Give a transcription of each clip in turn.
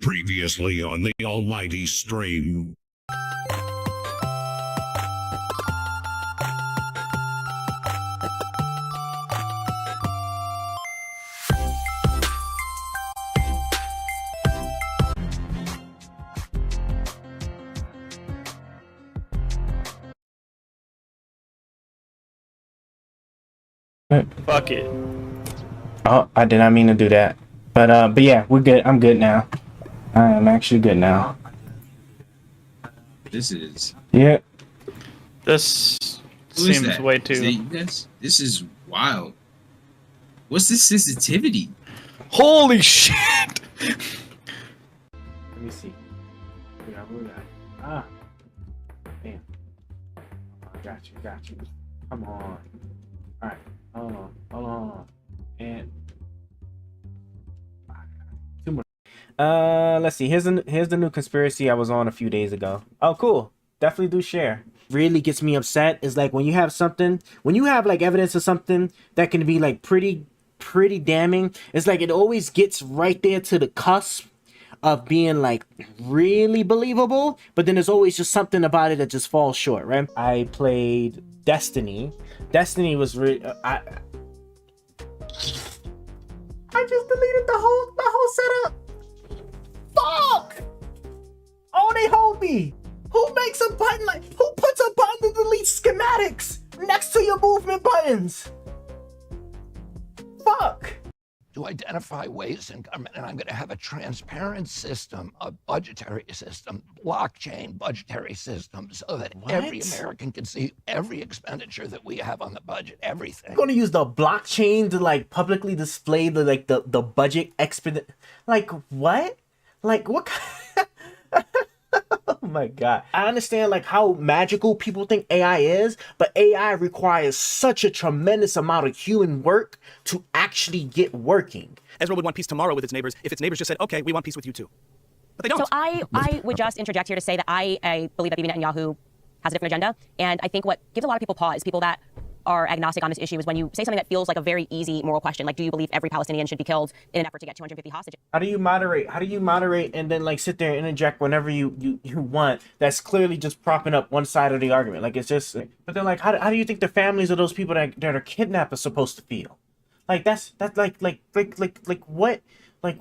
Previously on the Almighty Stream. Fuck it. Oh, I did not mean to do that. But yeah, we're good. I'm good now. I am actually good now. This is. Yeah. This Who is seems that? way Is too. that you guys? This is wild. What's this sensitivity? Holy shit! Let me see. We got. Ah. Damn. Got you. Come on. All right. Hold on. And. Two more. Let's see. Here's the new conspiracy I was on a few days ago. Oh, cool. Definitely do share. Really gets me upset is like when you have like evidence of something that can be like pretty pretty damning. It's like it always gets right there to the cusp of being like really believable, but then there's always just something about it that just falls short, right? I played Destiny. Destiny was I just deleted the whole setup. Fuck! Oh, they hold me. Who makes a button who puts a button to delete schematics next to your movement buttons? Fuck. To identify waste in government, and I'm going to have a transparent system, a budgetary system, blockchain budgetary system, so that every American can see every expenditure that we have on the budget, everything. I'm going to use the blockchain to like publicly display the budget expedite. Like what? Like what? Oh my god. I understand like how magical people think AI is, but AI requires such a tremendous amount of human work to actually get working. Israel would want peace tomorrow with its neighbors if its neighbors just said, okay, we want peace with you too. But they don't. So I would just interject here to say that I believe that Bibi Netanyahu has a different agenda. And I think what gives a lot of people pause, people that are agnostic on this issue, is when you say something that feels like a very easy moral question, like do you believe every Palestinian should be killed in an effort to get 250 hostages? How do you moderate and then like sit there and interject whenever you want? That's clearly just propping up one side of the argument. Like it's just, but then like how do you think the families of those people that are kidnapped are supposed to feel? Like that's like what? Like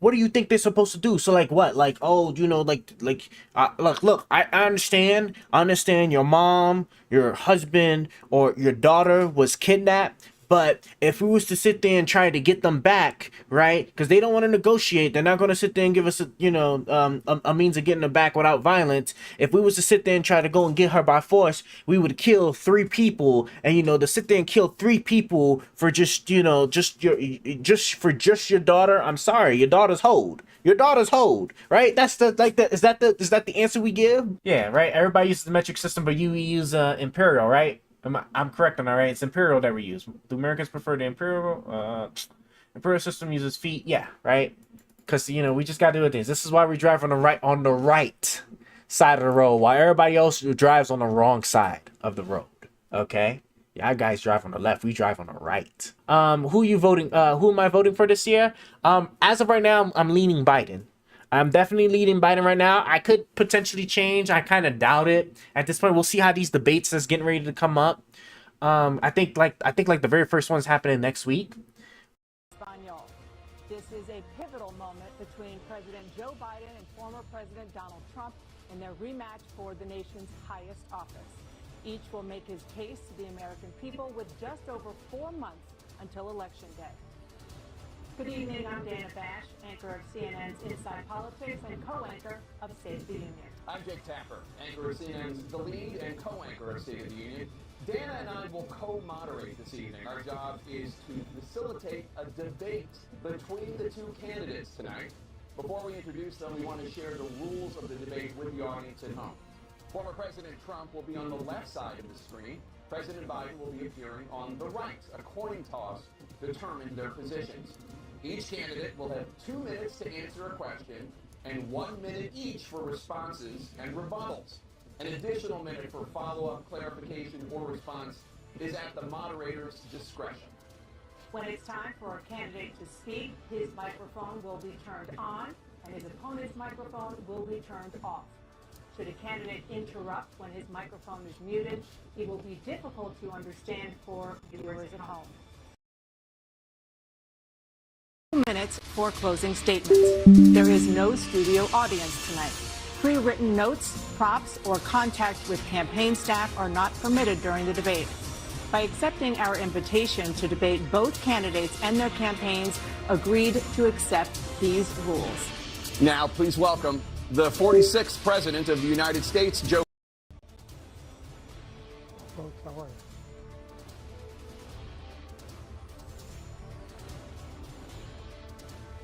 what do you think they're supposed to do? So like what? Like, oh, you know, look, I understand your mom, your husband, or your daughter was kidnapped. But if we was to sit there and try to get them back, right? Because they don't want to negotiate. They're not going to sit there and give us a means of getting them back without violence. If we was to sit there and try to go and get her by force, we would kill 3 people. And, to sit there and kill 3 people for just your daughter. I'm sorry, your daughter's hold. Your daughter's hold, right? That's is that the answer we give? Yeah, right. Everybody uses the metric system, but we use imperial, right? I'm correct on that, right? It's imperial that we use. Do Americans prefer the imperial system uses feet? Yeah, right? Because we just gotta do it. This is why we drive on the right side of the road, while everybody else drives on the wrong side of the road. Okay? Yeah, guys drive on the left. We drive on the right. Who you voting? Who am I voting for this year? As of right now, I'm leaning Biden. I'm definitely leading Biden right now. I could potentially change. I kind of doubt it. At this point, we'll see how these debates that's getting ready to come up. I think the very first one's happening next week. This is a pivotal moment between President Joe Biden and former President Donald Trump in their rematch for the nation's highest office. Each will make his case to the American people with just over 4 months until Election Day. Good evening, I'm Dana Bash, anchor of CNN's Inside Politics and co-anchor of State of the Union. I'm Jake Tapper, anchor of CNN's The Lead and co-anchor of State of the Union. Dana and I will co-moderate this evening. Our job is to facilitate a debate between the 2 candidates tonight. Before we introduce them, we want to share the rules of the debate with the audience at home. Former President Trump will be on the left side of the screen. President Biden will be appearing on the right. A coin toss determines their positions. Each candidate will have 2 minutes to answer a question and 1 minute each for responses and rebuttals. An additional minute for follow-up, clarification, or response is at the moderator's discretion. When it's time for a candidate to speak, his microphone will be turned on and his opponent's microphone will be turned off. Should a candidate interrupt when his microphone is muted, it will be difficult to understand for viewers at home. 2 minutes for closing statements. There is no studio audience tonight. Pre-written notes, props, or contact with campaign staff are not permitted during the debate. By accepting our invitation to debate, both candidates and their campaigns agreed to accept these rules. Now, please welcome the 46th President of the United States, Joe. Folks, how are you?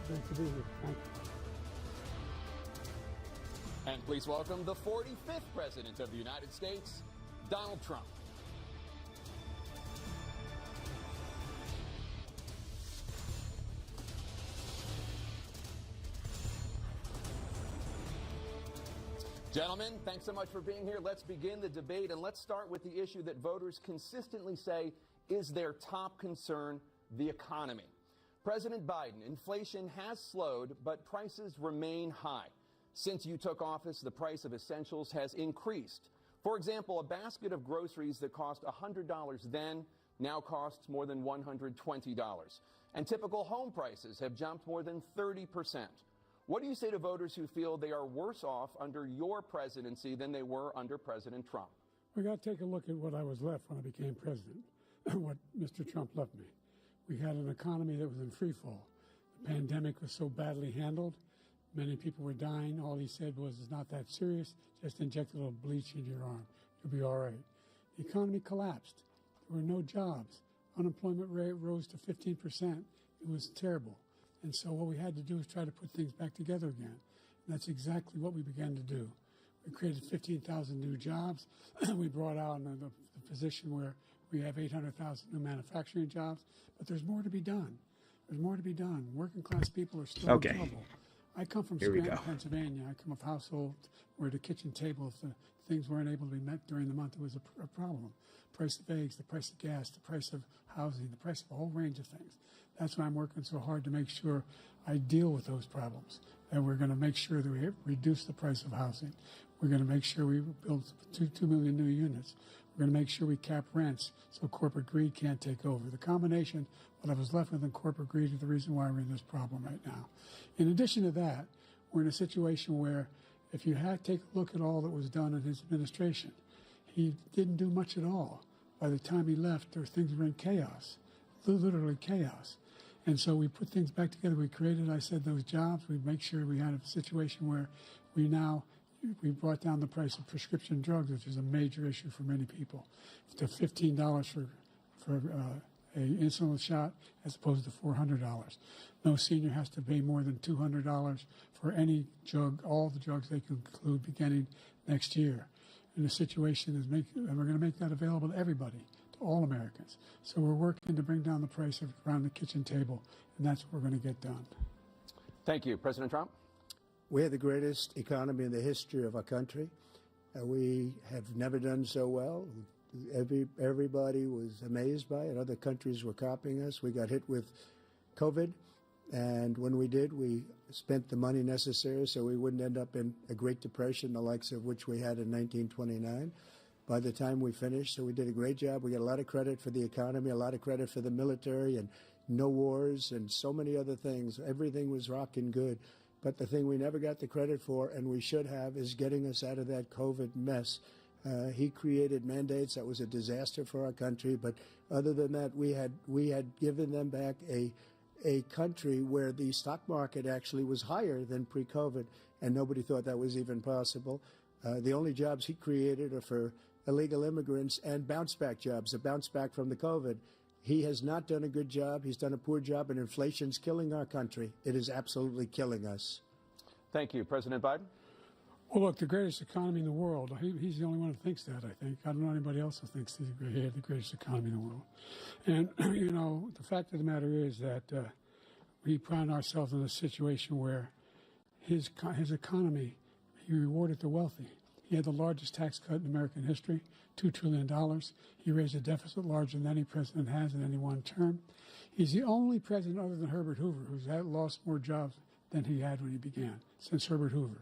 Great to be here. Thank you. And please welcome the 45th President of the United States, Donald Trump. Gentlemen, thanks so much for being here. Let's begin the debate, and let's start with the issue that voters consistently say is their top concern the economy. President Biden, inflation has slowed, but prices remain high. Since you took office, the price of essentials has increased. For example, a basket of groceries that cost $100 then now costs more than $120. And typical home prices have jumped more than 30%. What do you say to voters who feel they are worse off under your presidency than they were under President Trump? We got to take a look at what I was left when I became president, what Mr. Trump left me. We had an economy that was in free fall. The pandemic was so badly handled. Many people were dying. All he said was, it's not that serious. Just inject a little bleach into your arm. You'll be all right. The economy collapsed. There were no jobs. Unemployment rate rose to 15%. It was terrible. And so what we had to do was try to put things back together again. And that's exactly what we began to do. We created 15,000 new jobs. We brought out the position where we have 800,000 new manufacturing jobs. But there's more to be done. There's more to be done. Working class people are still in trouble. I come from Scranton, Pennsylvania. I come of household where the kitchen table, if the things weren't able to be met during the month, it was a problem. Price of eggs, the price of gas, the price of housing, the price of a whole range of things. That's why I'm working so hard to make sure I deal with those problems. And we're going to make sure that we reduce the price of housing. We're going to make sure we build 2 million new units. We're going to make sure we cap rents so corporate greed can't take over. The combination, what I was left with in corporate greed, is the reason why we're in this problem right now. In addition to that, we're in a situation where if you take a look at all that was done in his administration, he didn't do much at all. By the time he left, things were in chaos, literally chaos. And so we put things back together. We created, I said, those jobs. We make sure we had a situation where we brought down the price of prescription drugs, which is a major issue for many people, to $15 for a insulin shot as opposed to $400. No senior has to pay more than $200 for any drug, all the drugs they can include beginning next year. And the situation is and we're going to make that available to everybody, to all Americans. So we're working to bring down the price around the kitchen table, and that's what we're going to get done. Thank you. President Trump? We have the greatest economy in the history of our country. We have never done so well. Everybody was amazed by it. Other countries were copying us. We got hit with COVID, and when we did, we spent the money necessary so we wouldn't end up in a Great Depression, the likes of which we had in 1929. By the time we finished, so we did a great job. We got a lot of credit for the economy, a lot of credit for the military, and no wars, and so many other things. Everything was rocking good. But the thing we never got the credit for, and we should have, is getting us out of that COVID mess. He created mandates that was a disaster for our country. But other than that, we had given them back a country where the stock market actually was higher than pre-COVID, and nobody thought that was even possible. The only jobs he created are for illegal immigrants and bounce-back jobs, a bounce-back from the COVID. He has not done a good job. He's done a poor job, and inflation's killing our country. It is absolutely killing us. Thank you. President Biden? Well, look, the greatest economy in the world, he's the only one who thinks that, I think. I don't know anybody else who thinks he had the greatest economy in the world. And, you know, the fact of the matter is that we found ourselves in a situation where his economy, he rewarded the wealthy. He had the largest tax cut in American history, $2 trillion. He raised a deficit larger than any president has in any one term. He's the only president other than Herbert Hoover who's lost more jobs than he had when he began, since Herbert Hoover.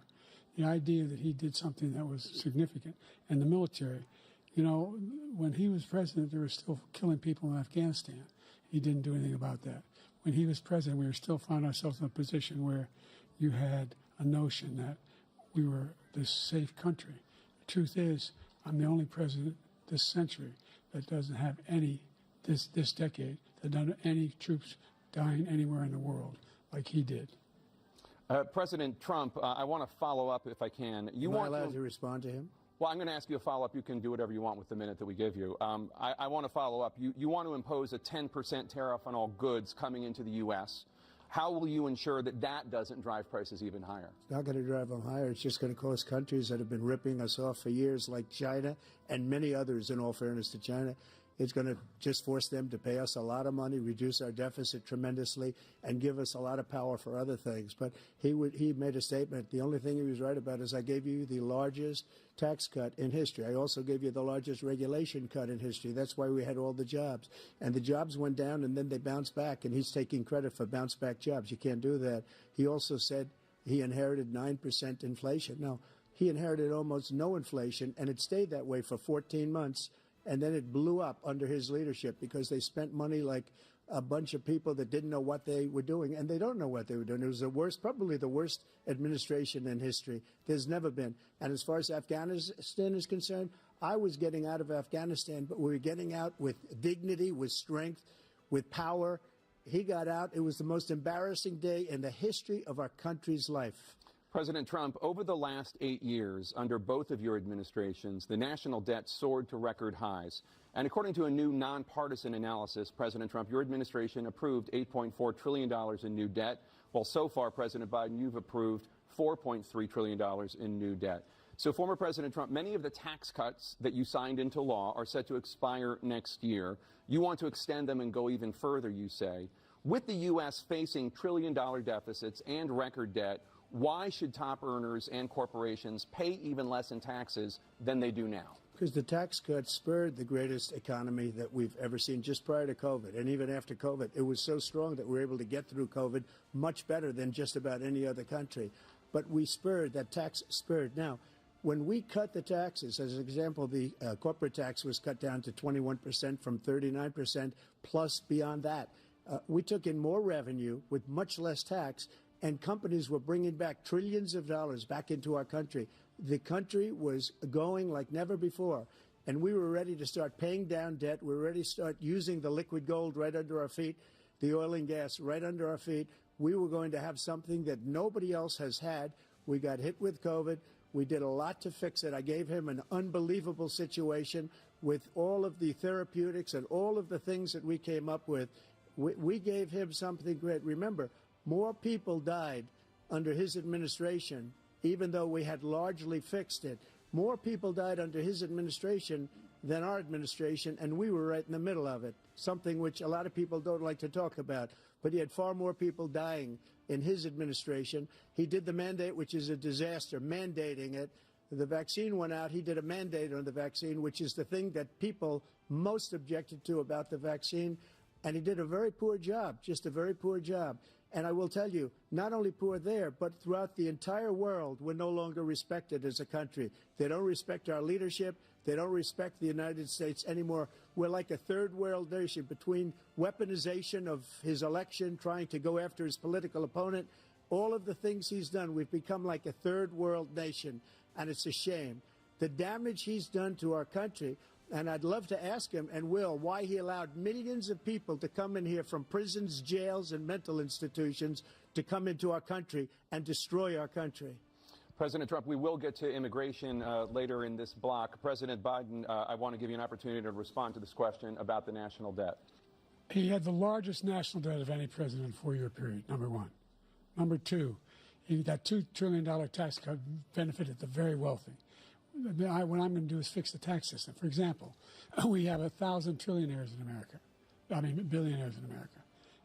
The idea that he did something that was significant. And the military, you know, when he was president, they were still killing people in Afghanistan. He didn't do anything about that. When he was president, we were still found ourselves in a position where you had a notion that we were this safe country. The truth is, I'm the only president this century that doesn't have this decade, that doesn't have any troops dying anywhere in the world like he did. President Trump, I want to follow up if I can. Am I allowed to respond to him? Well, I'm going to ask you a follow-up. You can do whatever you want with the minute that we give you. I want to follow up. You want to impose a 10% tariff on all goods coming into the U.S. How will you ensure that that doesn't drive prices even higher? It's not going to drive them higher. It's just going to cost countries that have been ripping us off for years, like China and many others, in all fairness to China. It's going to just force them to pay us a lot of money, reduce our deficit tremendously, and give us a lot of power for other things. But he made a statement. The only thing he was right about is I gave you the largest tax cut in history. I also gave you the largest regulation cut in history. That's why we had all the jobs. And the jobs went down, and then they bounced back, and he's taking credit for bounce back jobs. You can't do that. He also said he inherited 9% inflation. No, he inherited almost no inflation, and it stayed that way for 14 months. And then it blew up under his leadership because they spent money like a bunch of people that didn't know what they were doing, and they don't know what they were doing. It was the worst, probably the worst administration in history. There's never been. And as far as Afghanistan is concerned, I was getting out of Afghanistan, but we were getting out with dignity, with strength, with power. He got out. It was the most embarrassing day in the history of our country's life. President Trump, over the last 8 years, under both of your administrations, the national debt soared to record highs. And according to a new nonpartisan analysis, President Trump, your administration approved $8.4 trillion in new debt, while so far, President Biden, you've approved $4.3 trillion in new debt. So, former President Trump, many of the tax cuts that you signed into law are set to expire next year. You want to extend them and go even further, you say. With the U.S. facing trillion-dollar deficits and record debt, why should top earners and corporations pay even less in taxes than they do now? Because the tax cuts spurred the greatest economy that we've ever seen just prior to COVID. And even after COVID, it was so strong that we were able to get through COVID much better than just about any other country. But we spurred, that tax spurred. Now, when we cut the taxes, as an example, the corporate tax was cut down to 21% from 39%, plus beyond that. We took in more revenue with much less tax, and companies were bringing back trillions of dollars back into our country. The country was going like never before, and we were ready to start paying down debt. We were ready to start using the liquid gold right under our feet, the oil and gas right under our feet. We were going to have something that nobody else has had. We got hit with COVID. We did a lot to fix it. I gave him an unbelievable situation with all of the therapeutics and all of the things that we came up with. We gave him something great. Remember, more people died under his administration, even though we had largely fixed it. More people died under his administration than our administration, and we were right in the middle of it, something which a lot of people don't like to talk about. But he had far more people dying in his administration. He did the mandate, which is a disaster, mandating it. The vaccine went out. He did a mandate on the vaccine, which is the thing that people most objected to about the vaccine. And he did a very poor job, just a very poor job. And I will tell you, not only poor there, but throughout the entire world, we're no longer respected as a country. They don't respect our leadership. They don't respect the United States anymore. We're like a third world nation between weaponization of his election, trying to go after his political opponent, all of the things he's done. We've become like a third world nation, and it's a shame. The damage he's done to our country. And I'd love to ask him, and will, why he allowed millions of people to come in here from prisons, jails, and mental institutions to come into our country and destroy our country. President Trump, we will get to immigration later in this block. President Biden, I want to give you an opportunity to respond to this question about the national debt. He had the largest national debt of any president in a 4-year period, number one. Number two, that $2 trillion tax cut benefited the very wealthy. What I'm going to do is fix the tax system. For example, we have 1,000 trillionaires in America. Billionaires in America.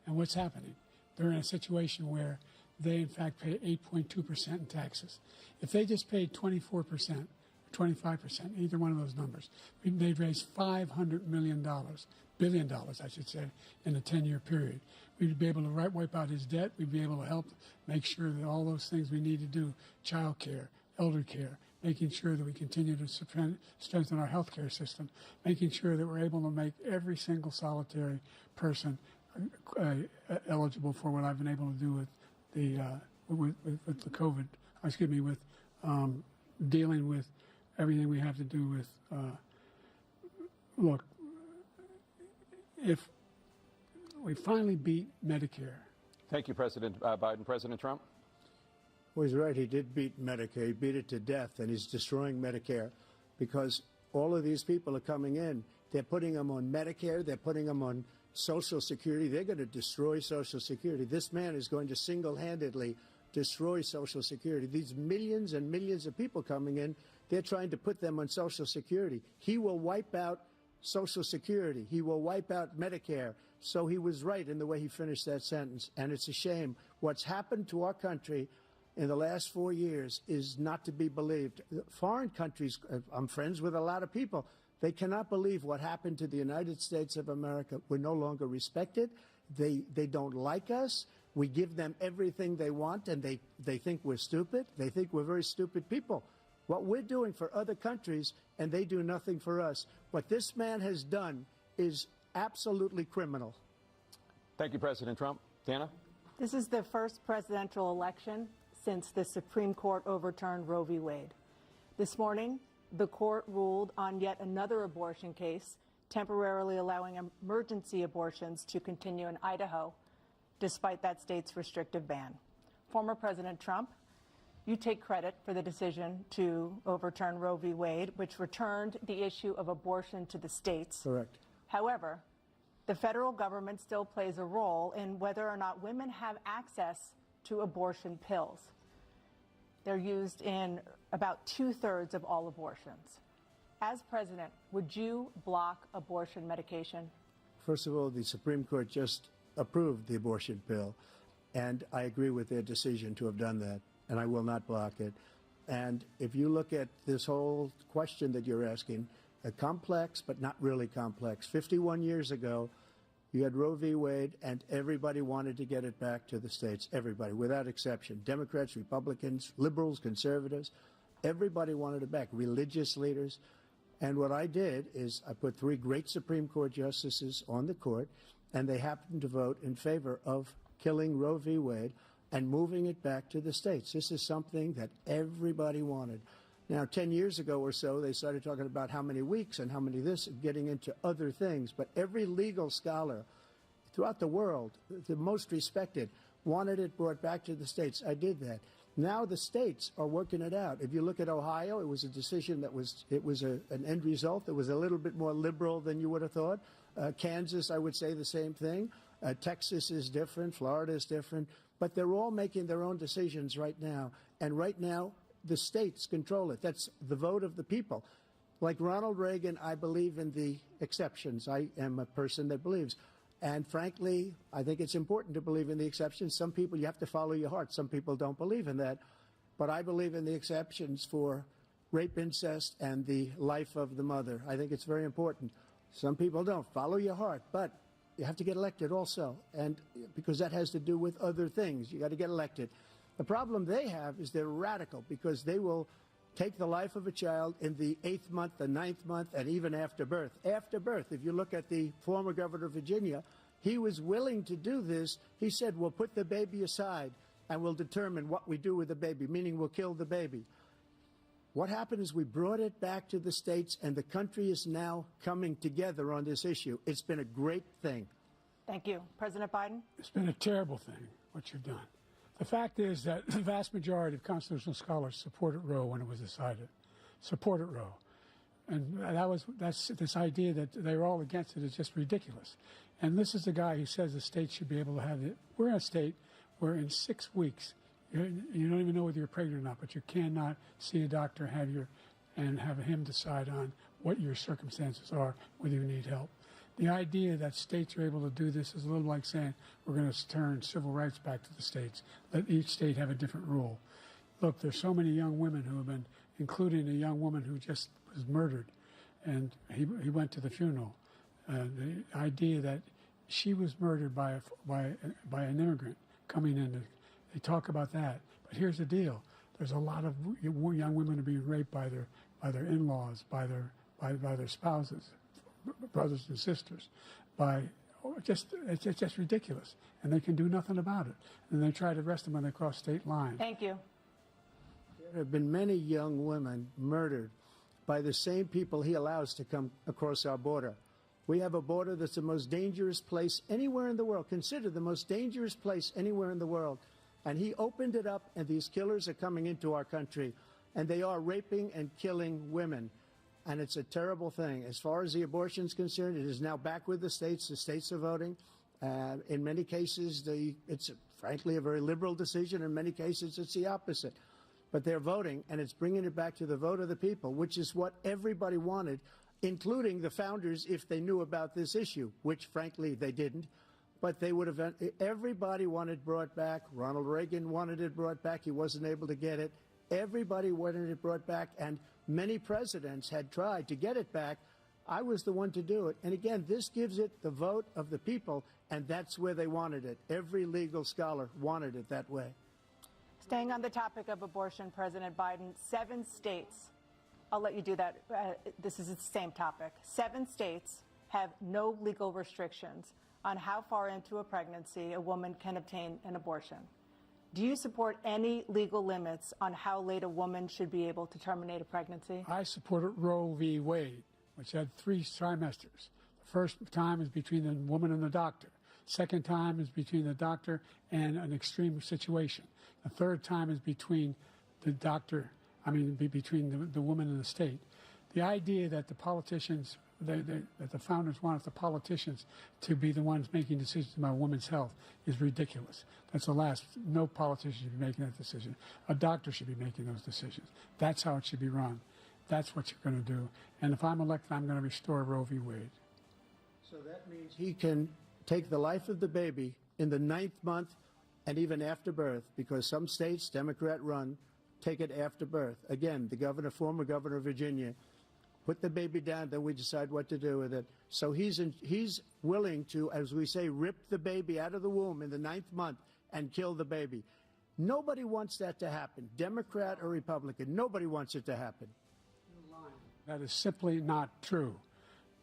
And what's happening? They're in a situation where they, in fact, pay 8.2% in taxes. If they just paid 24%, 25%, either one of those numbers, they'd raise $500 billion, I should say, in a 10-year period. We'd be able to wipe out his debt. We'd be able to help make sure that all those things we need to do, child care, elder care, making sure that we continue to strengthen our health care system, making sure that we're able to make every single solitary person eligible for what I've been able to do with the COVID, with dealing with everything we have to do with, look, if we finally beat Medicare. Thank you, President Biden. President Trump? Well, he's right. He did beat Medicare. He beat it to death, and he's destroying Medicare because all of these people are coming in. They're putting them on Medicare. They're putting them on Social Security. They're going to destroy Social Security. This man is going to single-handedly destroy Social Security. These millions and millions of people coming in, they're trying to put them on Social Security. He will wipe out Social Security. He will wipe out Medicare. So he was right in the way he finished that sentence. And it's a shame. What's happened to our country in the last 4 years is not to be believed. Foreign countries, I'm friends with a lot of people, they cannot believe what happened to the United States of America. We're no longer respected. They don't like us. We give them everything they want, and they think we're stupid. They think we're very stupid people. What we're doing for other countries, and they do nothing for us. What this man has done is absolutely criminal. Thank you, President Trump. Dana? This is the first presidential election since the Supreme Court overturned Roe v. Wade. This morning, the court ruled on yet another abortion case, temporarily allowing emergency abortions to continue in Idaho, despite that state's restrictive ban. Former President Trump, you take credit for the decision to overturn Roe v. Wade, which returned the issue of abortion to the states. Correct. However, the federal government still plays a role in whether or not women have access to abortion pills. They're used in about 2/3 of all abortions. As president, would you block abortion medication? First of all, the Supreme Court just approved the abortion pill, and I agree with their decision to have done that, and I will not block it. And if you look at this whole question that you're asking, complex but not really complex. 51 years ago, you had Roe v. Wade, and everybody wanted to get it back to the states. Everybody, without exception. Democrats, Republicans, liberals, conservatives. Everybody wanted it back. Religious leaders. And what I did is I put 3 great Supreme Court justices on the court, and they happened to vote in favor of killing Roe v. Wade and moving it back to the states. This is something that everybody wanted. Now, 10 years ago or so, they started talking about how many weeks and how many this, and getting into other things. But every legal scholar throughout the world, the most respected, wanted it brought back to the states. I did that. Now the states are working it out. If you look at Ohio, it was a decision that was an end result that was a little bit more liberal than you would have thought. Kansas, I would say the same thing. Texas is different. Florida is different. But they're all making their own decisions right now. And right now, the states control it. That's the vote of the people. Like Ronald Reagan, I believe in the exceptions. I am a person that believes. And frankly, I think it's important to believe in the exceptions. Some people, you have to follow your heart. Some people don't believe in that. But I believe in the exceptions for rape, incest, and the life of the mother. I think it's very important. Some people don't. Follow your heart. But you have to get elected also. And because that has to do with other things. You got to get elected. The problem they have is they're radical because they will take the life of a child in the 8th month, the 9th month, and even after birth. After birth, if you look at the former governor of Virginia, he was willing to do this. He said, we'll put the baby aside and we'll determine what we do with the baby, meaning we'll kill the baby. What happened is we brought it back to the states, and the country is now coming together on this issue. It's been a great thing. Thank you. President Biden? It's been a terrible thing, what you've done. The fact is that the vast majority of constitutional scholars supported Roe when it was decided, supported Roe. And that's this idea that they were all against it is just ridiculous. And this is the guy who says the state should be able to have it. We're in a state where in 6 weeks, you don't even know whether you're pregnant or not, but you cannot see a doctor and have him decide on what your circumstances are, whether you need help. The idea that states are able to do this is a little like saying we're going to turn civil rights back to the states. Let each state have a different rule. Look, there's so many young women who have been, including a young woman who just was murdered, and he went to the funeral. The idea that she was murdered by an immigrant coming in, they talk about that. But here's the deal: there's a lot of young women who are being raped by their in-laws, by their spouses, brothers and sisters, it's just ridiculous, and they can do nothing about it. And they try to arrest them when they cross state lines. Thank you. There have been many young women murdered by the same people he allows to come across our border. We have a border that's the most dangerous place anywhere in the world, considered the most dangerous place anywhere in the world. And he opened it up, and these killers are coming into our country, and they are raping and killing women. And it's a terrible thing. As far as the abortion is concerned, it is now back with the states. The states are voting. In many cases, it's frankly a very liberal decision. In many cases, it's the opposite. But they're voting, and it's bringing it back to the vote of the people, which is what everybody wanted. including the founders if they knew about this issue, which frankly they didn't. But they would have, everybody wanted brought back. Ronald Reagan wanted it brought back. He wasn't able to get it. Everybody wanted it brought back, and many presidents had tried to get it back. I was the one to do it. And again, this gives it the vote of the people, and that's where they wanted it. Every legal scholar wanted it that way. Staying on the topic of abortion, President Biden, 7 states, I'll let you do that. This is the same topic. 7 states have no legal restrictions on how far into a pregnancy a woman can obtain an abortion. Do you support any legal limits on how late a woman should be able to terminate a pregnancy? I supported Roe v. Wade, which had 3 trimesters. The first time is between the woman and the doctor. Second time is between the doctor and an extreme situation. The third time is between the doctor, between the woman and the state. The idea that the politicians, that the founders wanted the politicians to be the ones making decisions about women's health is ridiculous. That's the last. No politician should be making that decision. A doctor should be making those decisions. That's how it should be run. That's what you're going to do. And if I'm elected, I'm going to restore Roe v. Wade. So that means he can take the life of the baby in the 9th month and even after birth, because some states, Democrat run, take it after birth. Again, the governor, former governor of Virginia, put the baby down, then we decide what to do with it. So he's willing to, as we say, rip the baby out of the womb in the 9th month and kill the baby. Nobody wants that to happen, Democrat or Republican. Nobody wants it to happen. That is simply not true.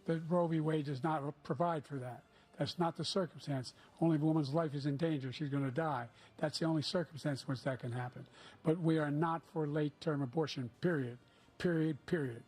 The Roe v. Wade does not provide for that. That's not the circumstance. Only if a woman's life is in danger, she's going to die. That's the only circumstance in which that can happen. But we are not for late-term abortion, period. Period, period.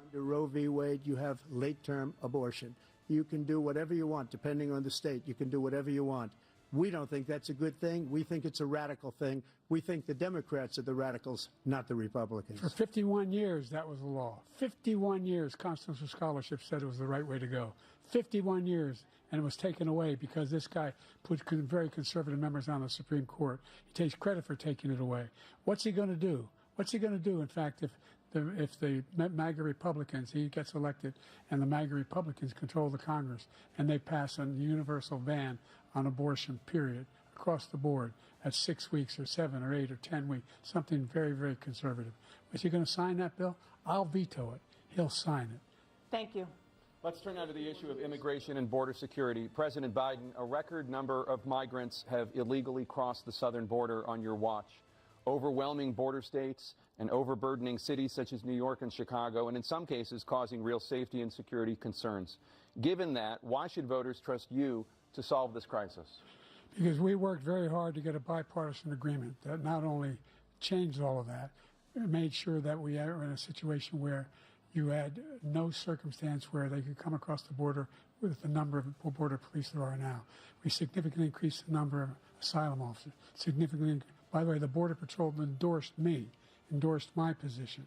Under Roe v. Wade, you have late-term abortion. You can do whatever you want, depending on the state. You can do whatever you want. We don't think that's a good thing. We think it's a radical thing. We think the Democrats are the radicals, not the Republicans. For 51 years, that was the law. 51 years, constitutional scholarship said it was the right way to go. 51 years, and it was taken away because this guy put very conservative members on the Supreme Court. He takes credit for taking it away. What's he going to do? What's he going to do, in fact, if the MAGA Republicans, he gets elected, and the MAGA Republicans control the Congress, and they pass a universal ban on abortion, period, across the board at 6 weeks or 7 or 8 or 10 weeks, something very, very conservative. Is he going to sign that bill? I'll veto it. He'll sign it. Thank you. Let's turn now to the issue of immigration and border security. President Biden, a record number of migrants have illegally crossed the southern border on your watch. Overwhelming border states and overburdening cities such as New York and Chicago, and in some cases causing real safety and security concerns. Given that, why should voters trust you to solve this crisis? Because we worked very hard to get a bipartisan agreement that not only changed all of that, it made sure that we are in a situation where you had no circumstance where they could come across the border with the number of border police there are now. We significantly increased the number of asylum officers. By the way, the Border Patrol endorsed my position.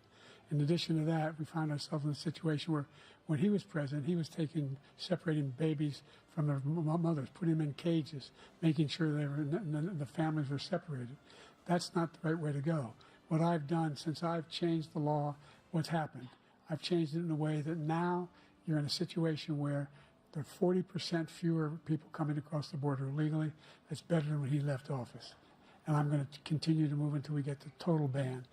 In addition to that, we found ourselves in a situation where when he was president, he was separating babies from their mothers, putting them in cages, making sure the families were separated. That's not the right way to go. What I've done since I've changed the law, what's happened? I've changed it in a way that now you're in a situation where there are 40% fewer people coming across the border illegally. That's better than when he left office. And I'm going to continue to move until we get the total ban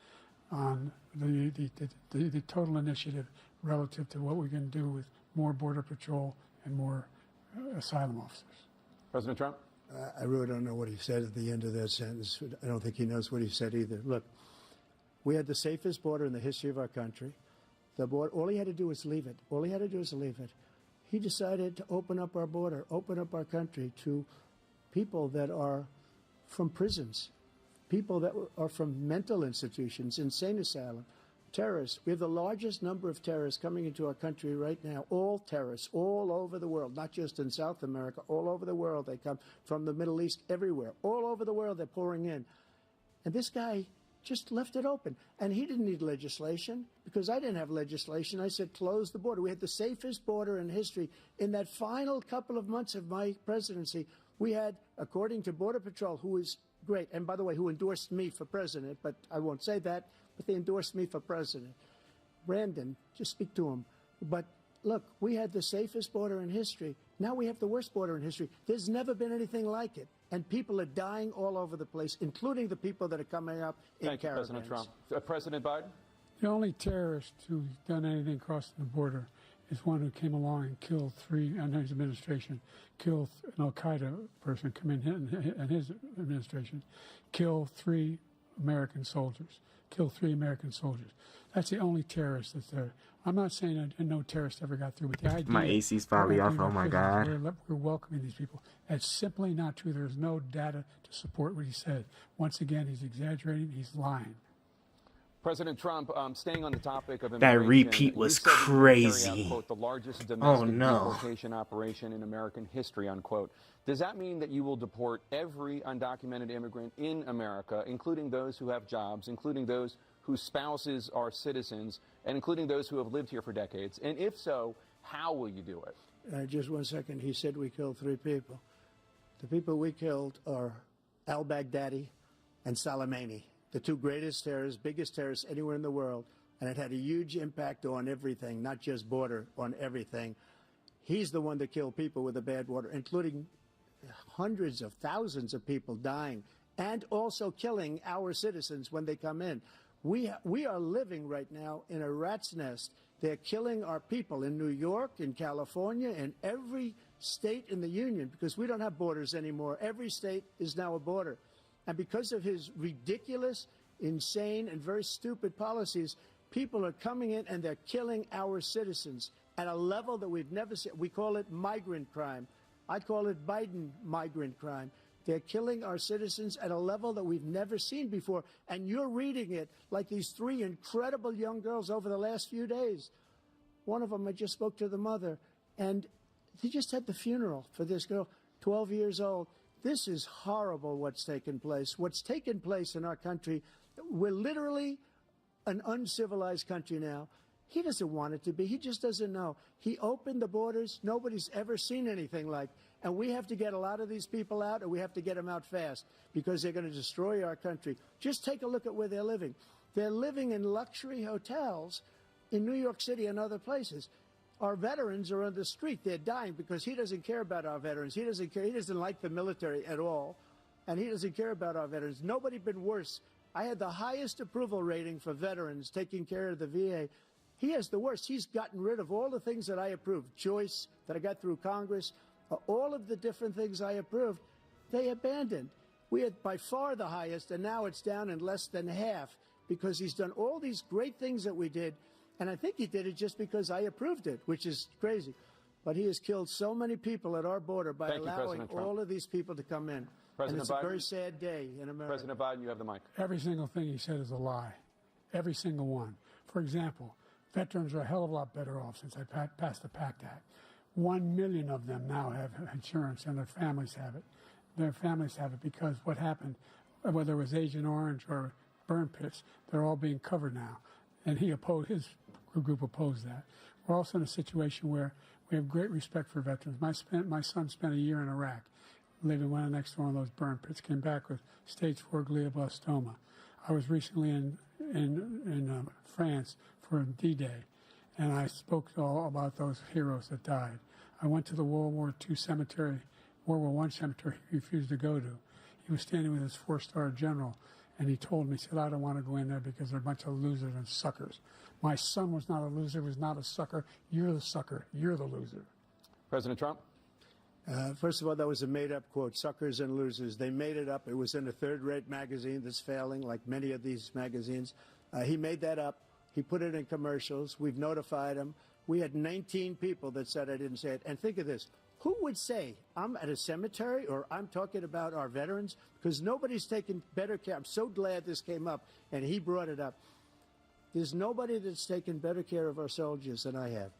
on the total initiative relative to what we can do with more Border Patrol and more asylum officers. President Trump? I really don't know what he said at the end of that sentence. I don't think he knows what he said either. Look, we had the safest border in the history of our country. The border, all he had to do was leave it. All he had to do was leave it. He decided to open up our border, open up our country to people that are from prisons, people that are from mental institutions, insane asylum, terrorists. We have the largest number of terrorists coming into our country right now, all terrorists, all over the world, not just in South America, all over the world. They come from the Middle East, everywhere. All over the world, they're pouring in. And this guy just left it open. And he didn't need legislation because I didn't have legislation. I said, close the border. We had the safest border in history. In that final couple of months of my presidency, we had, according to Border Patrol, who is great, and by the way, who endorsed me for president, but I won't say that, but they endorsed me for president. Brandon, just speak to him. But look, we had the safest border in history. Now we have the worst border in history. There's never been anything like it. And people are dying all over the place, including the people that are coming up in Thank you, caravans. President Trump. President Biden? The only terrorist who's done anything crossing the border is one who came along and killed three, under his administration, killed an Al-Qaeda person come in his administration, killed three American soldiers. That's the only terrorist that's there. I'm not saying that no terrorist ever got through, but the idea... My AC's finally off. Oh my God. We're welcoming these people. That's simply not true. There's no data to support what he said. Once again, he's exaggerating. He's lying. President Trump, staying on the topic of That immigration, repeat was you said that you would carry out, crazy. quote, the largest domestic no. deportation operation in American history, unquote. Does that mean that you will deport every undocumented immigrant in America, including those who have jobs, including those whose spouses are citizens, and including those who have lived here for decades? And if so, how will you do it? Just 1 second. He said we killed 3 people. The people we killed are al-Baghdadi and Soleimani, the 2 greatest terrorists, biggest terrorists anywhere in the world. And it had a huge impact on everything, not just border, on everything. He's the one that killed people with the bad water, including hundreds of thousands of people dying, and also killing our citizens when they come in. We are living right now in a rat's nest. They're killing our people in New York, in California, in every state in the union, because we don't have borders anymore. Every state is now a border. And because of his ridiculous, insane, and very stupid policies, people are coming in and they're killing our citizens at a level that we've never seen. We call it migrant crime. I call it Biden migrant crime. They're killing our citizens at a level that we've never seen before. And you're reading it like these 3 incredible young girls over the last few days. One of them, I just spoke to the mother, and they just had the funeral for this girl, 12 years old. This is horrible what's taken place. What's taken place in our country, we're literally an uncivilized country now. He doesn't want it to be. He just doesn't know. He opened the borders. Nobody's ever seen anything like. And we have to get a lot of these people out, and we have to get them out fast, because they're going to destroy our country. Just take a look at where they're living. They're living in luxury hotels in New York City and other places. Our veterans are on the street. They're dying because he doesn't care about our veterans. He doesn't care. He doesn't like the military at all, and he doesn't care about our veterans. Nobody been worse. I had the highest approval rating for veterans taking care of the VA. He has the worst. He's gotten rid of all the things that I approved, choice that I got through Congress, all of the different things I approved, they abandoned. We had by far the highest, and now it's down in less than half, because he's done all these great things that we did, and I think he did it just because I approved it, which is crazy. But he has killed so many people at our border by allowing all of these people to come in. And it's a very sad day in America. President Biden, you have the mic. Every single thing he said is a lie. Every single one. For example, veterans are a hell of a lot better off since I passed the PACT Act. 1 million of them now have insurance, and their families have it. Their families have it because what happened, whether it was Agent Orange or burn pits, they're all being covered now. And his group opposed that. We're also in a situation where we have great respect for veterans. My son spent a year in Iraq, living right next to one of those burn pits, came back with stage 4 glioblastoma. I was recently in France for D-Day, and I spoke all about those heroes that died. I went to the World War I cemetery he refused to go to. He was standing with his 4-star general, and he told me, he said, I don't want to go in there because they're a bunch of losers and suckers. My son was not a loser, was not a sucker. You're the sucker. You're the loser. President Trump? First of all, that was a made-up quote, suckers and losers. They made it up. It was in a third-rate magazine that's failing, like many of these magazines. He made that up. He put it in commercials. We've notified him. We had 19 people that said I didn't say it. And think of this. Who would say I'm at a cemetery or I'm talking about our veterans? Because nobody's taken better care. I'm so glad this came up, and he brought it up. There's nobody that's taken better care of our soldiers than I have.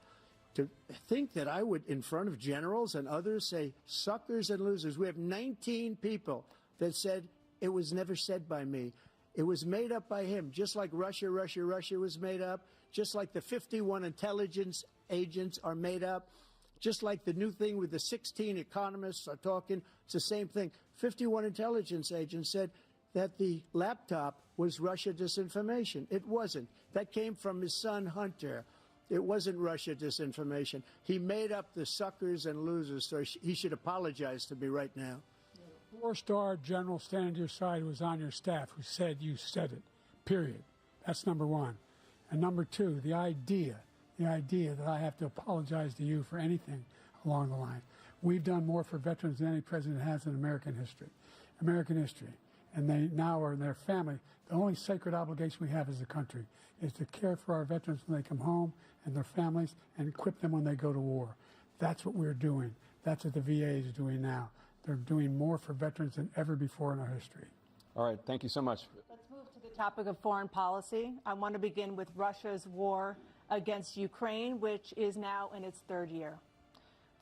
To think that I would, in front of generals and others, say suckers and losers. We have 19 people that said it was never said by me. It was made up by him, just like Russia was made up, just like the 51 intelligence agents are made up, just like the new thing with the 16 economists are talking. It's the same thing. 51 intelligence agents said that the laptop was Russia disinformation. It wasn't. That came from his son, Hunter. It wasn't Russia disinformation. He made up the suckers and losers, so he should apologize to me right now. Four-star general standing to your side who was on your staff who said you said it, period. That's number one. And number two, the idea that I have to apologize to you for anything along the line. We've done more for veterans than any president has in American history. And they now are in their family. The only sacred obligation we have as a country is to care for our veterans when they come home and their families and equip them when they go to war. That's what we're doing. That's what the VA is doing now. They're doing more for veterans than ever before in our history. All right, thank you so much. Let's move to the topic of foreign policy. I want to begin with Russia's war against Ukraine, which is now in its third year.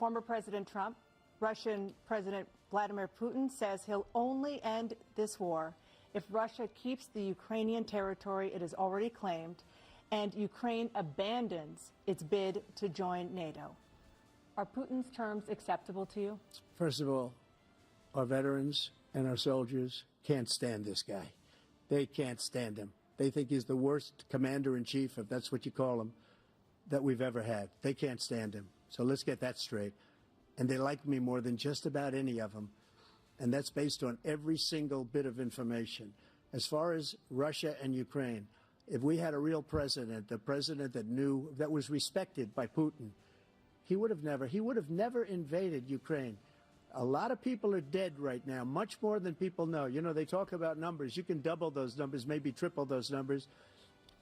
Former President Trump, Russian President Vladimir Putin says he'll only end this war if Russia keeps the Ukrainian territory it has already claimed and Ukraine abandons its bid to join NATO. Are Putin's terms acceptable to you? First of all, our veterans and our soldiers can't stand this guy. They can't stand him. They think he's the worst commander-in-chief, if that's what you call him, that we've ever had. They can't stand him. So let's get that straight. And they like me more than just about any of them. And that's based on every single bit of information. As far as Russia and Ukraine, if we had a real president, the president that knew, that was respected by Putin, he would have never invaded Ukraine. A lot of people are dead right now, much more than people know. You know, they talk about numbers. You can double those numbers, maybe triple those numbers.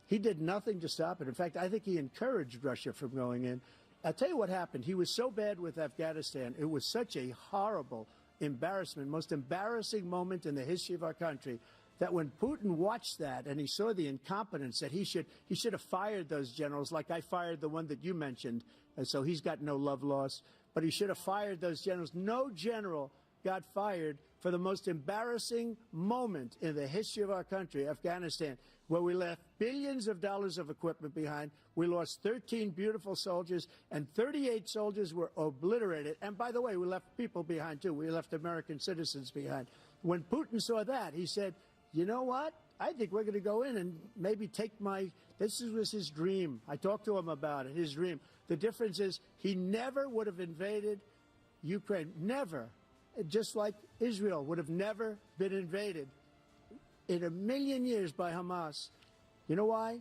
He did nothing to stop it. In fact, I think he encouraged Russia from going in. I'll tell you what happened. He was so bad with Afghanistan. It was such a horrible embarrassment, most embarrassing moment in the history of our country, that when Putin watched that and he saw the incompetence, that he should have fired those generals, like I fired the one that you mentioned, and so he's got no love lost. But he should have fired those generals. No general got fired for the most embarrassing moment in the history of our country, Afghanistan, where we left billions of dollars of equipment behind. We lost 13 beautiful soldiers, and 38 soldiers were obliterated. And by the way, we left people behind, too. We left American citizens behind. When Putin saw that, he said, you know what? I think we're going to go in and maybe take this was his dream. I talked to him about it, his dream. The difference is he never would have invaded Ukraine. Never. Just like Israel would have never been invaded in a million years by Hamas. You know why?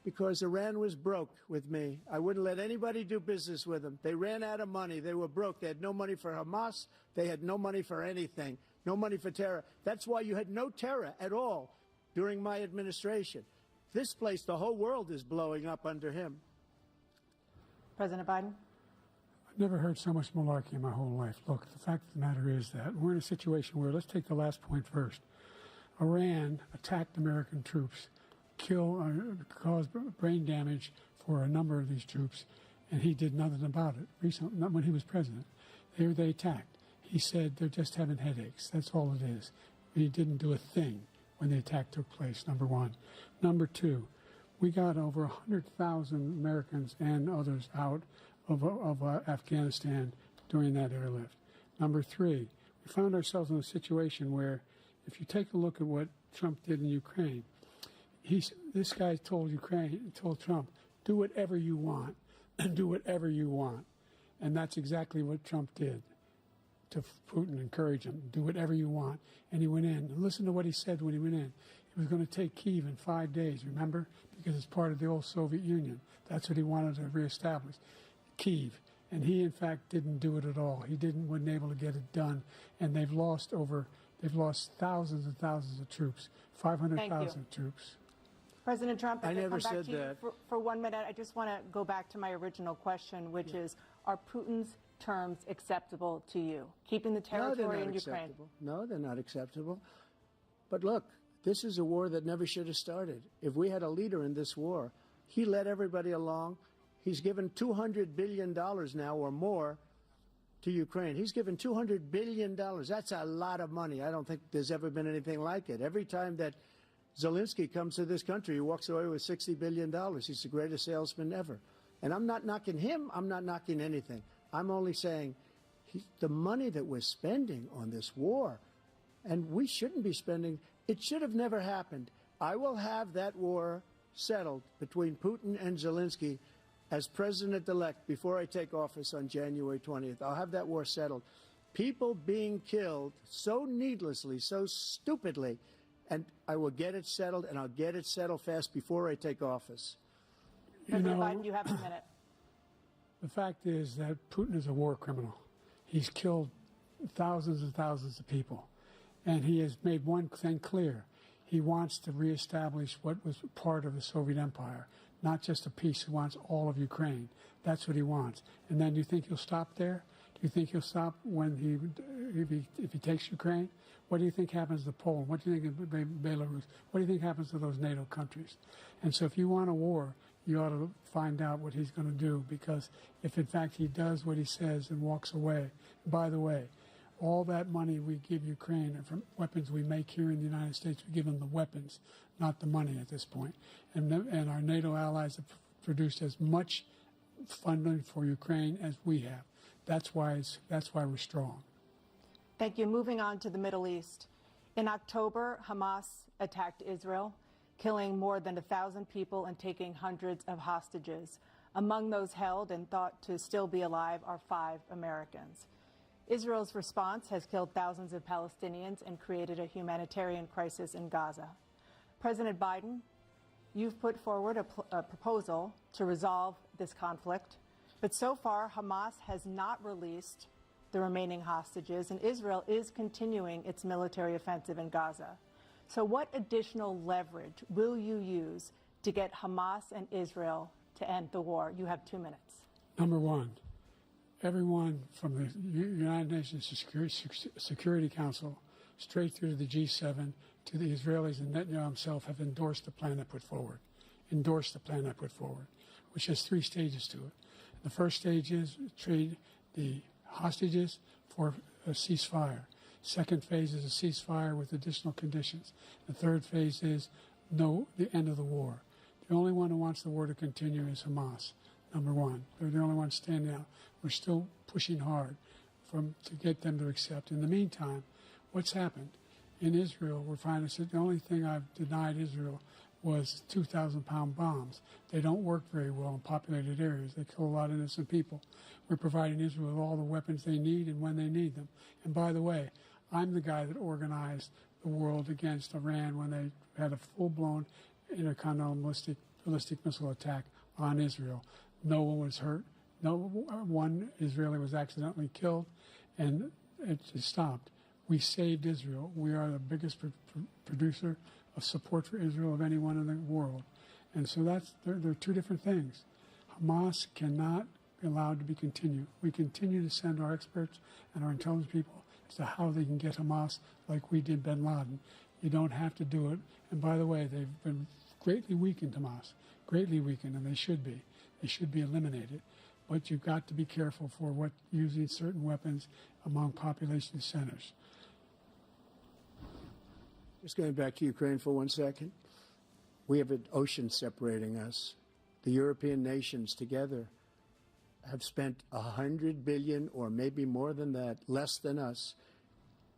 Because Iran was broke with me. I wouldn't let anybody do business with them. They ran out of money. They were broke. They had no money for Hamas. They had no money for anything. No money for terror. That's why you had no terror at all during my administration. This place, the whole world is blowing up under him. President Biden? I've never heard so much malarkey in my whole life. Look, the fact of the matter is that we're in a situation where, let's take the last point first. Iran attacked American troops, caused brain damage for a number of these troops, and he did nothing about it. Recently, not when he was president. They attacked. He said they're just having headaches. That's all it is. He didn't do a thing when the attack took place, number one. Number two, we got over 100,000 Americans and others out of Afghanistan during that airlift. Number three, we found ourselves in a situation where, if you take a look at what Trump did in Ukraine, this guy told Trump, do whatever you want, and do whatever you want. And that's exactly what Trump did to Putin, encourage him, do whatever you want. And he went in. And listen to what he said when he went in. He was going to take Kyiv in 5 days, remember? Because it's part of the old Soviet Union. That's what he wanted to reestablish, Kyiv. And he, in fact, didn't do it at all. He wasn't able to get it done. And they've lost thousands and thousands of troops, 500,000 troops. President Trump, I never come back said to you that. for 1 minute. I just want to go back to my original question, which is, are Putin's terms acceptable to you? Keeping the territory in Ukraine? No, they're not acceptable. But look, this is a war that never should have started. If we had a leader in this war, he led everybody along. He's given $200 billion now or more to Ukraine. He's given $200 billion. That's a lot of money. I don't think there's ever been anything like it. Every time that Zelensky comes to this country, he walks away with $60 billion. He's the greatest salesman ever. And I'm not knocking him. I'm not knocking anything. I'm only saying the money that we're spending on this war, and we shouldn't be spending, it should have never happened. I will have that war settled between Putin and Zelensky as president-elect, before I take office on January 20th, I'll have that war settled. People being killed so needlessly, so stupidly, and I will get it settled, and I'll get it settled fast before I take office. President Biden, you have a minute. The fact is that Putin is a war criminal. He's killed thousands and thousands of people. And he has made one thing clear. He wants to reestablish what was part of the Soviet Empire, not just a piece. He wants all of Ukraine. That's what he wants. And then do you think he'll stop there? Do you think he'll stop when if he takes Ukraine? What do you think happens to Poland? What do you think of Belarus? What do you think happens to those NATO countries? And so if you want a war, you ought to find out what he's going to do, because if in fact he does what he says and walks away, by the way, all that money we give Ukraine are from weapons we make here in the United States. We give them the weapons, not the money at this point. And our NATO allies have produced as much funding for Ukraine as we have. That's why we're strong. Thank you. Moving on to the Middle East. In October, Hamas attacked Israel, killing more than 1,000 people and taking hundreds of hostages. Among those held and thought to still be alive are 5 Americans. Israel's response has killed thousands of Palestinians and created a humanitarian crisis in Gaza. President Biden, you've put forward a proposal to resolve this conflict, but so far Hamas has not released the remaining hostages, and Israel is continuing its military offensive in Gaza. So what additional leverage will you use to get Hamas and Israel to end the war? You have 2 minutes. Number one, everyone from the United Nations Security Council straight through to the G7 to the Israelis and Netanyahu himself have endorsed the plan I put forward, which has 3 stages to it. The first stage is trade the hostages for a ceasefire. Second phase is a ceasefire with additional conditions. The third phase is the end of the war. The only one who wants the war to continue is Hamas, number one. They're the only ones standing out. We're still pushing hard to get them to accept. In the meantime, what's happened? In Israel, we're finding that the only thing I've denied Israel was 2,000-pound bombs. They don't work very well in populated areas. They kill a lot of innocent people. We're providing Israel with all the weapons they need and when they need them. And by the way, I'm the guy that organized the world against Iran when they had a full-blown intercontinental ballistic missile attack on Israel. No one was hurt. No one Israeli was accidentally killed, and it just stopped. We saved Israel. We are the biggest producer of support for Israel of anyone in the world. And so they're 2 different things. Hamas cannot be allowed to be continued. We continue to send our experts and our intelligence people as to how they can get Hamas like we did bin Laden. You don't have to do it. And by the way, they've been greatly weakened, Hamas, greatly weakened, and they should be. They should be eliminated. But you've got to be careful for using certain weapons among population centers. Just going back to Ukraine for 1 second. We have an ocean separating us. The European nations together have spent $100 billion, or maybe more than that, less than us.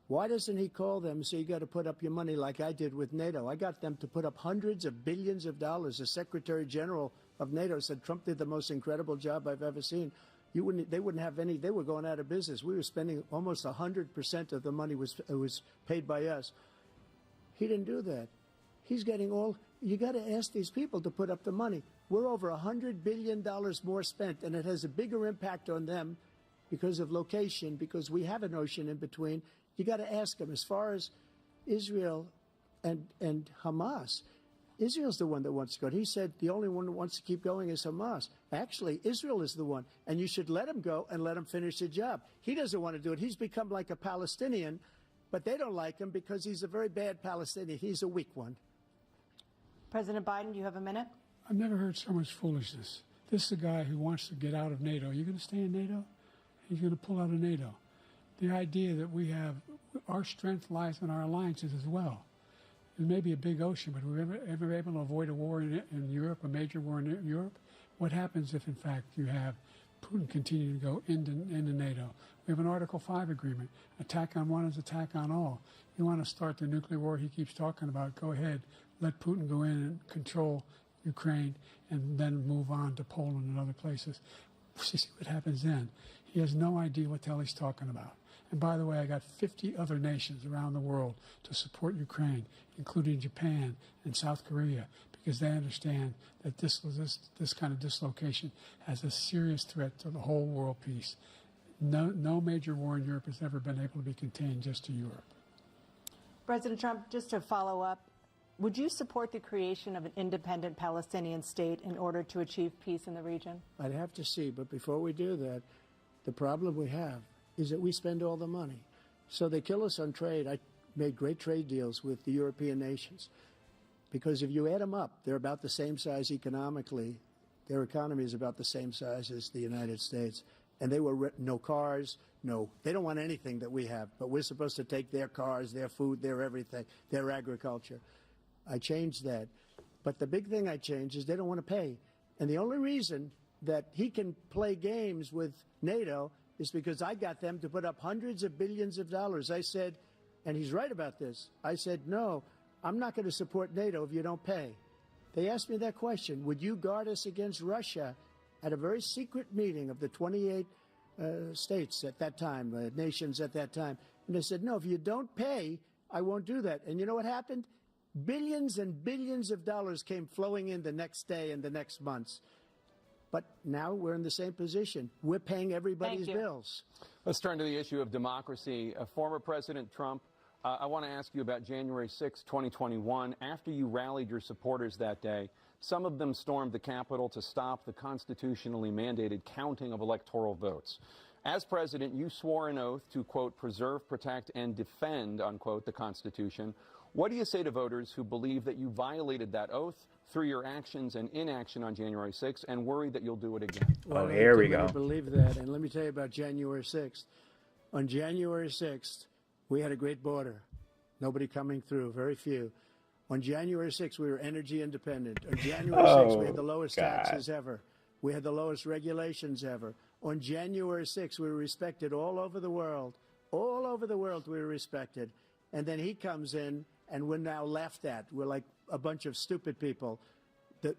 Why doesn't he call them and say, you got to put up your money like I did with NATO? I got them to put up hundreds of billions of dollars. The Secretary General of NATO said Trump did the most incredible job I've ever seen. They wouldn't have any. They were going out of business. We were spending almost 100% of the money was paid by us. He didn't do that. He's getting all. You got to ask these people to put up the money. We're over $100 billion more spent, and it has a bigger impact on them because of location, because we have an ocean in between. You got to ask them. As far as Israel and Hamas, Israel's the one that wants to go. He said the only one that wants to keep going is Hamas. Actually, Israel is the one, and you should let him go and let him finish the job. He doesn't want to do it. He's become like a Palestinian, but they don't like him because he's a very bad Palestinian. He's a weak one. President Biden, you have a minute. I've never heard so much foolishness. This is a guy who wants to get out of NATO. Are you going to stay in NATO? He's going to pull out of NATO. The idea that we have, our strength lies in our alliances as well. It may be a big ocean, but we're ever able to avoid a war in Europe, a major war in Europe? What happens if, in fact, you have Putin continue to go into NATO? We have an Article 5 agreement. Attack on one is attack on all. You want to start the nuclear war he keeps talking about, go ahead. Let Putin go in and control Ukraine and then move on to Poland and other places. See what happens then. He has no idea what the hell he's talking about. And by the way, I got 50 other nations around the world to support Ukraine, including Japan and South Korea, because they understand that this kind of dislocation has a serious threat to the whole world peace. No major war in Europe has ever been able to be contained just to Europe. President Trump, just to follow up, would you support the creation of an independent Palestinian state in order to achieve peace in the region? I'd have to see, but before we do that, the problem we have is that we spend all the money. So they kill us on trade. I made great trade deals with the European nations because if you add them up, they're about the same size economically. Their economy is about the same size as the United States. And they were no cars, they don't want anything that we have, but we're supposed to take their cars, their food, their everything, their agriculture. I changed that. But the big thing I changed is they don't want to pay. And the only reason that he can play games with NATO is because I got them to put up hundreds of billions of dollars. I said, and he's right about this, I said, no, I'm not going to support NATO if you don't pay. They asked me that question, would you guard us against Russia? At a very secret meeting of the 28 states at that time, nations at that time. And they said, no, if you don't pay, I won't do that. And you know what happened? Billions and billions of dollars came flowing in the next day and the next months. But now we're in the same position. We're paying everybody's bills. Let's turn to the issue of democracy. Former President Trump, I want to ask you about January 6, 2021. After you rallied your supporters that day, some of them stormed the Capitol to stop the constitutionally mandated counting of electoral votes. As president, you swore an oath to, quote, preserve, protect, and defend, unquote, the Constitution. What do you say to voters who believe that you violated that oath through your actions and inaction on January 6th and worry that you'll do it again? Well, here we go. I believe that. And let me tell you about January 6th. On January 6th, we had a great border. Nobody coming through, very few. On January 6th, we were energy independent. On January 6th, we had the lowest taxes ever. We had the lowest regulations ever. On January 6th, we were respected all over the world. All over the world, we were respected. And then he comes in, and we're now laughed at. We're like a bunch of stupid people.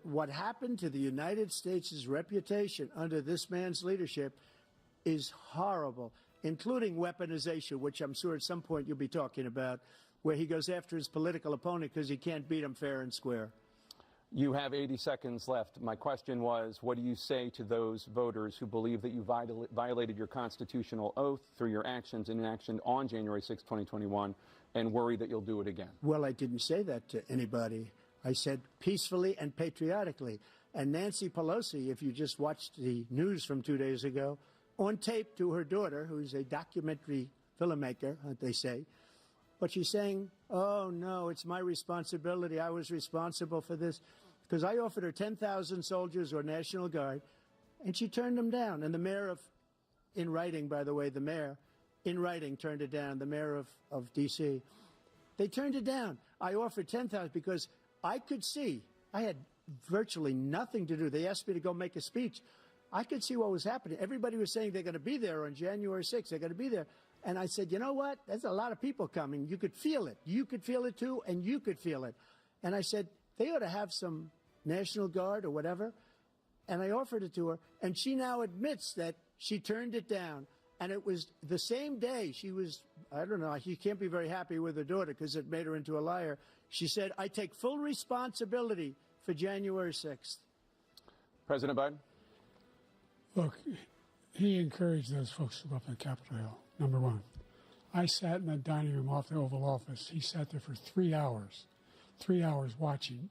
What happened to the United States' reputation under this man's leadership is horrible, including weaponization, which I'm sure at some point you'll be talking about, where he goes after his political opponent because he can't beat him fair and square. You have 80 seconds left. My question was, what do you say to those voters who believe that you violated your constitutional oath through your actions and inaction on January 6, 2021, and worry that you'll do it again? Well, I didn't say that to anybody. I said peacefully and patriotically. And Nancy Pelosi, if you just watched the news from 2 days ago, on tape to her daughter, who's a documentary filmmaker, they say, but she's saying, oh, no, it's my responsibility. I was responsible for this. Because I offered her 10,000 soldiers or National Guard, and she turned them down. And the mayor in writing, by the way, the mayor, in writing, turned it down, the mayor of D.C. They turned it down. I offered 10,000 because I could see, I had virtually nothing to do. They asked me to go make a speech. I could see what was happening. Everybody was saying they're going to be there on January 6th. They're going to be there. And I said, you know what? There's a lot of people coming. You could feel it. You could feel it, too, and you could feel it. And I said, they ought to have some National Guard or whatever. And I offered it to her. And she now admits that she turned it down. And it was the same day she was, I don't know, she can't be very happy with her daughter because it made her into a liar. She said, I take full responsibility for January 6th. President Biden? Look, he encouraged those folks to go up on Capitol Hill, number one. I sat in the dining room off the Oval Office. He sat there for 3 hours watching,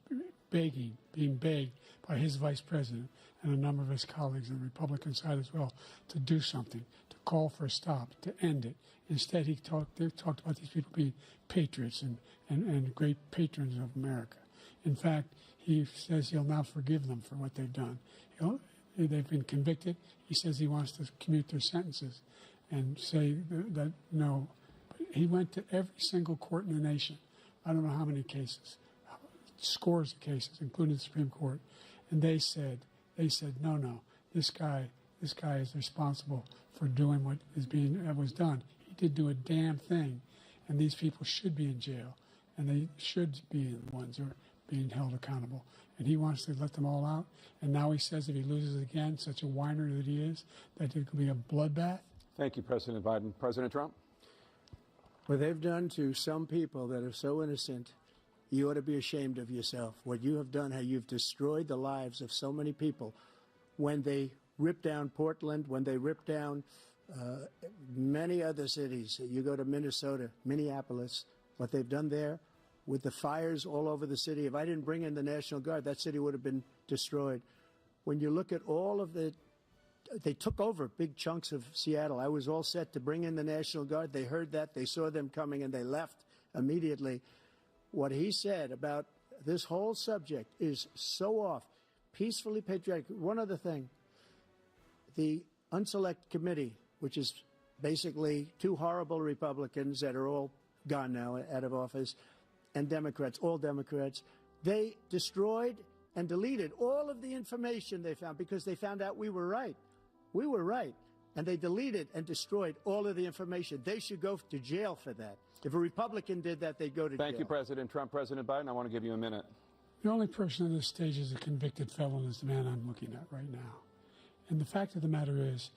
begging, being begged by his vice president and a number of his colleagues on the Republican side as well to do something, to call for a stop, to end it. Instead, they talked about these people being patriots and great patrons of America. In fact, he says he'll now forgive them for what they've done. They've been convicted. He says he wants to commute their sentences and say that no. But he went to every single court in the nation. I don't know how many cases, scores of cases, including the Supreme Court. And they said, no, this guy is responsible for doing what was done. He did do a damn thing. And these people should be in jail. And they should be the ones who are being held accountable. And he wants to let them all out. And now he says if he loses again, such a whiner that he is, that it could be a bloodbath. Thank you, President Biden. President Trump? What they've done to some people that are so innocent, you ought to be ashamed of yourself. What you have done, how you've destroyed the lives of so many people. When they ripped down Portland, when they ripped down many other cities, you go to Minnesota, Minneapolis, what they've done there with the fires all over the city. If I didn't bring in the National Guard, that city would have been destroyed. When you look at all of they took over big chunks of Seattle. I was all set to bring in the National Guard. They heard that. They saw them coming, and they left immediately. What he said about this whole subject is so off. Peacefully patriotic. One other thing. The Unselect Committee, which is basically two horrible Republicans that are all gone now, out of office, and Democrats, all Democrats, they destroyed and deleted all of the information they found because they found out we were right. We were right. And they deleted and destroyed all of the information. They should go to jail for that. If a Republican did that, they'd go to jail. Thank you, President Trump. President Biden, I want to give you a minute. The only person on this stage is a convicted felon is the man I'm looking at right now. And the fact of the matter is,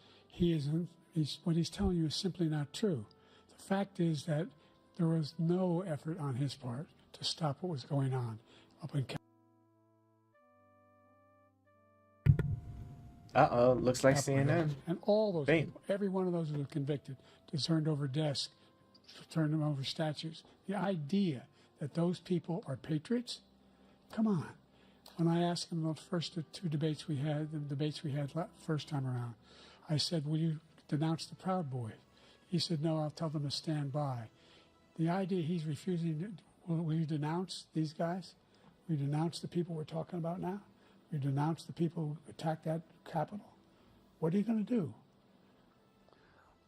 what he's telling you is simply not true. The fact is that there was no effort on his part to stop what was going on up in California. Uh-oh, looks like CNN. And all those people, every one of those who were convicted, turned over desks, turned them over statues. The idea that those people are patriots, come on. When I asked him the first two debates we had, first time around, I said, will you denounce the Proud Boys? He said, no, I'll tell them to stand by. The idea he's refusing, will you denounce these guys? Will you denounce the people we're talking about now? Will you denounce the people who attacked that Capitol? What are you going to do?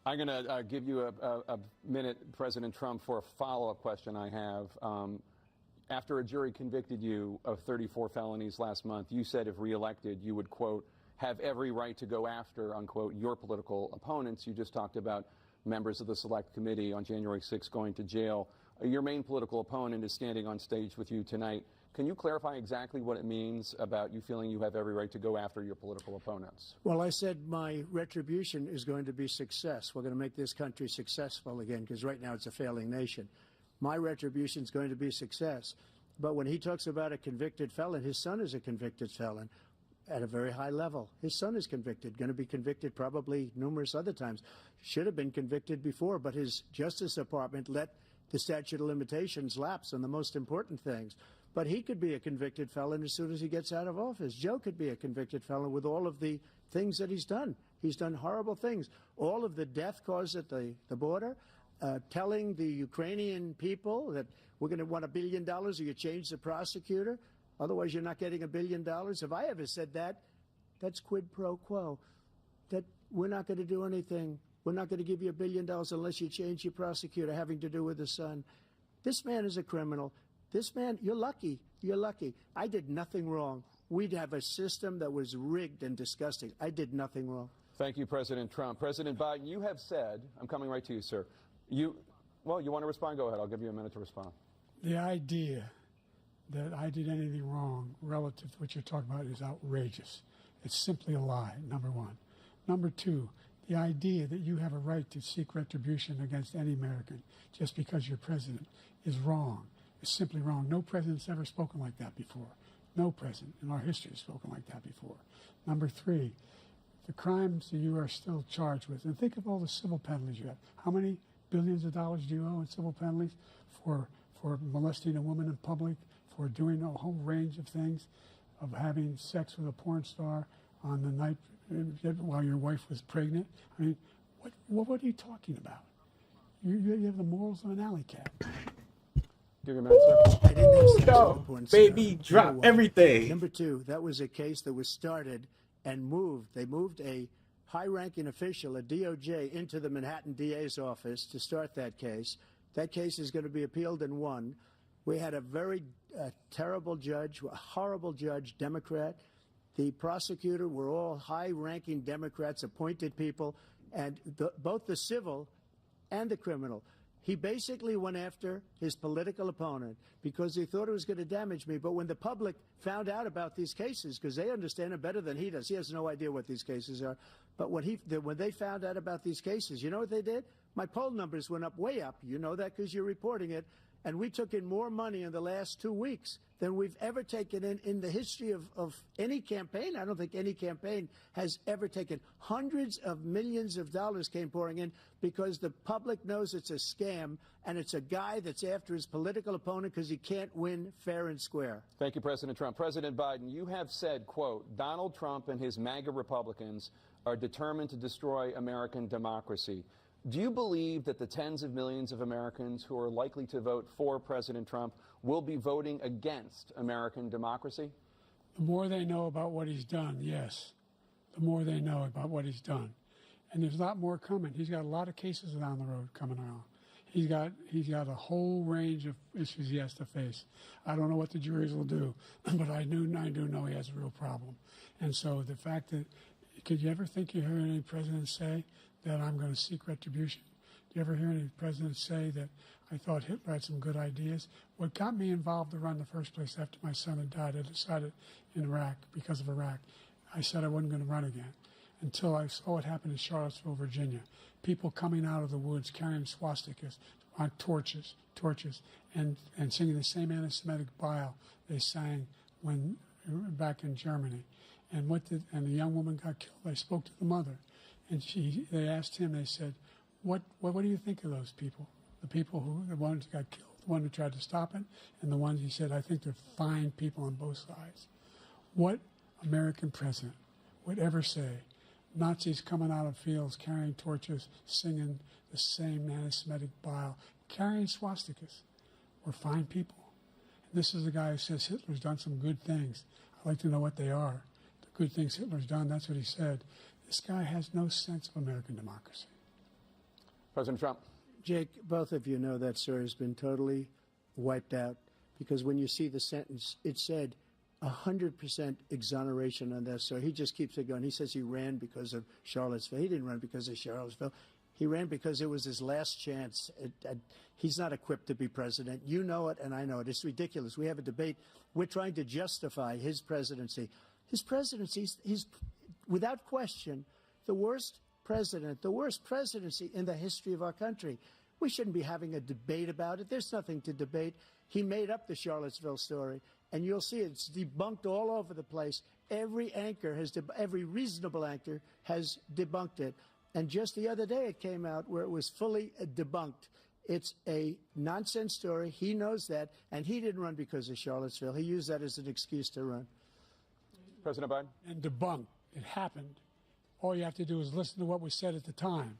I'm going to give you a minute, President Trump, for a follow-up question I have. After a jury convicted you of 34 felonies last month, you said if reelected, you would, quote, have every right to go after, unquote, your political opponents. You just talked about members of the Select Committee on January 6th going to jail. Your main political opponent is standing on stage with you tonight. Can you clarify exactly what it means about you feeling you have every right to go after your political opponents? Well, I said my retribution is going to be success. We're going to make this country successful again, because right now it's a failing nation. My retribution is going to be success. But when he talks about a convicted felon, his son is a convicted felon at a very high level. His son is convicted, going to be convicted probably numerous other times. Should have been convicted before, but his Justice Department let the statute of limitations lapse on the most important things. But he could be a convicted felon as soon as he gets out of office. Joe could be a convicted felon with all of the things that he's done. He's done horrible things. All of the death caused at the border, telling the Ukrainian people that we're going to want $1 billion or you change the prosecutor. Otherwise, you're not getting $1 billion. If I ever said that, that's quid pro quo. That we're not going to do anything. We're not going to give you $1 billion unless you change your prosecutor having to do with the son. This man is a criminal. This man, you're lucky. You're lucky. I did nothing wrong. We'd have a system that was rigged and disgusting. I did nothing wrong. Thank you, President Trump. President Biden, you have said, I'm coming right to you, sir. You want to respond? Go ahead. I'll give you a minute to respond. The idea that I did anything wrong relative to what you're talking about is outrageous. It's simply a lie, number one. Number two, the idea that you have a right to seek retribution against any American just because you're president is wrong. It's simply wrong. No president's ever spoken like that before. No president in our history has spoken like that before. Number three, the crimes that you are still charged with, and think of all the civil penalties you have. How many billions of dollars do you owe in civil penalties for molesting a woman in public, for doing a whole range of things, of having sex with a porn star on the night while your wife was pregnant? I mean, what are you talking about? You have the morals of an alley cat. Give your minute, sir. I didn't have sex Yo, with a porn baby, star. drop everything. Number two, that was a case that was started and moved. They moved a high-ranking official, a DOJ, into the Manhattan DA's office to start that case. That case is going to be appealed and won. We had a very terrible judge, a horrible judge, Democrat. The prosecutor were all high-ranking Democrats, appointed people, and both the civil and the criminal. He basically went after his political opponent because he thought it was going to damage me. But when the public found out about these cases, because they understand it better than he does, he has no idea what these cases are. But when they found out about these cases, you know what they did? My poll numbers went up, way up. You know that because you're reporting it. And we took in more money in the last 2 weeks than we've ever taken in the history of any campaign. I don't think any campaign has ever taken. Hundreds of millions of dollars came pouring in because the public knows it's a scam, and it's a guy that's after his political opponent because he can't win fair and square. Thank you, President Trump. President Biden, you have said, quote, Donald Trump and his MAGA Republicans are determined to destroy American democracy. Do you believe that the tens of millions of Americans who are likely to vote for President Trump will be voting against American democracy? The more they know about what he's done, yes. The more they know about what he's done. And there's a lot more coming. He's got a lot of cases down the road coming out. He's got a whole range of issues he has to face. I don't know what the juries will do, but I do know he has a real problem. And so the fact that, could you ever think you heard any president say that I'm going to seek retribution? Do you ever hear any president say that I thought Hitler had some good ideas? What got me involved to run in the first place after my son had died, I decided in Iraq, because of Iraq, I said I wasn't going to run again until I saw what happened in Charlottesville, Virginia. People coming out of the woods carrying swastikas, on torches, and singing the same anti-Semitic bile they sang when back in Germany. And the young woman got killed. I spoke to the mother, and they asked him. They said, "What do you think of those people? The ones who got killed, the one who tried to stop it, and the ones," he said, "I think they're fine people on both sides." What American president would ever say Nazis coming out of fields carrying torches, singing the same anti-Semitic bile, carrying swastikas were fine people? And this is a guy who says Hitler's done some good things. I'd like to know what they are. The good things Hitler's done, that's what he said. This guy has no sense of American democracy. President Trump. Jake, both of you know that story has been totally wiped out because when you see the sentence, it said 100% exoneration on that story. He just keeps it going. He says he ran because of Charlottesville. He didn't run because of Charlottesville. He ran because it was his last chance. He's not equipped to be president. You know it, and I know it. It's ridiculous. We have a debate. We're trying to justify his presidency. His presidency, he's without question the worst president, the worst presidency in the history of our country. We shouldn't be having a debate about it. There's nothing to debate. He made up the Charlottesville story, and you'll see it's debunked all over the place. Every reasonable anchor has debunked it. And just the other day it came out where it was fully debunked. It's a nonsense story. He knows that, and he didn't run because of Charlottesville. He used that as an excuse to run. President Biden. And debunked. It happened. All you have to do is listen to what was said at the time.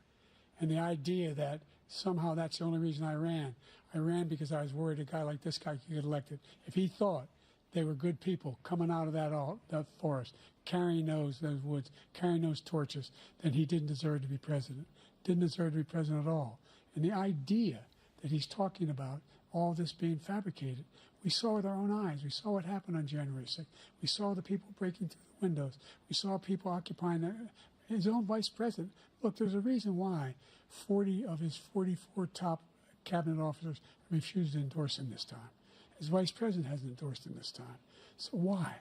And the idea that somehow that's the only reason I ran. I ran because I was worried a guy like this guy could get elected. If he thought they were good people coming out of that forest, carrying those woods, carrying those torches, then he didn't deserve to be president. Didn't deserve to be president at all. And the idea that he's talking about all this being fabricated, we saw with our own eyes. We saw what happened on January 6th. We saw the people breaking through the windows. We saw people occupying his own vice president. Look, there's a reason why 40 of his 44 top cabinet officers refused to endorse him this time. His vice president hasn't endorsed him this time. So why?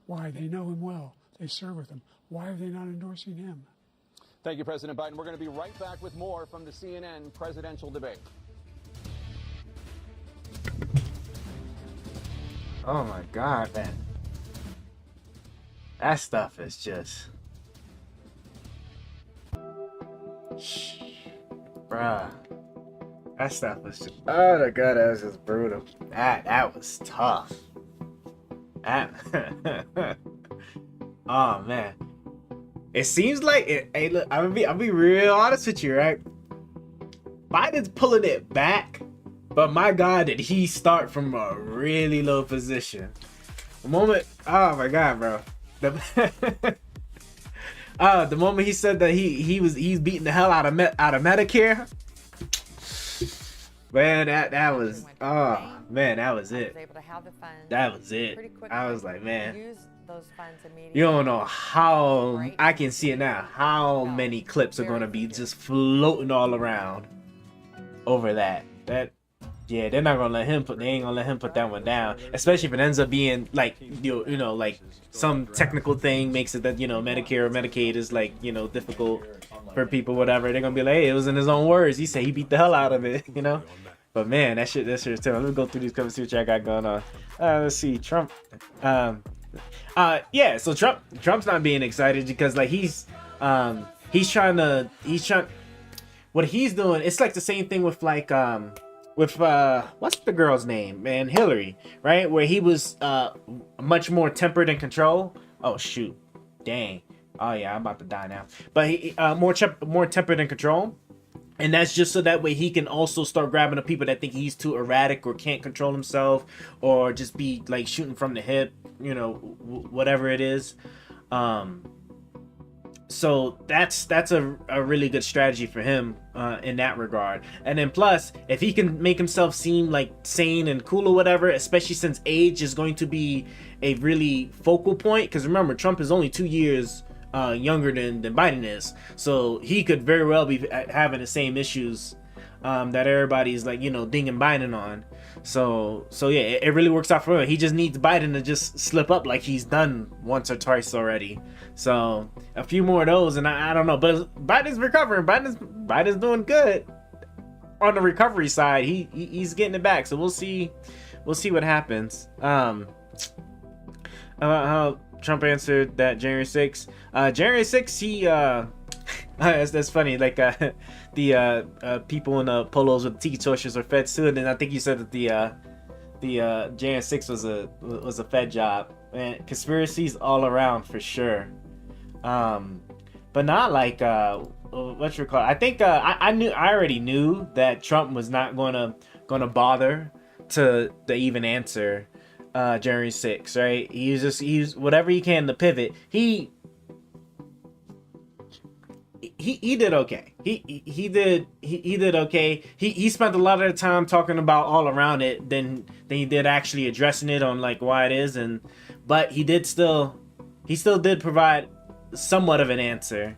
Why? They know him well. They serve with him. Why are they not endorsing him? Thank you, President Biden. We're going to be right back with more from the CNN presidential debate. Oh my God, man. That stuff is just... Bruh. That stuff was just... Oh my God, that was just brutal. That was tough. Oh man. It seems like it. Hey, look, I'll be real honest with you, right? Biden's pulling it back, but my God, did he start from a really low position? The moment, oh my God, bro. The moment he said that he's beating the hell out of Medicare. Man, that was, oh man, that was it. That was it. I was like, man, you don't know how, I can see it now, how many clips are going to be just floating all around over that. Yeah, they're not gonna let him put. They ain't gonna let him put that one down. Especially if it ends up being like you know like some technical thing makes it that Medicare or Medicaid is like difficult for people, whatever. They're gonna be like, hey, it was in his own words. He said he beat the hell out of it, But man, that shit is terrible. Let me go through these comments, see what y'all got going on. Let's see, Trump. Yeah. So Trump's not being excited because like he's trying. What he's doing, it's like the same thing with like what's the girl's name, man? Hillary, right? Where he was much more tempered in control. Oh shoot, dang. Oh yeah, I'm about to die now. But he more tempered in control, and that's just so that way he can also start grabbing the people that think he's too erratic or can't control himself, or just be like shooting from the hip, whatever it is. So that's a really good strategy for him in that regard. And then plus, if he can make himself seem like sane and cool or whatever, especially since age is going to be a really focal point. Because remember, Trump is only 2 years younger than Biden is. So he could very well be having the same issues that everybody's like, dinging Biden on. So yeah, it really works out for him. He just needs Biden to just slip up like he's done once or twice already. So a few more of those, and I don't know, but Biden's recovering. Biden's doing good on the recovery side. He's getting it back. So we'll see what happens. How Trump answered that January 6th. January 6th, he that's funny. Like the people in polos with tiki torches are Fed soon, and I think you said that the January 6th was a Fed job. Man, conspiracies all around for sure. But not like what you call. I think I already knew that Trump was not gonna bother to even answer January 6th, right? He's whatever he can to pivot. He did okay. He did okay. He spent a lot of the time talking about all around it than he did actually addressing it on like why it is, but he still did provide somewhat of an answer.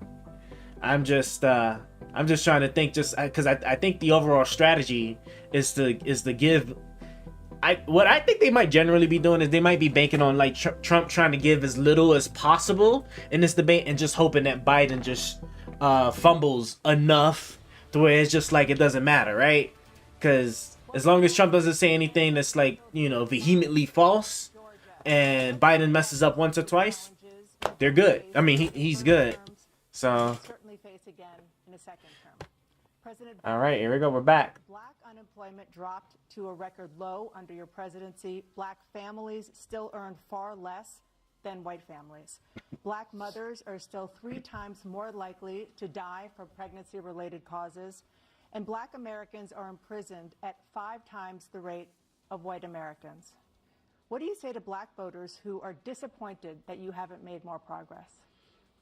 I'm just trying to think, just because I think the overall strategy is to give. What I think they might generally be doing is they might be banking on like Trump trying to give as little as possible in this debate and just hoping that Biden just fumbles enough to where it's just like it doesn't matter, right? Because as long as Trump doesn't say anything that's like vehemently false and Biden messes up once or twice, they're good. I mean, he's good. So all right, here we go. We're back. Black unemployment dropped to a record low under your presidency. Black families still earn far less than white families. Black mothers are still 3 times more likely to die from pregnancy-related causes, and Black Americans are imprisoned at 5 times the rate of white Americans. What do you say to Black voters who are disappointed that you haven't made more progress?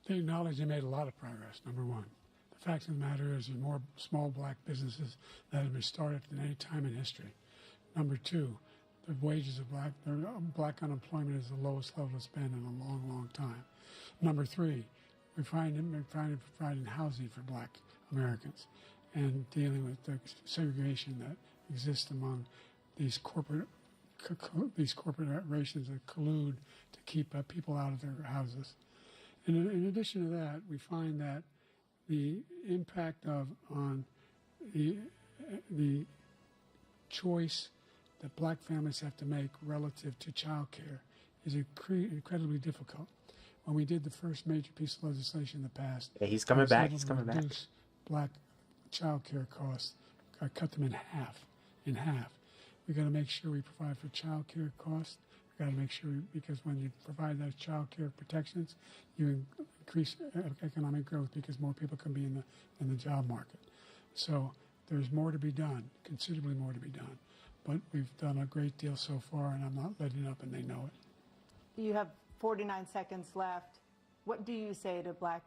They acknowledge they made a lot of progress, number one. The fact of the matter is there's more small Black businesses that have been started than any time in history. Number two, the wages of Black unemployment is the lowest level it's been in a long, long time. Number three, we're providing housing for Black Americans and dealing with the segregation that exists among these corporations that collude to keep people out of their houses. And in addition to that, we find that the impact on the choice that Black families have to make relative to child care is incredibly difficult. When we did the first major piece of legislation in the past, yeah, he's coming back. He's coming back. Black child care costs, cut them in half. We got to make sure we provide for child care costs. We got to make sure because when you provide those child care protections, you increase economic growth because more people can be in the job market. So there's more to be done, considerably more to be done. But we've done a great deal so far, and I'm not letting up, and they know it. You have 49 seconds left. What do you say to Black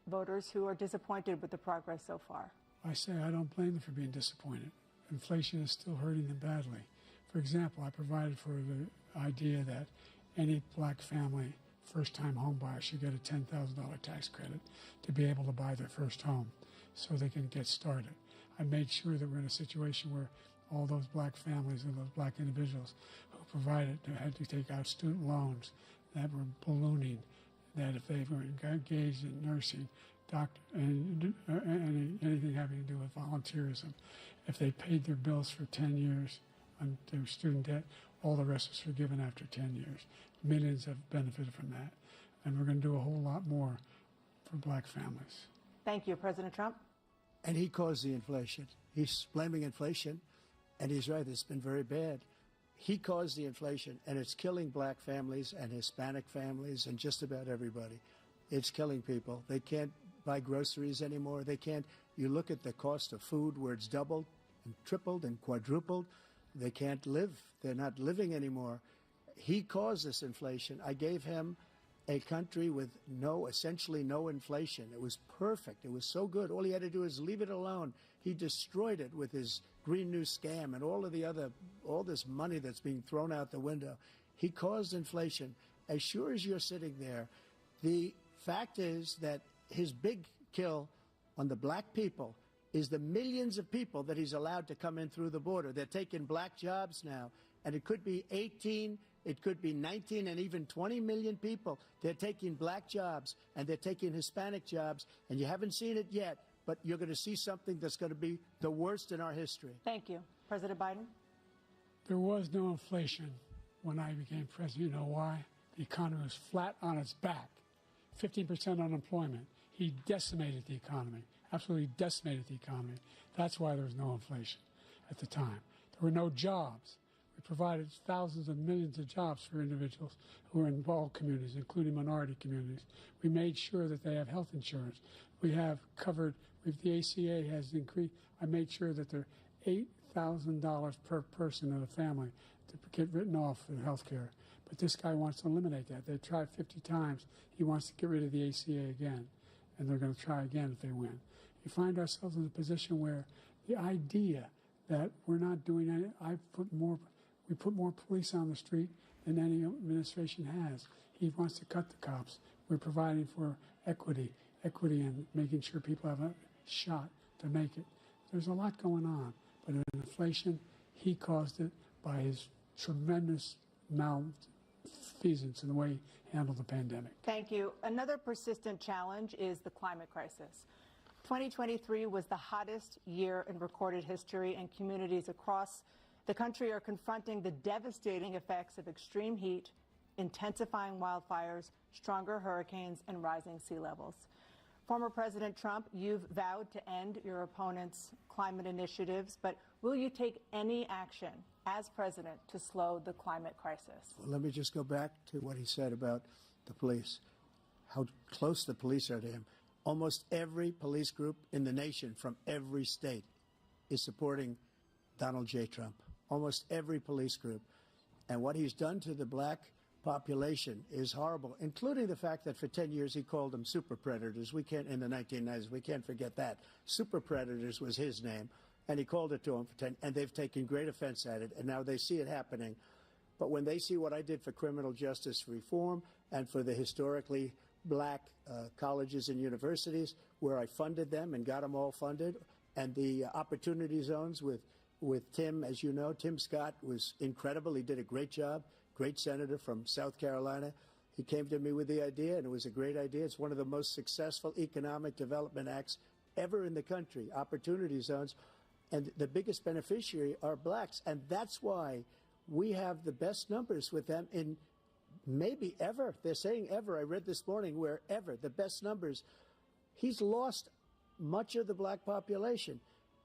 voters who are disappointed with the progress so far? I say I don't blame them for being disappointed. Inflation is still hurting them badly. For example, I provided for the idea that any Black family, first-time home buyer, should get a $10,000 tax credit to be able to buy their first home so they can get started. I made sure that we're in a situation where all those black families and those black individuals who provided had to take out student loans that were ballooning, that if they were engaged in nursing, doctor, and anything having to do with volunteerism, if they paid their bills for 10 years on their student debt, all the rest was forgiven after 10 years. Millions have benefited from that. And we're going to do a whole lot more for black families. Thank you, President Trump. And he caused the inflation. He's blaming inflation, and he's right, it's been very bad. He caused the inflation, and it's killing black families and Hispanic families and just about everybody. It's killing people. They can't buy groceries anymore. They can't. You look at the cost of food where it's doubled and tripled and quadrupled. They can't live. They're not living anymore. He caused this inflation. I gave him a country with essentially no inflation. It was perfect. It was so good. All he had to do is leave it alone. He destroyed it with his Green New scam and all this money that's being thrown out the window. He caused inflation. As sure as you're sitting there, the fact is that his big kill on the black people is the millions of people that he's allowed to come in through the border. They're taking black jobs now, and it could be 18, it could be 19, and even 20 million people. They're taking black jobs, and they're taking Hispanic jobs, and you haven't seen it yet, but you're going to see something that's going to be the worst in our history. Thank you. President Biden? There was no inflation when I became president. You know why? The economy was flat on its back. 15% unemployment. He decimated the economy, absolutely decimated the economy. That's why there was no inflation at the time. There were no jobs. We provided thousands of millions of jobs for individuals who are in all communities, including minority communities. We made sure that they have health insurance. We have covered, the ACA has increased. I made sure that they're $8,000 per person in a family to get written off for health care. But this guy wants to eliminate that. They've tried 50 times. He wants to get rid of the ACA again, and they're going to try again if they win. You find ourselves in a position where the idea that we're not doing any, we put more police on the street than any administration has. He wants to cut the cops. We're providing for equity and making sure people have a shot to make it. There's a lot going on, but in inflation, he caused it by his tremendous malfeasance in the way he handled the pandemic. Thank you. Another persistent challenge is the climate crisis. 2023 was the hottest year in recorded history, and communities across the country are confronting the devastating effects of extreme heat, intensifying wildfires, stronger hurricanes, and rising sea levels. Former President Trump, you've vowed to end your opponent's climate initiatives, but will you take any action as president to slow the climate crisis? Well, let me just go back to what he said about the police, how close the police are to him. Almost every police group in the nation from every state is supporting Donald J. Trump. Almost every police group. And what he's done to the black population is horrible, including the fact that for 10 years he called them super predators. We can't, in the 1990s, we can't forget that. Super predators was his name, and he called it to them for 10, and they've taken great offense at it, and now they see it happening. But when they see what I did for criminal justice reform and for the historically black colleges and universities, where I funded them and got them all funded, and the opportunity zones with Tim, as you know, Tim Scott was incredible. He did a great job, great senator from South Carolina. He came to me with the idea, and it was a great idea. It's one of the most successful economic development acts ever in the country, opportunity zones. And the biggest beneficiary are blacks. And that's why we have the best numbers with them in maybe ever. They're saying ever. I read this morning where ever, the best numbers. He's lost much of the black population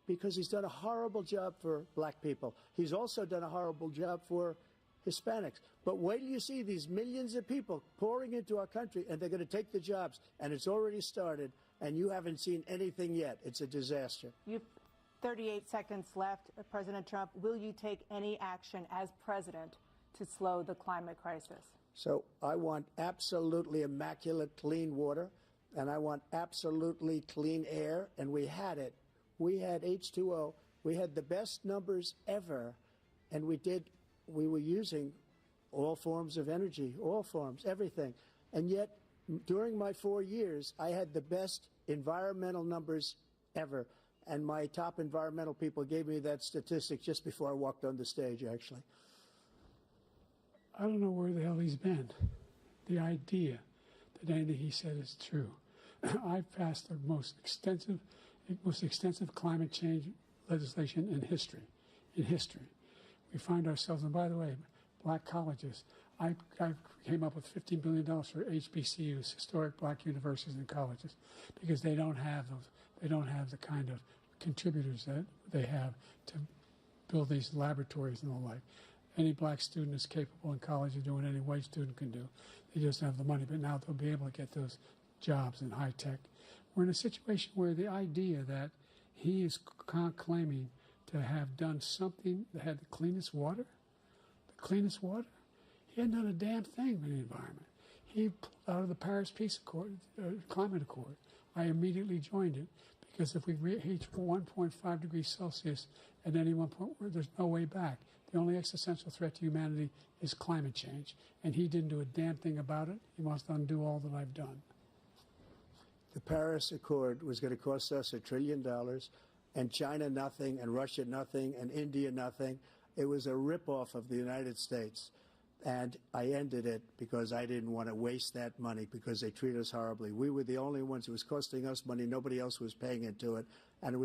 because he's done a horrible job for black people. He's also done a horrible job for Hispanics. But wait till you see these millions of people pouring into our country, and they're going to take the jobs. And it's already started, and you haven't seen anything yet. It's a disaster. You've 38 seconds left. President Trump, will you take any action as president to slow the climate crisis? So I want absolutely immaculate clean water, and I want absolutely clean air, and we had it. We had H2O. We had the best numbers ever, and we were using all forms of energy, all forms, everything. And yet, during my 4 years, I had the best environmental numbers ever. And my top environmental people gave me that statistic just before I walked on the stage, actually. I don't know where the hell he's been. The idea that anything he said is true. I've passed the most extensive climate change legislation in history. We find ourselves, and by the way, black colleges. I came up with $15 billion for HBCUs, historic black universities and colleges, because they don't have those. They don't have the kind of contributors that they have to build these laboratories and the like. Any black student is capable in college of doing what any white student can do. They just don't have the money, but now they'll be able to get those jobs in high tech. We're in a situation where the idea that he is claiming to have done something that had the cleanest water, he hadn't done a damn thing for the environment. He pulled out of the Paris Peace Accord, Climate Accord. I immediately joined it because if we reach 1.5 degrees Celsius at any one point, there's no way back. The only existential threat to humanity is climate change, and he didn't do a damn thing about it. He wants to undo all that I've done. The Paris Accord was going to cost us $1 trillion, and China nothing, and Russia nothing, and India nothing. It was a ripoff of the United States. And I ended it because I didn't want to waste that money because they treat us horribly. We were the only ones. It was costing us money. Nobody else was paying into it. And it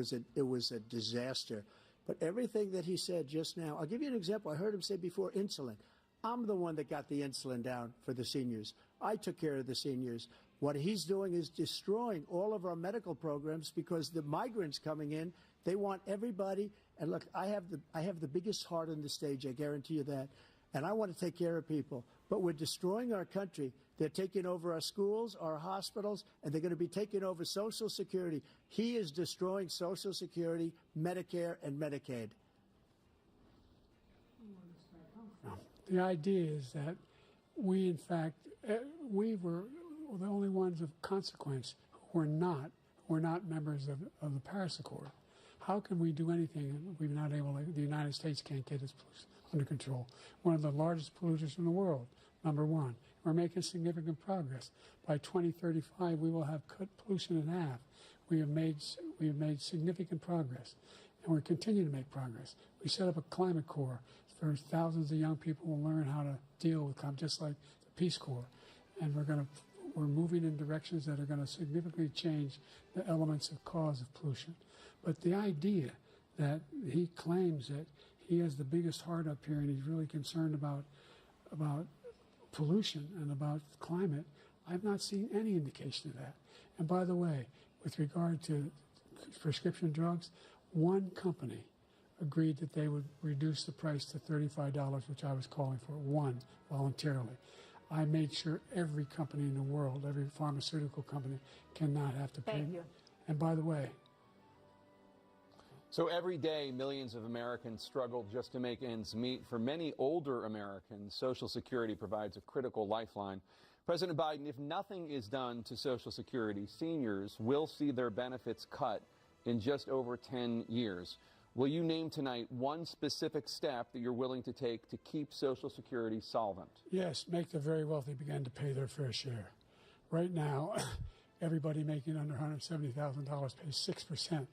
was a disaster. But everything that he said just now, I'll give you an example. I heard him say before insulin. I'm the one that got the insulin down for the seniors. I took care of the seniors. What he's doing is destroying all of our medical programs because the migrants coming in, they want everybody. And look, I have the biggest heart on the stage. I guarantee you that. And I want to take care of people. But we're destroying our country. They're taking over our schools, our hospitals, and they're going to be taking over Social Security. He is destroying Social Security, Medicare, and Medicaid. The idea is that we, in fact, we were the only ones of consequence who were not members of the Paris Accord. How can we do anything if we're not able to, the United States can't get its pollution under control? One of the largest polluters in the world, number one. We're making significant progress. By 2035, we will have cut pollution in half. We have made significant progress, and we're continuing to make progress. We set up a climate corps where thousands of young people will learn how to deal with climate, just like the Peace Corps. And we're moving in directions that are going to significantly change the elements of cause of pollution. But the idea that he claims that he has the biggest heart up here and he's really concerned about pollution and about climate, I've not seen any indication of that. And by the way, with regard to prescription drugs, one company agreed that they would reduce the price to $35, which I was calling for, one, voluntarily. I made sure every company in the world, every pharmaceutical company, cannot have to pay. Thank you. And by the way, So every day, millions of Americans struggle just to make ends meet. For many older Americans, Social Security provides a critical lifeline. President Biden, if nothing is done to Social Security, seniors will see their benefits cut in just over 10 years. Will you name tonight one specific step that you're willing to take to keep Social Security solvent? yes, make the very wealthy begin to pay their fair share. Right now, everybody making under $170,000 pays 6%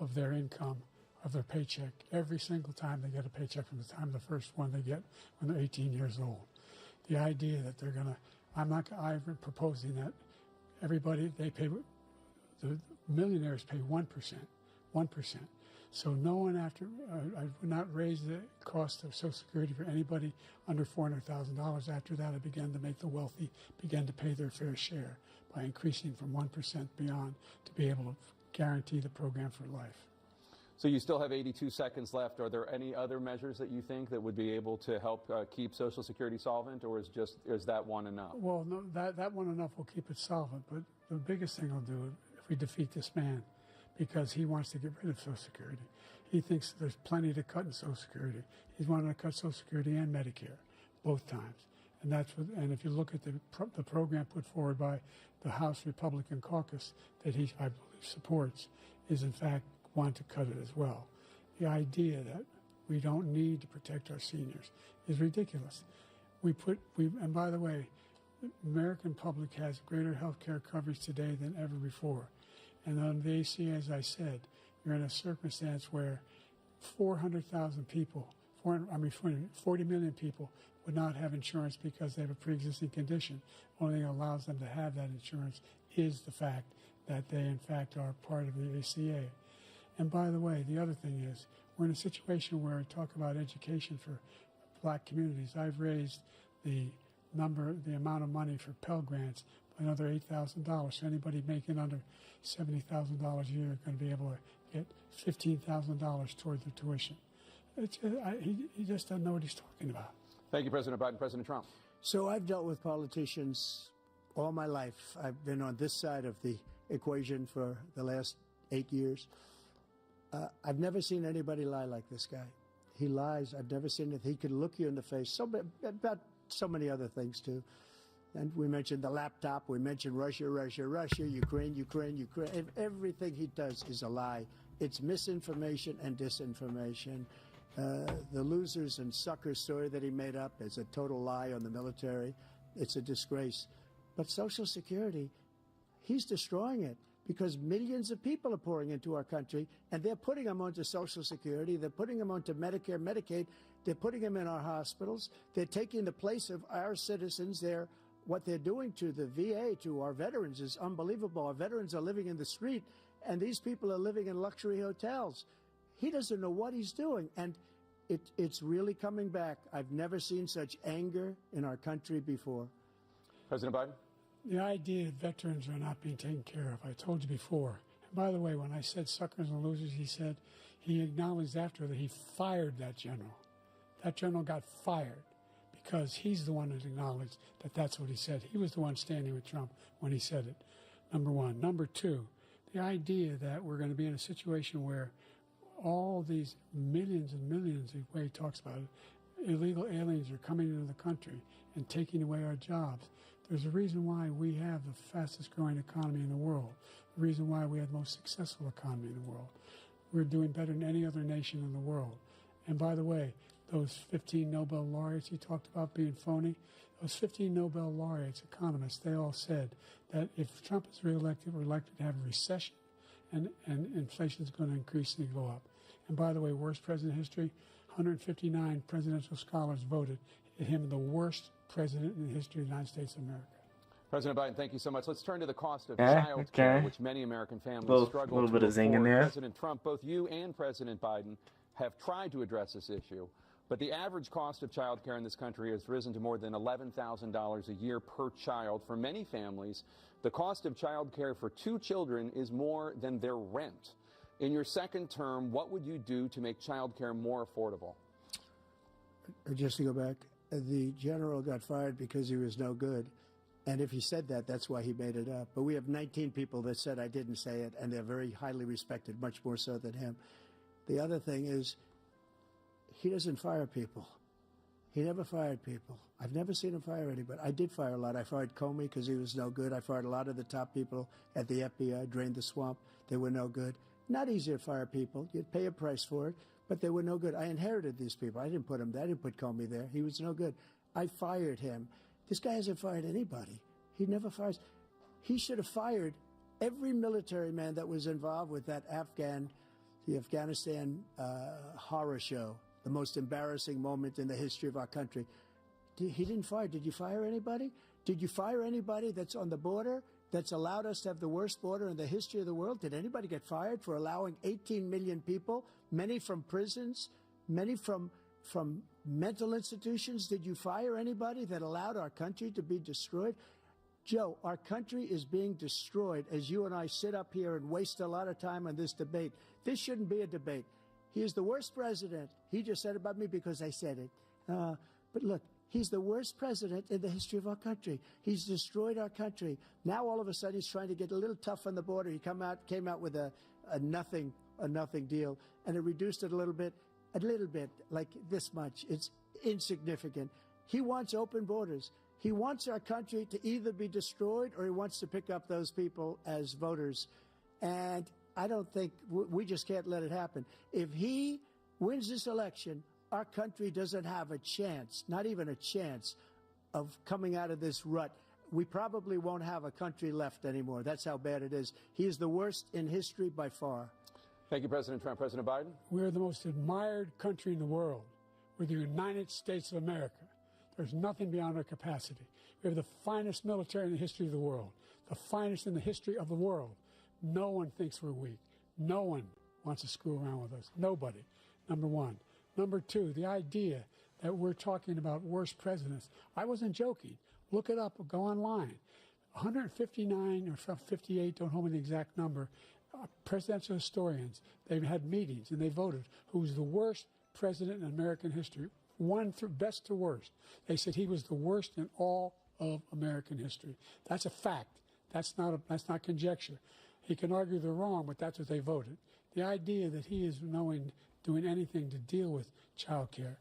of their income, of their paycheck, every single time they get a paycheck from the time the first one they get when they're 18 years old. The idea that they're going to, I'm proposing that everybody, the millionaires pay 1%. So no one I would not raise the cost of Social Security for anybody under $400,000. After that, I began to make the wealthy begin to pay their fair share by increasing from 1% beyond to be able to guarantee the program for life. So you still have 82 seconds left. Are there any other measures that you think that would be able to help keep Social Security solvent, or is that one enough? Well, no, that one enough will keep it solvent, but the biggest thing will do if we defeat this man, because he wants to get rid of Social Security. He thinks there's plenty to cut in Social Security. He's wanting to cut Social Security and Medicare, both times. And if you look at the program put forward by the House Republican caucus that he, I believe, supports, is in fact want to cut it as well. The idea that we don't need to protect our seniors is ridiculous. And by the way, the American public has greater health care coverage today than ever before. And on the ACA, as I said, you're in a circumstance where 400,000 people, 40 million people would not have insurance because they have a pre-existing condition. Only thing that allows them to have that insurance is the fact that they, in fact, are part of the ACA. And by the way, the other thing is, we're in a situation where I talk about education for black communities. I've raised the amount of money for Pell Grants by another $8,000. So anybody making under $70,000 a year is going to be able to get $15,000 toward their tuition. He just doesn't know what he's talking about. Thank you, President Biden. President Trump. So I've dealt with politicians all my life. I've been on this side of the equation for the last 8 years. I've never seen anybody lie like this guy. He lies. I've never seen it. He could look you in the face. About so many other things, too. And we mentioned the laptop. We mentioned Russia, Ukraine. Everything he does is a lie. It's misinformation and disinformation. The losers and suckers story that he made up is a total lie on the military. It's a disgrace. But Social Security, he's destroying it because millions of people are pouring into our country, and they're putting them onto Social Security. They're putting them onto Medicare, Medicaid. They're putting them in our hospitals. They're taking the place of our citizens. What they're doing to the VA, to our veterans, is unbelievable. Our veterans are living in the street, and these people are living in luxury hotels. He doesn't know what he's doing, and it's really coming back. I've never seen such anger in our country before. President Biden? The idea that veterans are not being taken care of, I told you before. And by the way, when I said suckers and losers, he acknowledged after that he fired that general. That general got fired because he's the one that acknowledged that that's what he said. He was the one standing with Trump when he said it, number one. Number two, the idea that we're going to be in a situation where all these millions and millions, the way he talks about it, illegal aliens are coming into the country and taking away our jobs. There's a reason why we have the fastest growing economy in the world, the reason why we have the most successful economy in the world. We're doing better than any other nation in the world. And by the way, those 15 Nobel laureates he talked about being phony, those 15 Nobel laureates, economists, they all said that if Trump is reelected, we're likely to have a recession and inflation is going to increasingly go up. And by the way, worst president in history, 159 presidential scholars voted him the worst president in the history of the United States of America. President Biden, thank you so much. Let's turn to the cost of Okay, child care, okay. which many American families Little struggle bit to of zing in afford. there. President Trump, both you and President Biden have tried to address this issue, but the average cost of child care in this country has risen to more than $11,000 a year per child. For many families, the cost of child care for 2 children is more than their rent. In your second term, what would you do to make child care more affordable? Just to go back, the general got fired because he was no good. And if he said that, that's why he made it up. But we have 19 people that said I didn't say it, and they're very highly respected, much more so than him. The other thing is, he doesn't fire people. He never fired people. I've never seen him fire anybody. I did fire a lot. I fired Comey because he was no good. I fired a lot of the top people at the FBI, drained the swamp. They were no good. Not easy to fire people. You'd pay a price for it, but they were no good. I inherited these people. I didn't put them there. I didn't put Comey there. He was no good. I fired him. This guy hasn't fired anybody. He never fires. He should have fired every military man that was involved with that the Afghanistan horror show, the most embarrassing moment in the history of our country. He didn't fire. Did you fire anybody? Did you fire anybody that's on the border that's allowed us to have the worst border in the history of the world? Did anybody get fired for allowing 18 million people, many from prisons, many from mental institutions? Did you fire anybody that allowed our country to be destroyed? Joe, our country is being destroyed as you and I sit up here and waste a lot of time on this debate. This shouldn't be a debate. He is the worst president. He just said about me because I said it. But look, he's the worst president in the history of our country. He's destroyed our country. Now all of a sudden he's trying to get a little tough on the border. He came out with a nothing deal, and it reduced it a little bit, like this much. It's insignificant. He wants open borders. He wants our country to either be destroyed or he wants to pick up those people as voters. And I don't think we just can't let it happen. If he wins this election, our country doesn't have a chance, not even a chance, of coming out of this rut. We probably won't have a country left anymore. That's how bad it is. He is the worst in history by far. Thank you, President Trump. President Biden? We're the most admired country in the world. We're the United States of America. There's nothing beyond our capacity. We have the finest military in the history of the world, the finest in the history of the world. No one thinks we're weak. No one wants to screw around with us. Nobody. Number one. Number two, the idea that we're talking about worst presidents. I wasn't joking. Look it up or go online. 159 or 58, don't hold me the exact number, presidential historians, they've had meetings and they voted who's the worst president in American history. One through best to worst. They said he was the worst in all of American history. That's a fact. That's not conjecture. He can argue they're wrong, but that's what they voted. The idea that he is doing anything to deal with child care,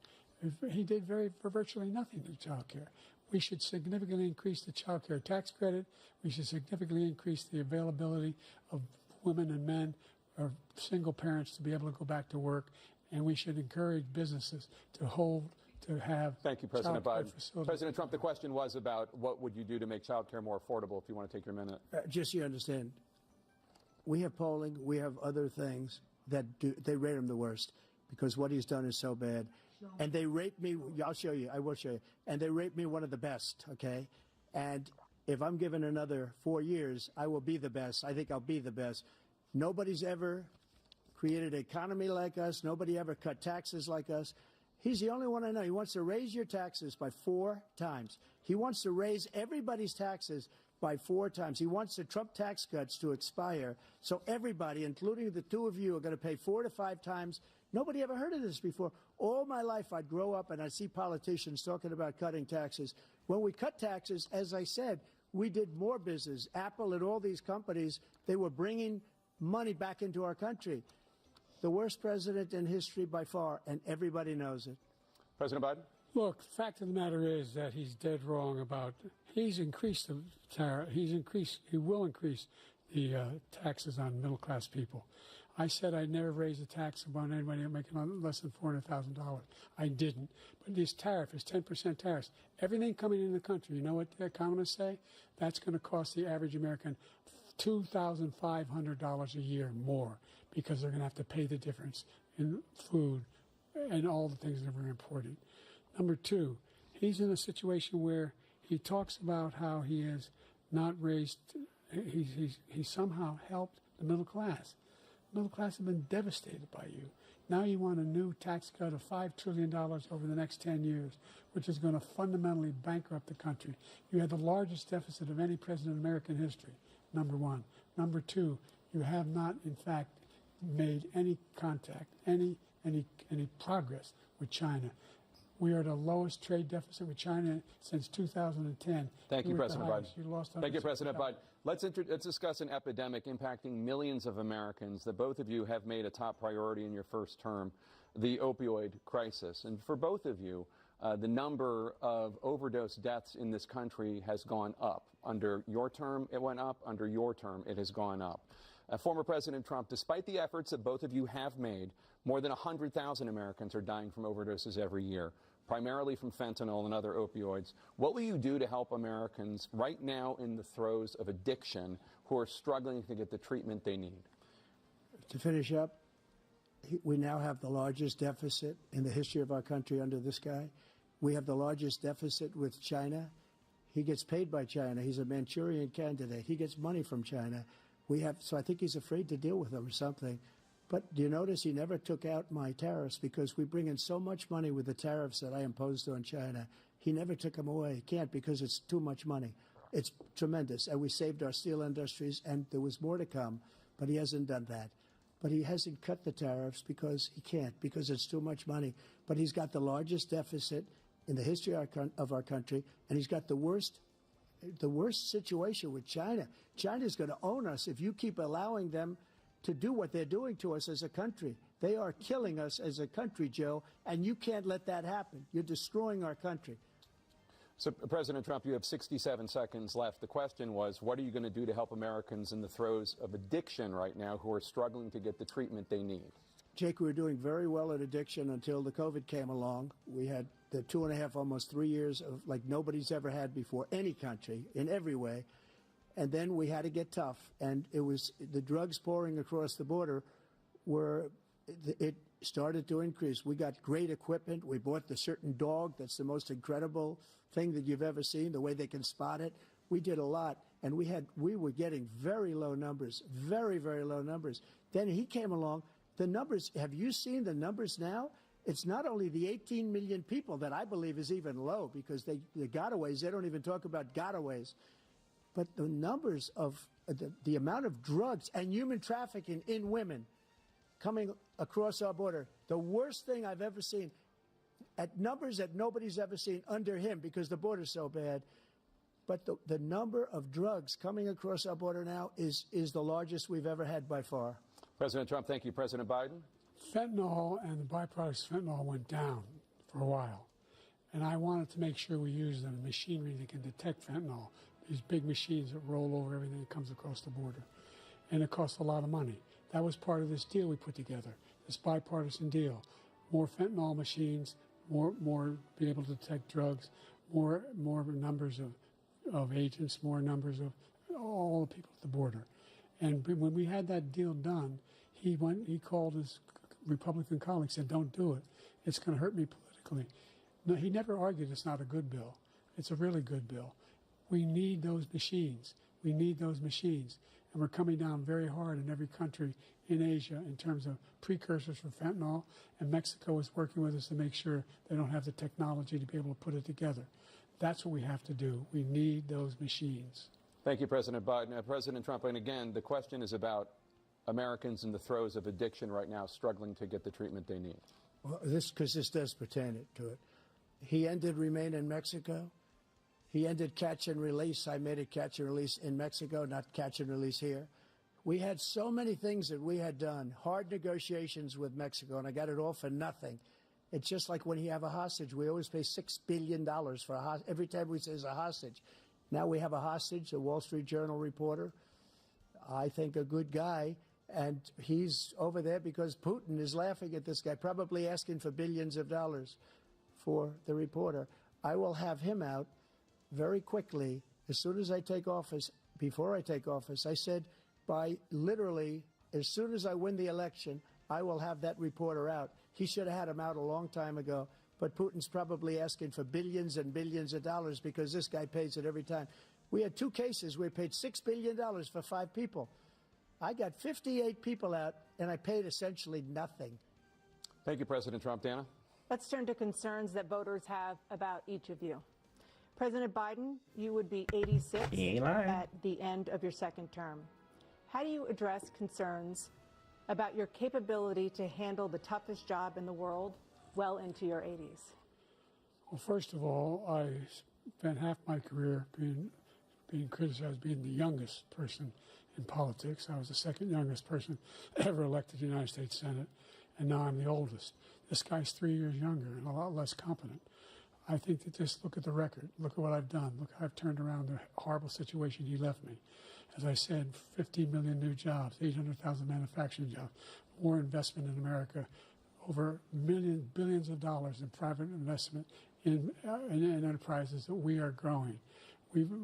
he did virtually nothing to child care. We should significantly increase the child care tax credit. We should significantly increase the availability of women and men or single parents to be able to go back to work. And we should encourage businesses to have. Thank you, President Biden. Facilities. President Trump, the question was about what would you do to make child care more affordable, if you want to take your minute. Just so you understand, we have polling, we have other things that they rate him the worst because what he's done is so bad. And they rate me, I'll show you, I will show you. And they rate me one of the best, okay? And if I'm given another 4 years, I will be the best. I think I'll be the best. Nobody's ever created an economy like us. Nobody ever cut taxes like us. He's the only one I know. He wants to raise your taxes by 4 times. He wants to raise everybody's taxes by 4 times. He wants the Trump tax cuts to expire. So everybody, including the two of you, are going to pay 4 to 5 times. Nobody ever heard of this before. All my life, I'd grow up and I'd see politicians talking about cutting taxes. When we cut taxes, as I said, we did more business. Apple and all these companies, they were bringing money back into our country. The worst president in history by far, and everybody knows it. President Biden? Look, the fact of the matter is that he's dead wrong about, he's increased the tariff, he will increase the taxes on middle-class people. I said I'd never raise a tax on anybody making less than $400,000. I didn't. But this tariff is 10% tariffs. Everything coming in the country, you know what the economists say? That's going to cost the average American $2,500 a year more because they're going to have to pay the difference in food and all the things that are very important. Number two, he's in a situation where he talks about how he has not raised, he somehow helped the middle class. The middle class have been devastated by you. Now you want a new tax cut of $5 trillion over the next 10 years, which is going to fundamentally bankrupt the country. You had the largest deficit of any president in American history, number one. Number two, you have not, in fact, made any contact, any progress with China. We are the lowest trade deficit with China since 2010. Thank you, President Biden. You lost Thank you, President Biden. Let's discuss an epidemic impacting millions of Americans that both of you have made a top priority in your first term, the opioid crisis. And for both of you, the number of overdose deaths in this country has gone up. Under your term, it went up. Under your term, it has gone up. Former President Trump, despite the efforts that both of you have made, more than 100,000 Americans are dying from overdoses every year, primarily from fentanyl and other opioids. What will you do to help Americans right now in the throes of addiction who are struggling to get the treatment they need? To finish up, we now have the largest deficit in the history of our country under this guy. We have the largest deficit with China. He gets paid by China. He's a Manchurian candidate. He gets money from China. So I think he's afraid to deal with them or something. But do you notice he never took out my tariffs because we bring in so much money with the tariffs that I imposed on China. He never took them away. He can't because it's too much money. It's tremendous. And we saved our steel industries, and there was more to come, but he hasn't done that. But he hasn't cut the tariffs because he can't, because it's too much money. But he's got the largest deficit in the history of our country, and he's got the worst situation with China. China's going to own us if you keep allowing them to do what they're doing to us as a country. They are killing us as a country, Joe, and you can't let that happen. You're destroying our country. So, President Trump, you have 67 seconds left. The question was, what are you going to do to help Americans in the throes of addiction right now who are struggling to get the treatment they need? Jake, we were doing very well at addiction until the COVID came along. We had the 2.5, almost 3 years of like nobody's ever had before, any country, in every way. And then we had to get tough. And it was the drugs pouring across the border it started to increase. We got great equipment. We bought the certain dog that's the most incredible thing that you've ever seen, the way they can spot it. We did a lot, and we were getting very low numbers, very, very low numbers. Then he came along. The numbers, have you seen the numbers now? It's not only the 18 million people that I believe is even low, because the gotaways, they don't even talk about gotaways. But the numbers of the amount of drugs and human trafficking in women coming across our border, the worst thing I've ever seen, at numbers that nobody's ever seen under him, because the border's so bad. But the number of drugs coming across our border now is the largest we've ever had by far. President Trump, thank you. President Biden? Fentanyl and the byproducts of fentanyl went down for a while. And I wanted to make sure we use the machinery that can detect fentanyl, these big machines that roll over everything that comes across the border. And it costs a lot of money. That was part of this deal we put together, this bipartisan deal. More fentanyl machines, more be able to detect drugs, more numbers of agents, more numbers of all the people at the border. And when we had that deal done, he called his Republican colleagues and said, don't do it. It's going to hurt me politically. No, he never argued it's not a good bill. It's a really good bill. We need those machines. We need those machines. And we're coming down very hard in every country in Asia in terms of precursors for fentanyl. And Mexico is working with us to make sure they don't have the technology to be able to put it together. That's what we have to do. We need those machines. Thank you, President Biden. President Trump, and again, the question is about Americans in the throes of addiction right now, struggling to get the treatment they need. Well, this does pertain to it. He ended Remain in Mexico. He ended catch and release. I made it catch and release in Mexico, not catch and release here. We had so many things that we had done, hard negotiations with Mexico, and I got it all for nothing. It's just like when you have a hostage. We always pay $6 billion for a hostage. Every time we say it's a hostage. Now we have a hostage, a Wall Street Journal reporter, I think a good guy, and he's over there because Putin is laughing at this guy, probably asking for billions of dollars for the reporter. I will have him out very quickly as soon as I take office. Before I take office, I said by literally as soon as I win the election, I will have that reporter out. He should have had him out a long time ago. But Putin's probably asking for billions and billions of dollars because this guy pays it every time. We had 2 cases where we paid $6 billion for 5 people. I got 58 people out, and I paid essentially nothing. Thank you, President Trump. Dana? Let's turn to concerns that voters have about each of you. President Biden, you would be 86 at the end of your second term. How do you address concerns about your capability to handle the toughest job in the world well into your 80s? Well, first of all, I spent half my career being criticized as being the youngest person in politics. I was the second youngest person ever elected to the United States Senate, and now I'm the oldest. This guy's 3 years younger and a lot less competent. I think that just look at the record. Look at what I've done. Look how I've turned around the horrible situation he left me. As I said, 15 million new jobs, 800,000 manufacturing jobs, more investment in America, over billions of dollars in private investment in enterprises that we are growing.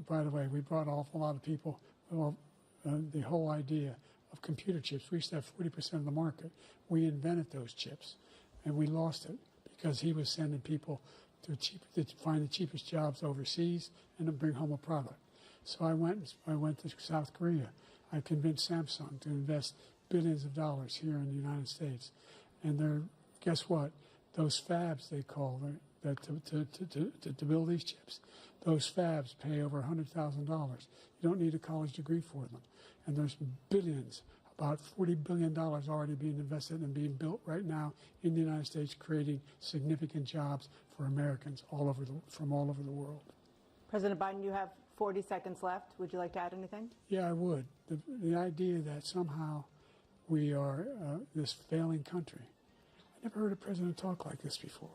By the way, we brought an awful lot of people. Well, the whole idea of computer chips. We used to have 40% of the market. We invented those chips, and we lost it because he was sending people to find the cheapest jobs overseas and to bring home a product. So I went to South Korea. I convinced Samsung to invest billions of dollars here in the United States. And guess what? Those fabs, they call that to build these chips, those fabs pay over $100,000. You don't need a college degree for them. And there's billions, about $40 billion already being invested and being built right now in the United States, creating significant jobs for Americans from all over the world. President Biden, you have 40 seconds left. Would you like to add anything? Yeah, I would. The idea that somehow we are this failing country. I never heard a president talk like this before.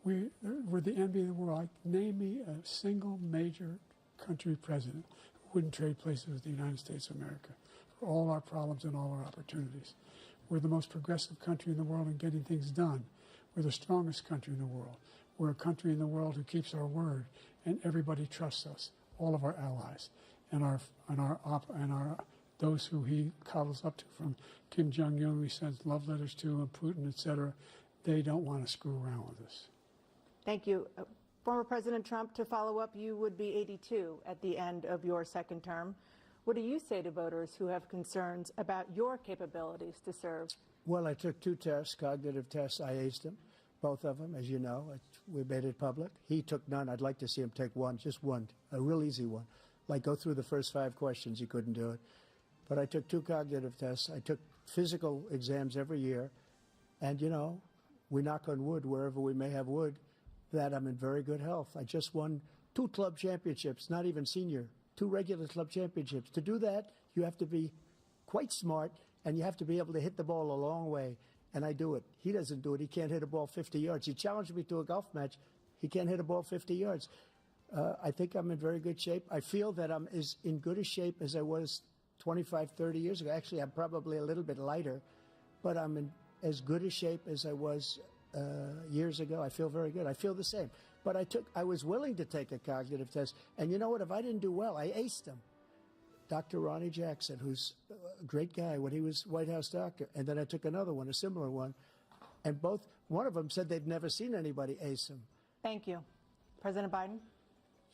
We're the envy of the world. Name me a single major country president who wouldn't trade places with the United States of America for all our problems and all our opportunities. We're the most progressive country in the world in getting things done. We're the strongest country in the world. We're a country in the world who keeps our word, and everybody trusts us, all of our allies, and our those who he cuddles up to, from Kim Jong-un, he sends love letters to, and Putin, etc., they don't want to screw around with us. Thank you. Former President Trump, to follow up, you would be 82 at the end of your second term. What do you say to voters who have concerns about your capabilities to serve? Well, I took 2 tests, cognitive tests. I aced them, both of them, as you know. We made it public. He took none. I'd like to see him take one, just one, a real easy one. Like go through the first 5 questions. He couldn't do it. But I took 2 cognitive tests. I took physical exams every year. And, you know, we knock on wood wherever we may have wood, that I'm in very good health. I just won 2 club championships, not even senior, 2 regular club championships. To do that, you have to be quite smart, and you have to be able to hit the ball a long way. And I do it. He doesn't do it. He can't hit a ball 50 yards. He challenged me to a golf match. He can't hit a ball 50 yards. I think I'm in very good shape. I feel that I'm as in good a shape as I was 25, 30 years ago. Actually, I'm probably a little bit lighter, but I'm in as good a shape as I was years ago. I feel very good. I feel the same. But I was willing to take a cognitive test. And you know what? If I didn't do well, I aced them. Dr. Ronnie Jackson, who's a great guy when he was White House doctor. And then I took another one, a similar one. And one of them said they've never seen anybody ace him. Thank you. President Biden?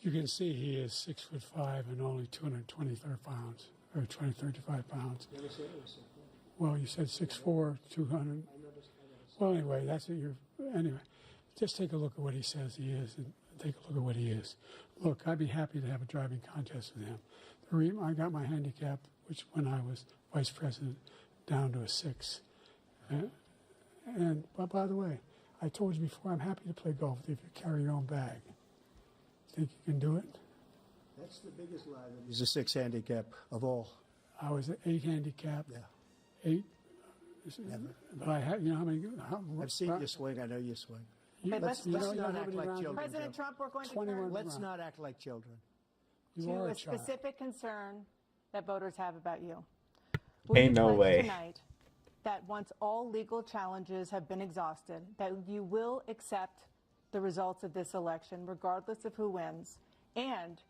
You can see he is 6'5" and only 223 pounds, or 235 pounds. Well, you said 6'4", 200. Well, anyway, that's what anyway, just take a look at what he says he is, and take a look at what he is. Look, I'd be happy to have a driving contest with him. I got my handicap, which when I was vice president, down to a 6. But by the way, I told you before, I'm happy to play golf if you carry your own bag. Think you can do it? That's the biggest lie. He's a 6 handicap of all. I was an 8 handicap. Yeah. 8. Never. But I had, you know how many? I've seen you swing. I know you swing. Okay, let's not act like children. President Trump, we're going to 21 turn Let's not act like children. You to are a a child. specific concern that voters have about you. Will Ain't you no pledge way. tonight that once all legal challenges have been exhausted, that you will accept the results of this election, regardless of who wins, and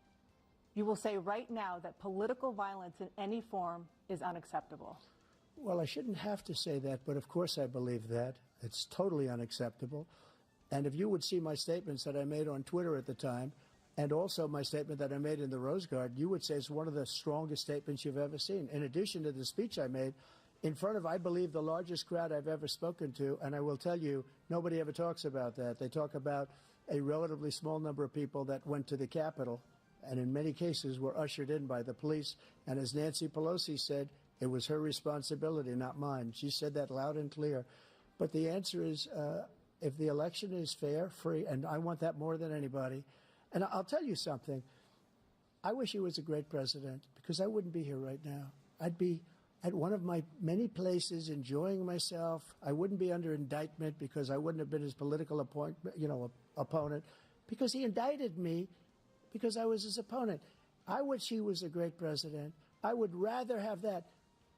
you will say right now that political violence in any form is unacceptable? Well, I shouldn't have to say that, but of course I believe that. It's totally unacceptable. And if you would see my statements that I made on Twitter at the time, and also my statement that I made in the Rose Garden, you would say it's one of the strongest statements you've ever seen. In addition to the speech I made in front of, I believe, the largest crowd I've ever spoken to, and I will tell you, nobody ever talks about that. They talk about a relatively small number of people that went to the Capitol, and in many cases were ushered in by the police. And as Nancy Pelosi said, it was her responsibility, not mine. She said that loud and clear. But the answer is, if the election is fair, free, and I want that more than anybody. And I'll tell you something. I wish he was a great president, because I wouldn't be here right now. I'd be at one of my many places enjoying myself. I wouldn't be under indictment because I wouldn't have been his political opponent, because he indicted me because I was his opponent. I wish he was a great president. I would rather have that.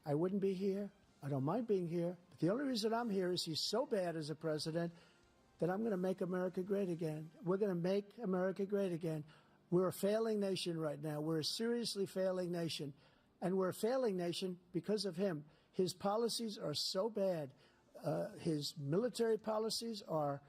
I wouldn't be here. I don't mind being here. But the only reason I'm here is he's so bad as a president that I'm going to make America great again. We're going to make America great again. We're a failing nation right now. We're a seriously failing nation. And we're a failing nation because of him. His policies are so bad. His military policies are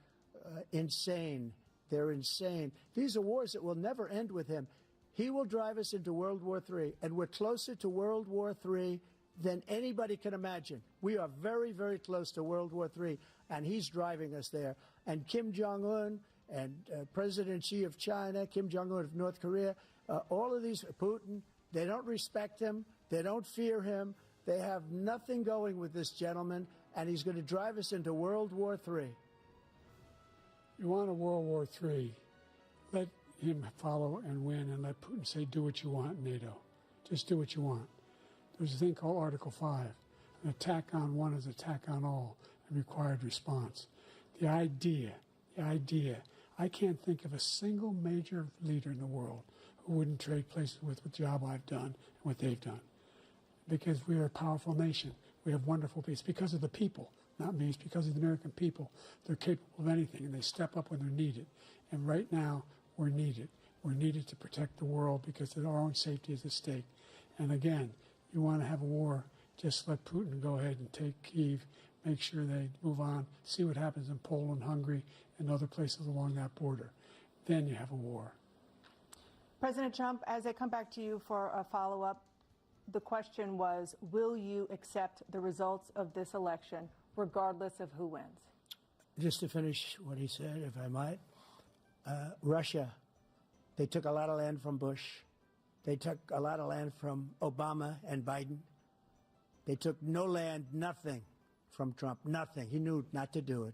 insane. They're insane. These are wars that will never end with him. He will drive us into World War III, and we're closer to World War III than anybody can imagine. We are very, very close to World War III, and he's driving us there. And Kim Jong-un and President Xi of China, Kim Jong-un of North Korea, all of these, Putin, they don't respect him. They don't fear him. They have nothing going with this gentleman, and he's going to drive us into World War III. You want a World War III, let him follow and win, and let Putin say, do what you want, NATO. Just do what you want. There's a thing called Article 5. An attack on one is attack on all, and required response. The idea, I can't think of a single major leader in the world who wouldn't trade places with the job I've done and what they've done. Because we are a powerful nation. We have wonderful people. It's because of the people, not me. It's because of the American people. They're capable of anything, and they step up when they're needed. And right now, we're needed. We're needed to protect the world because our own safety is at stake. And again, You want to have a war, just let Putin go ahead and take Kyiv, make sure they move on, see what happens in Poland, Hungary, and other places along that border. Then you have a war. President Trump, as I come back to you for a follow-up, the question was, will you accept the results of this election, regardless of who wins? Just to finish what he said, if I might, Russia, they took a lot of land from Bush. They took a lot of land from Obama and Biden. They took no land, nothing from Trump, nothing. He knew not to do it.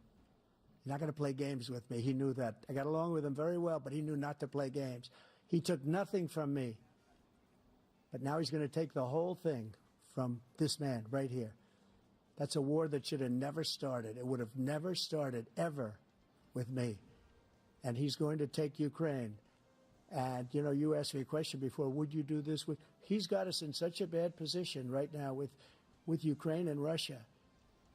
He's not going to play games with me. He knew that. I got along with him very well, but he knew not to play games. He took nothing from me. But now he's going to take the whole thing from this man right here. That's a war that should have never started. It would have never started ever with me. And he's going to take Ukraine. And, you know, you asked me a question before, would you do this with? He's got us in such a bad position right now with Ukraine and Russia,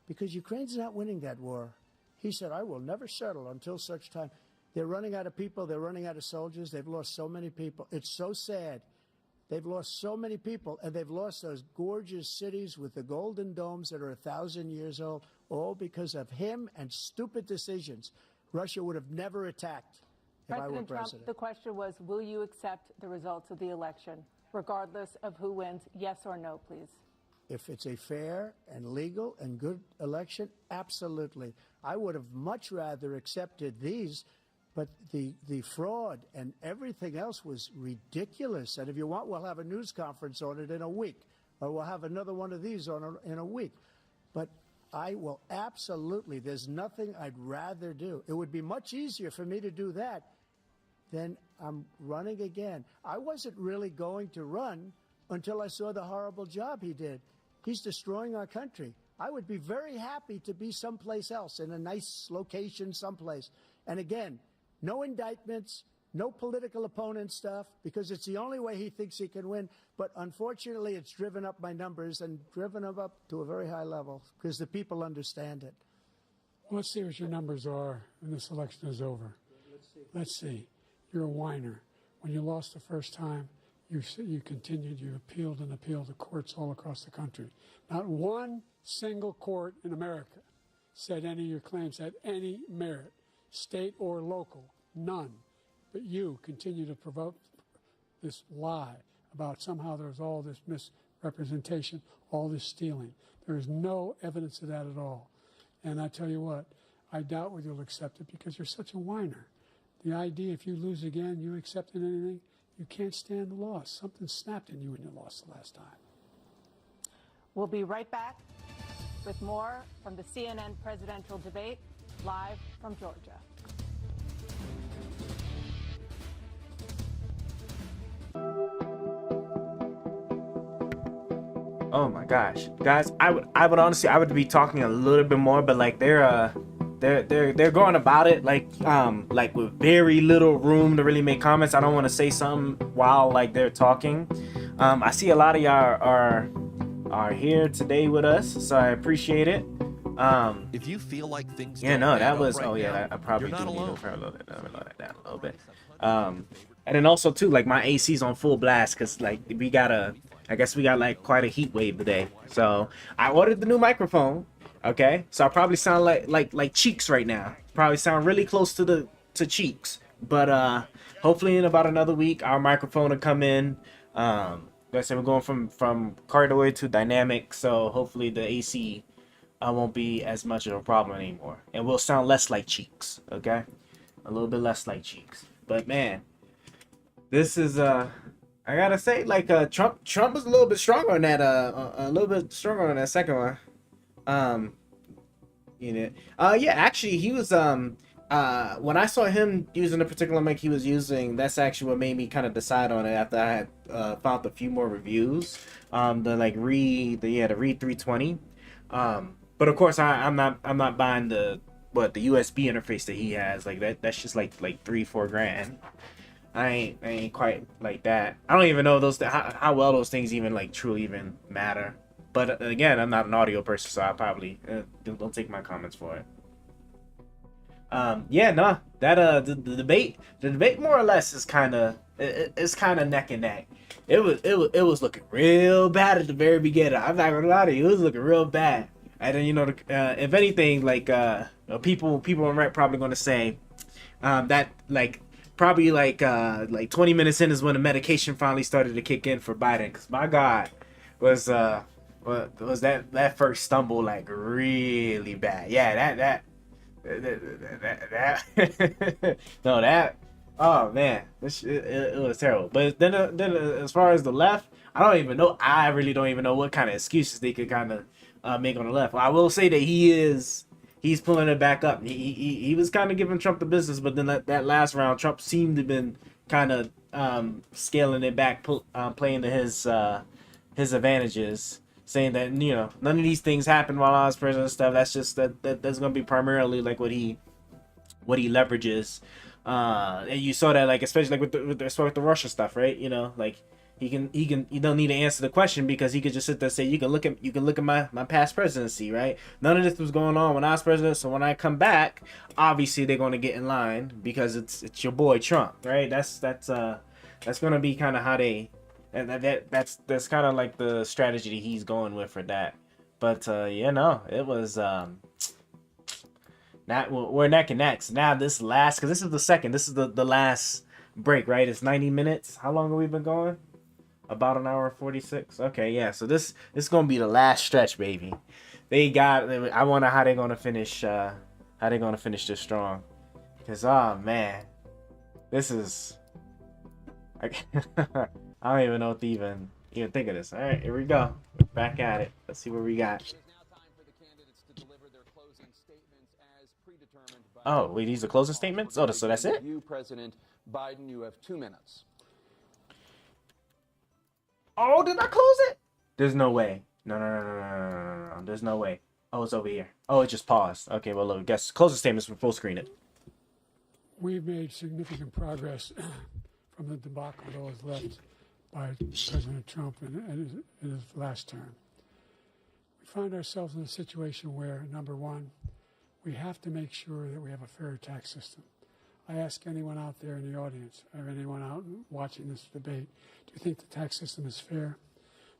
because Ukraine's not winning that war. He said, I will never settle until such time. They're running out of people. They're running out of soldiers. They've lost so many people. It's so sad. They've lost so many people, and they've lost those gorgeous cities with the golden domes that are 1,000 years old, all because of him and stupid decisions. Russia would have never attacked if I were President president. Trump, the question was, will you accept the results of the election, regardless of who wins? Yes or no, please. If it's a fair and legal and good election, absolutely. I would have much rather accepted these, but the fraud and everything else was ridiculous. And if you want, we'll have a news conference on it in a week, or we'll have another one of these in a week. But I will absolutely, there's nothing I'd rather do. It would be much easier for me to do that than I'm running again. I wasn't really going to run until I saw the horrible job he did. He's destroying our country. I would be very happy to be someplace else, in a nice location someplace. And again, no indictments, no political opponent stuff, because it's the only way he thinks he can win. But unfortunately, it's driven up my numbers and driven them up to a very high level because the people understand it. Well, let's see what your numbers are when this election is over. Let's see. You're a whiner. When you lost the first time, you continued, you appealed and appealed to courts all across the country. Not one single court in America said any of your claims had any merit, state or local, none. But you continue to provoke this lie about somehow there's all this misrepresentation, all this stealing. There is no evidence of that at all. And I tell you what, I doubt whether you'll accept it because you're such a whiner. The idea if you lose again, you accepting anything, you can't stand the loss. Something snapped in you when you lost the last time. We'll be right back with more from the CNN presidential debate, live from Georgia. Oh my gosh, guys! I would honestly, I would be talking a little bit more, but like they're going about it like with very little room to really make comments. I don't want to say something while like they're talking. I see a lot of y'all are here today with us, so I appreciate it. If you feel like things, yeah, no, that was right I probably you're do not need to alone. lower that down a little bit. And then also too, like my AC's on full blast because like I guess we got like quite a heat wave today. So I ordered the new microphone. Okay, so I probably sound like Cheeks right now. Probably sound really close to Cheeks. But hopefully in about another week our microphone will come in. Like I said, we're going from cardioid to dynamic, so hopefully the AC won't be as much of a problem anymore, and we'll sound less like Cheeks. Okay, a little bit less like Cheeks. But man, this is I gotta say, like Trump was a little bit stronger on that second one. Yeah, actually he was when I saw him using a particular mic he was using, that's actually what made me kind of decide on it after I had found a few more reviews. The Rode 320. But of course I'm not buying the USB interface that he has. Like that's just like $3-4 grand. I ain't quite like that. I don't even know how well those things even like truly even matter. But again, I'm not an audio person, so I probably don't take my comments for it. Yeah, no, that the debate more or less is kind of it's kind of neck and neck. It was looking real bad at the very beginning. I'm not gonna lie to you, it was looking real bad. And then if anything, like people on Reddit probably gonna say that probably 20 minutes in is when the medication finally started to kick in for Biden. Cause my God, was that first stumble like really bad? Yeah, that no, that oh man, it was terrible. But then as far as the left, I really don't even know what kind of excuses they could kind of make on the left. Well, I will say that he's pulling it back up. He was kind of giving Trump the business, but then that last round, Trump seemed to have been kind of scaling it back, playing to his advantages, saying that none of these things happened while I was president and stuff. That's just that's gonna be primarily like what he leverages, and you saw that especially with the Russia stuff, right? He don't need to answer the question because he could just sit there and say you can look at my past presidency, right? None of this was going on when I was president, so when I come back, obviously they're gonna get in line because it's your boy Trump, right? That's gonna be kind of how they. And that's kind of like the strategy that he's going with for that. But it was we're neck and neck. So now this last, because this is the last break, right? It's 90 minutes. How long have we been going? About an hour 46. Okay, yeah. So this is gonna be the last stretch, baby. I wonder how they're gonna finish. How they're gonna finish this strong? Cause man, this is. I don't even know what to even think of this. All right, here we go. We're back at it. Let's see what we got. Oh, wait, these are closing statements? Oh, so that's it? You, President Biden, you have 2 minutes. Oh, did I close it? There's no way. No. There's no way. Oh, it's over here. Oh, it just paused. Okay, well, look, guess closing statements. We'll full screen it. We've made significant progress from the debacle that was left by President Trump in his last term. We find ourselves in a situation where, number one, we have to make sure that we have a fair tax system. I ask anyone out there in the audience or anyone out watching this debate, do you think the tax system is fair?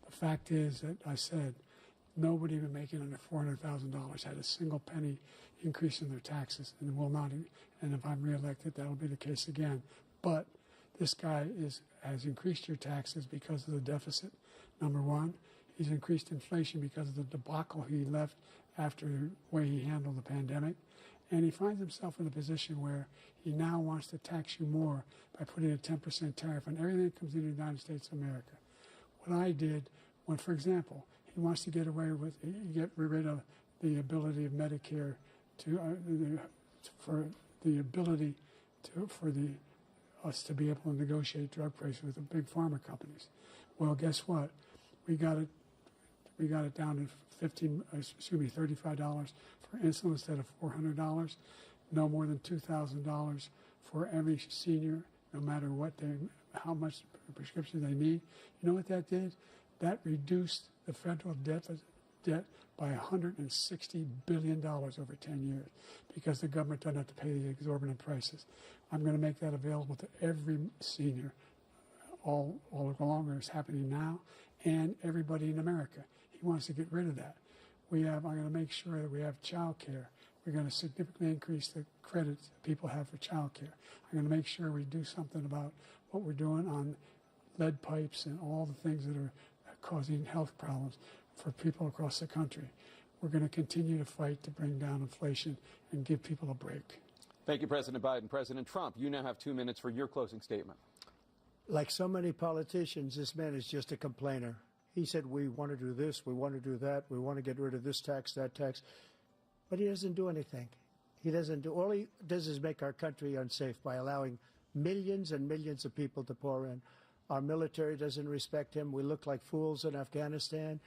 The fact is that I said nobody even making under $400,000 had a single penny increase in their taxes and will not. And if I'm reelected, that'll be the case again. But this guy has increased your taxes because of the deficit, number one. He's increased inflation because of the debacle he left after the way he handled the pandemic. And he finds himself in a position where he now wants to tax you more by putting a 10% tariff on everything that comes into the United States of America. What I did, for example, he wants to get rid of the ability of Medicare for us to be able to negotiate drug prices with the big pharma companies. Well, guess what? We got it down to $35 for insulin instead of $400. No more than $2,000 for every senior, no matter how much prescription they need. You know what that did? That reduced the federal debt by $160 billion over 10 years because the government doesn't have to pay the exorbitant prices. I'm going to make that available to every senior all along, it's happening now, and everybody in America. He wants to get rid of that. I'm going to make sure that we have child care. We're going to significantly increase the credits people have for child care. I'm going to make sure we do something about what we're doing on lead pipes and all the things that are causing health problems for people across the country. We're going to continue to fight to bring down inflation and give people a break. Thank you, President Biden. President Trump, you now have 2 minutes for your closing statement. Like so many politicians, this man is just a complainer. He said, we want to do this, we want to do that, we want to get rid of this tax, that tax. But he doesn't do anything. All he does is make our country unsafe by allowing millions and millions of people to pour in. Our military doesn't respect him. We look like fools in Afghanistan.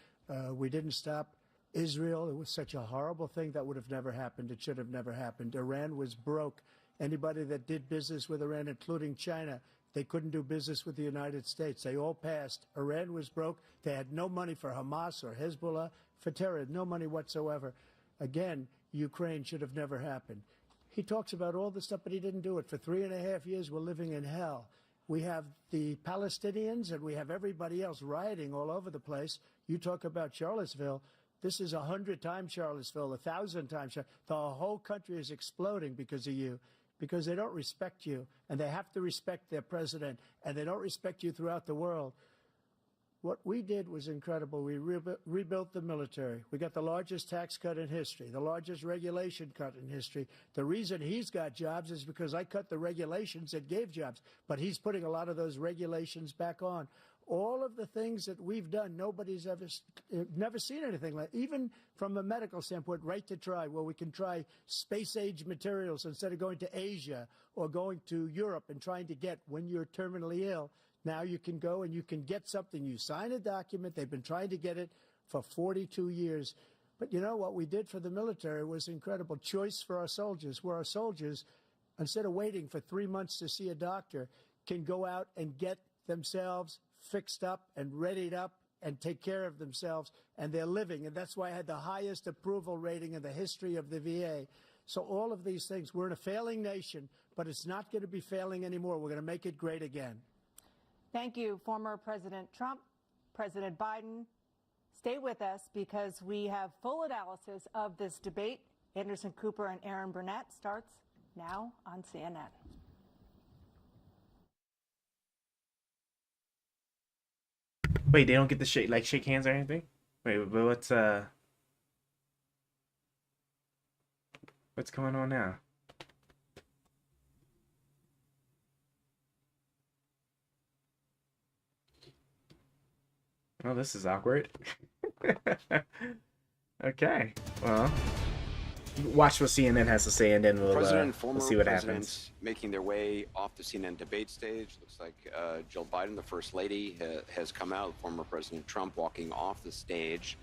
We didn't stop Israel. It was such a horrible thing that would have never happened. It should have never happened. Iran was broke. Anybody that did business with Iran, including China, they couldn't do business with the United States. They all passed. Iran was broke. They had no money for Hamas or Hezbollah, for terror, no money whatsoever. Again, Ukraine should have never happened. He talks about all this stuff, but he didn't do it. For 3.5 years, we're living in hell. We have the Palestinians and we have everybody else rioting all over the place. You talk about Charlottesville. This is 100 times Charlottesville, 1,000 times. The whole country is exploding because of you, because they don't respect you, and they have to respect their president, and they don't respect you throughout the world. What we did was incredible. We rebuilt the military. We got the largest tax cut in history, the largest regulation cut in history. The reason he's got jobs is because I cut the regulations that gave jobs, but he's putting a lot of those regulations back on. All of the things that we've done, nobody's never seen anything like, even from a medical standpoint, right to try, where we can try space-age materials instead of going to Asia or going to Europe and trying to get when you're terminally ill. Now you can go and you can get something. You sign a document. They've been trying to get it for 42 years. But you know what we did for the military was incredible. Choice for our soldiers, where our soldiers, instead of waiting for 3 months to see a doctor, can go out and get themselves fixed up and readied up and take care of themselves, and they're living. And that's why I had the highest approval rating in the history of the VA. So all of these things, we're in a failing nation, but it's not going to be failing anymore. We're going to make it great again. Thank you, former President Trump, President Biden. Stay with us because we have full analysis of this debate. Anderson Cooper and Aaron Burnett starts now on CNN. Wait, they don't get to shake hands or anything? Wait, but what's going on now? Oh, this is awkward. Okay, well, watch what CNN has to say, and then we'll see what happens. Making their way off the CNN debate stage. Looks like Jill Biden, the First Lady, has come out. Former President Trump walking off the stage.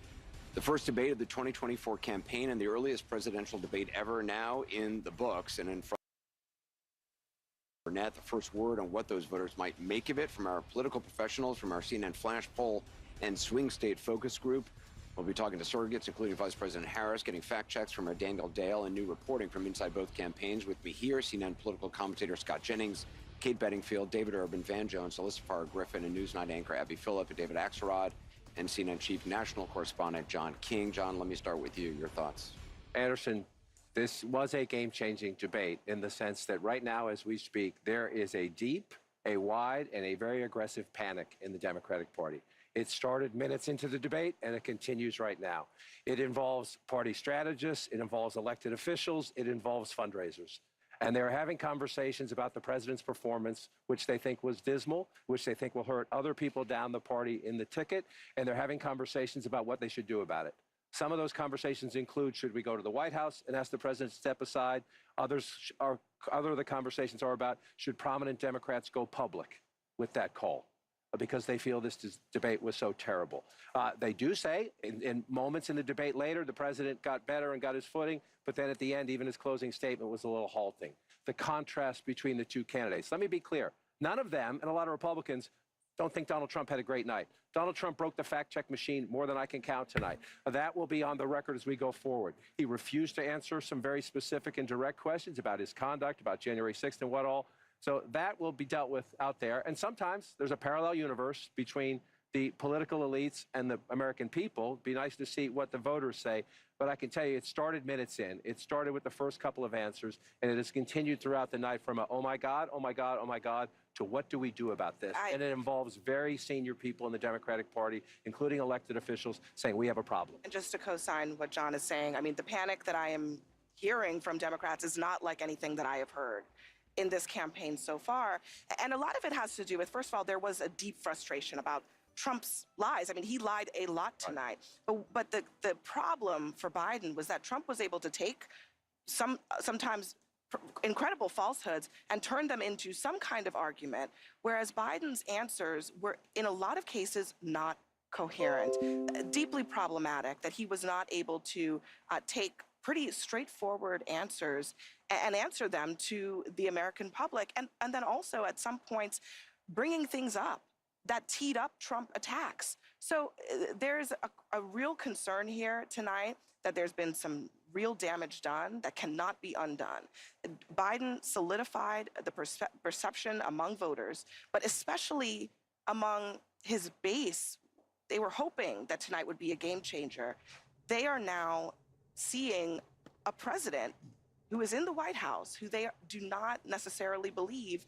The first debate of the 2024 campaign and the earliest presidential debate ever now in the books. And in front of Burnett, the first word on what those voters might make of it from our political professionals, from our CNN Flash poll and swing state focus group. We'll be talking to surrogates, including Vice President Harris, getting fact checks from our Daniel Dale, and new reporting from inside both campaigns. With me here, CNN political commentator Scott Jennings, Kate Bedingfield, David Urban, Van Jones, Alyssa Farr Griffin, and Newsnight anchor Abby Phillip, and David Axelrod, and CNN chief national correspondent John King. John, let me start with you. Your thoughts? Anderson, this was a game-changing debate in the sense that right now, as we speak, there is a deep, a wide, and a very aggressive panic in the Democratic Party. It started minutes into the debate, and it continues right now. It involves party strategists, it involves elected officials, it involves fundraisers. And they're having conversations about the president's performance, which they think was dismal, which they think will hurt other people down the party in the ticket, and they're having conversations about what they should do about it. Some of those conversations include, should we go to the White House and ask the president to step aside? Other of the conversations are about, should prominent Democrats go public with that call? Because they feel this debate was so terrible. They do say, in moments in the debate later, the president got better and got his footing, but then at the end, even his closing statement was a little halting. The contrast between the two candidates. Let me be clear. None of them, and a lot of Republicans, don't think Donald Trump had a great night. Donald Trump broke the fact-check machine more than I can count tonight. That will be on the record as we go forward. He refused to answer some very specific and direct questions about his conduct, about January 6th and what all. So that will be dealt with out there. And sometimes there's a parallel universe between the political elites and the American people. It'd be nice to see what the voters say. But I can tell you, it started minutes in. It started with the first couple of answers, and it has continued throughout the night from a, oh my God, oh my God, oh my God, to what do we do about this? And it involves very senior people in the Democratic Party, including elected officials, saying we have a problem. And just to co-sign what John is saying, I mean, the panic that I am hearing from Democrats is not like anything that I have heard in this campaign so far. And a lot of it has to do with, first of all, there was a deep frustration about Trump's lies. I mean, he lied a lot tonight. But the problem for Biden was that Trump was able to take sometimes incredible falsehoods and turn them into some kind of argument, whereas Biden's answers were, in a lot of cases, not coherent, deeply problematic, that he was not able to take pretty straightforward answers and answer them to the American public. And then also at some points bringing things up that teed up Trump attacks. So there's a real concern here tonight that there's been some real damage done that cannot be undone. Biden solidified the perception among voters, but especially among his base. They were hoping that tonight would be a game changer. They are now seeing a president who is in the White House, who they do not necessarily believe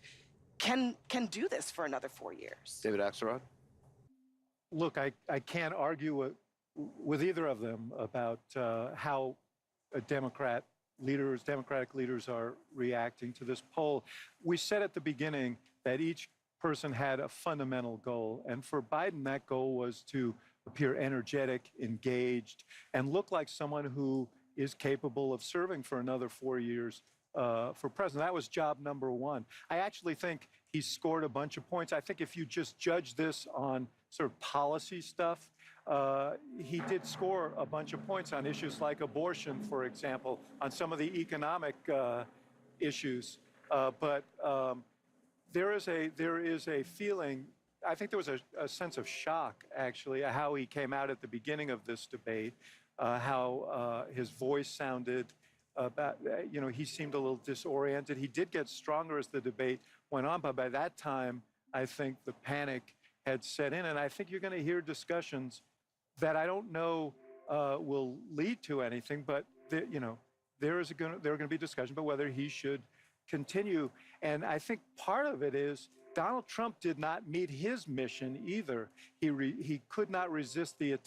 can do this for another 4 years. David Axelrod? Look, I can't argue with either of them about how Democratic leaders are reacting to this poll. We said at the beginning that each person had a fundamental goal. And for Biden, that goal was to appear energetic, engaged, and look like someone who is capable of serving for another 4 years for president. That was job number one. I actually think he scored a bunch of points. I think if you just judge this on sort of policy stuff, he did score a bunch of points on issues like abortion, for example, on some of the economic issues. But there is a feeling, I think there was a sense of shock, actually, at how he came out at the beginning of this debate, how his voice sounded. He seemed a little disoriented. He did get stronger as the debate went on, but by that time, I think the panic had set in, and I think you're going to hear discussions that I don't know will lead to anything, but there are going to be discussion about whether he should continue. And I think part of it is Donald Trump did not meet his mission either. He could not resist the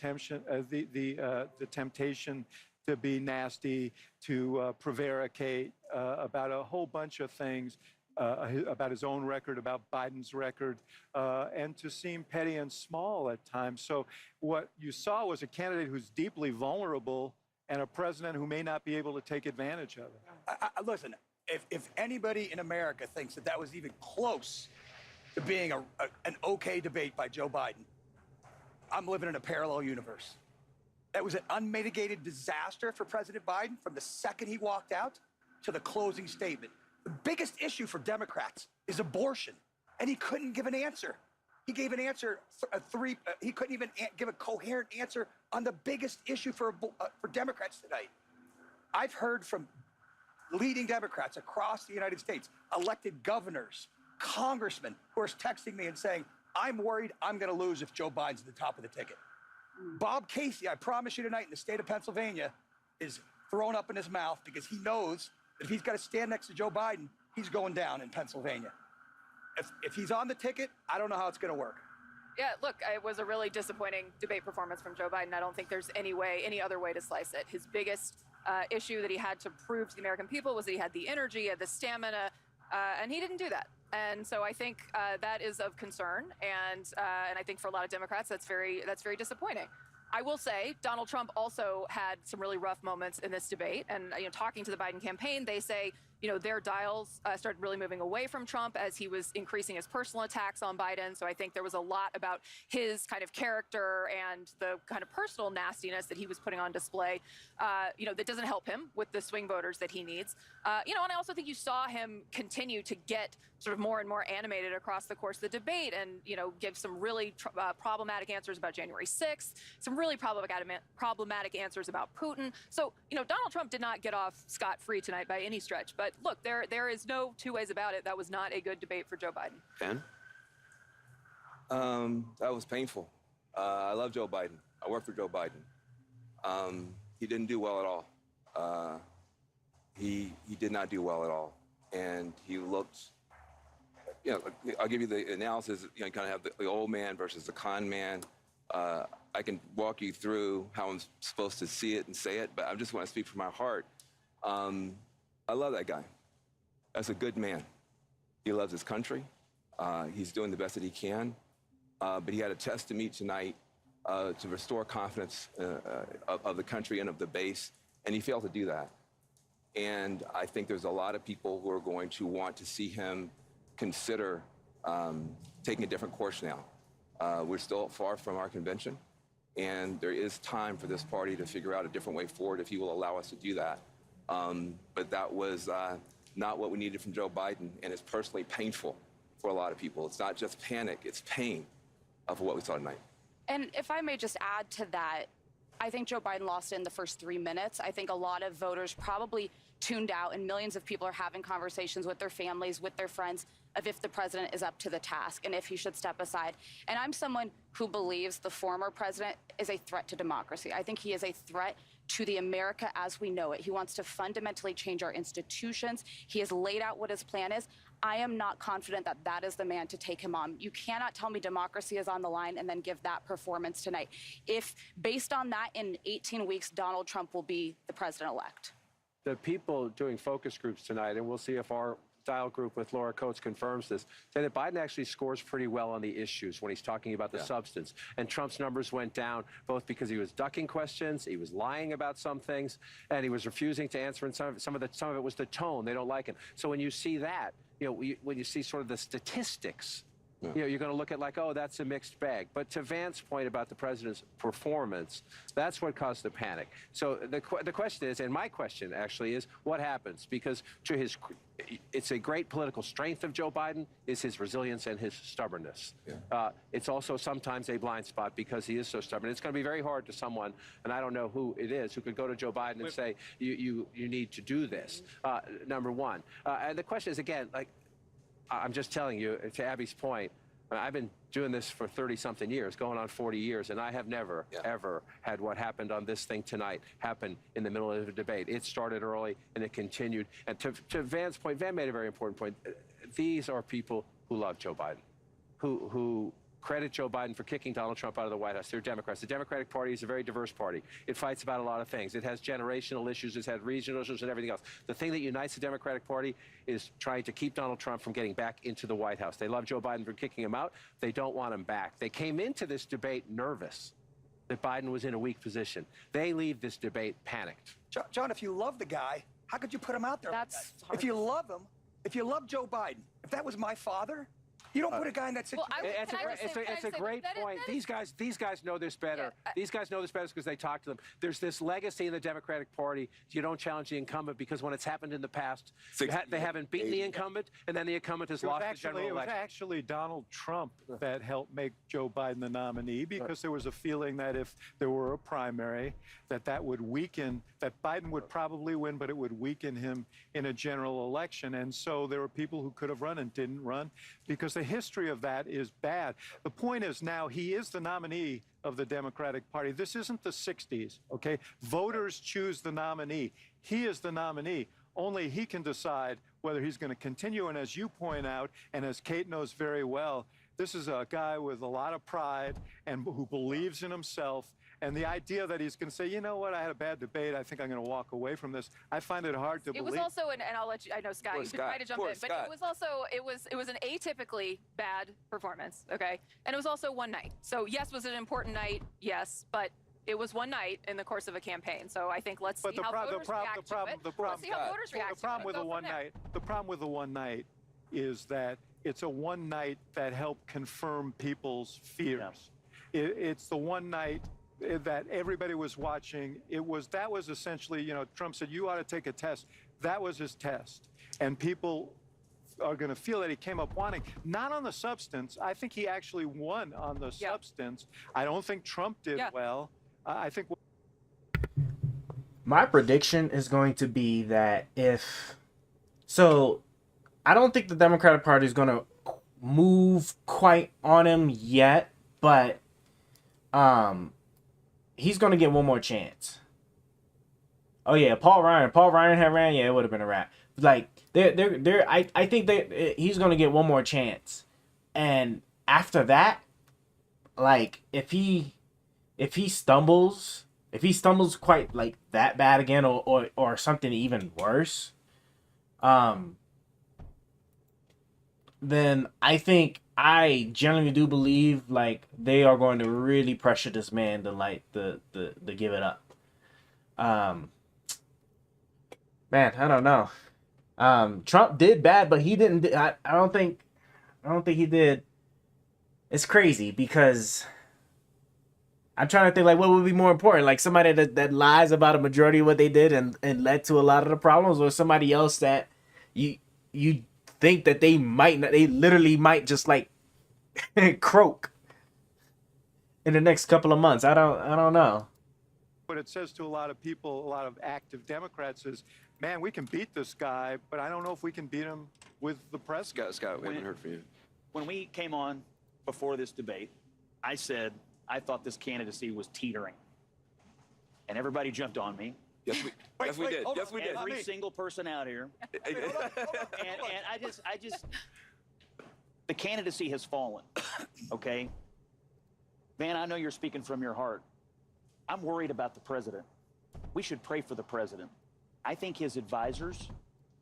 temptation to be nasty, to prevaricate about a whole bunch of things, about his own record, about Biden's record, and to seem petty and small at times. So what you saw was a candidate who's deeply vulnerable and a president who may not be able to take advantage of it. Listen, if anybody in America thinks that was even close to being an okay debate by Joe Biden, I'm living in a parallel universe. That was an unmitigated disaster for President Biden from the second he walked out to the closing statement. The biggest issue for Democrats is abortion, and he couldn't give an answer. He gave an answer he couldn't even give a coherent answer on the biggest issue for Democrats tonight. I've heard from leading Democrats across the United States, elected governors, congressmen, who are texting me and saying, I'm worried I'm going to lose if Joe Biden's at the top of the ticket. Bob Casey, I promise you tonight, in the state of Pennsylvania, is thrown up in his mouth because he knows that if he's got to stand next to Joe Biden, he's going down in Pennsylvania. If he's on the ticket, I don't know how it's going to work. Yeah, look, it was a really disappointing debate performance from Joe Biden. I don't think there's any other way to slice it. His biggest issue that he had to prove to the American people was that he had the energy, he had the stamina, and he didn't do that. And so I think that is of concern, and I think for a lot of Democrats, that's very disappointing. I will say Donald Trump also had some really rough moments in this debate, and talking to the Biden campaign, they say their dials started really moving away from Trump as he was increasing his personal attacks on Biden. So I think there was a lot about his kind of character and the kind of personal nastiness that he was putting on display, that doesn't help him with the swing voters that he needs. And I also think you saw him continue to get sort of more and more animated across the course of the debate and, give some really problematic answers about January 6th, some really problematic answers about Putin. So, Donald Trump did not get off scot-free tonight by any stretch. But look, there is no two ways about it. That was not a good debate for Joe Biden. Ben? That was painful. I love Joe Biden. I work for Joe Biden. He didn't do well at all. He did not do well at all. And he looked, I'll give you the analysis, you kind of have the old man versus the con man. I can walk you through how I'm supposed to see it and say it, but I just want to speak from my heart. I love that guy. That's a good man. He loves his country. He's doing the best that he can. But he had a test to meet tonight to restore confidence of the country and of the base, and he failed to do that. And I think there's a lot of people who are going to want to see him consider taking a different course now. We're still far from our convention, and there is time for this party to figure out a different way forward if he will allow us to do that. But that was not what we needed from Joe Biden, and it's personally painful for a lot of people. It's not just panic, it's pain for what we saw tonight. And if I may just add to that, I think Joe Biden lost it in the first 3 minutes. I think a lot of voters probably tuned out, and millions of people are having conversations with their families, with their friends, of if the president is up to the task and if he should step aside. And I'm someone who believes the former president is a threat to democracy. I think he is a threat to the America as we know it. He wants to fundamentally change our institutions. He has laid out what his plan is. I am not confident that that is the man to take him on. You cannot tell me democracy is on the line and then give that performance tonight. If, based on that, in 18 weeks, Donald Trump will be the president-elect. The people doing focus groups tonight, and we'll see if our dial group with Laura Coates confirms this, say that Biden actually scores pretty well on the issues when he's talking about the substance. And Trump's numbers went down both because he was ducking questions, he was lying about some things, and he was refusing to answer. And some of it was the tone. They don't like him. So when you see that, when you see sort of the statistics, you're going to look at like, oh, that's a mixed bag. But to Vance's point about the president's performance, that's what caused the panic. So the question is, and my question actually is, what happens? Because it's a great political strength of Joe Biden is his resilience and his stubbornness. It's also sometimes a blind spot because he is so stubborn. It's going to be very hard to someone, and I don't know who it is, who could go to Joe Biden and say, you need to do this, number one. And the question is, again, like, I'm just telling you, to Abby's point, I've been doing this for 30-something years, going on 40 years, and I have never, ever had what happened on this thing tonight happen in the middle of a debate. It started early, and it continued. And to Van's point, Van made a very important point. These are people who love Joe Biden, who credit Joe Biden for kicking Donald Trump out of the White House. They're Democrats. The Democratic Party is a very diverse party. It fights about a lot of things. It has generational issues. It's had regional issues and everything else. The thing that unites the Democratic Party is trying to keep Donald Trump from getting back into the White House. They love Joe Biden for kicking him out. They don't want him back. They came into this debate nervous that Biden was in a weak position. They leave this debate panicked. John, if you love the guy, how could you put him out there? That's hard. If you love him, if you love Joe Biden, if that was my father, you don't put a guy in that situation. It's a great point. These guys know this better. These guys know this better because they talk to them. There's this legacy in the Democratic Party. You don't challenge the incumbent because when it's happened in the past, they haven't beaten the incumbent, and then the incumbent has lost the general election. It was actually Donald Trump that helped make Joe Biden the nominee because there was a feeling that if there were a primary, that would weaken, that Biden would probably win, but it would weaken him in a general election. And so there were people who could have run and didn't run because the history of that is bad. The point is now he is the nominee of the Democratic Party. This isn't the 60s, okay? Voters choose the nominee. He is the nominee. Only he can decide whether he's going to continue. And as you point out, and as Kate knows very well, this is a guy with a lot of pride and who believes in himself. And the idea that he's going to say, you know what, I had a bad debate, I think I'm going to walk away from this, I find it hard to believe. It was also, and I'll let you, I know Scott, you've been trying to jump in, but it was also, it was an atypically bad performance, okay? And it was also one night. So yes, was it an important night? Yes, but it was one night in the course of a campaign. So I think let's see how voters react to it. Let's see how voters react to it. The problem with the one night is that it's a one night that helped confirm people's fears. It's the one night that everybody was watching. That was essentially, Trump said, you ought to take a test. That was his test. And people are going to feel that he came up wanting, not on the substance. I think he actually won on the substance. I don't think Trump did well. I think my prediction is going to be that I don't think the Democratic Party is going to move quite on him yet, but he's going to get one more chance. Oh yeah, Paul Ryan had ran, it would have been a wrap. Like I think that he's going to get one more chance. And after that, like if he stumbles quite like that bad again or something even worse, then I generally do believe like they are going to really pressure this man to give it up. Man, I don't know. Trump did bad, but he didn't. I don't think he did. It's crazy because I'm trying to think like what would be more important, like somebody that lies about a majority of what they did and led to a lot of the problems, or somebody else that you think that they literally might just like croak in the next couple of months. I don't know. what it says to a lot of people, a lot of active Democrats is, man, we can beat this guy, but I don't know if we can beat him with the president. Scott, we haven't heard from you. When we came on before this debate, I said I thought this candidacy was teetering. And everybody jumped on me. Yes, we did. Yes, we did. Every single person out here. And I just, the candidacy has fallen, okay? Van, I know you're speaking from your heart. I'm worried about the president. We should pray for the president. I think his advisors,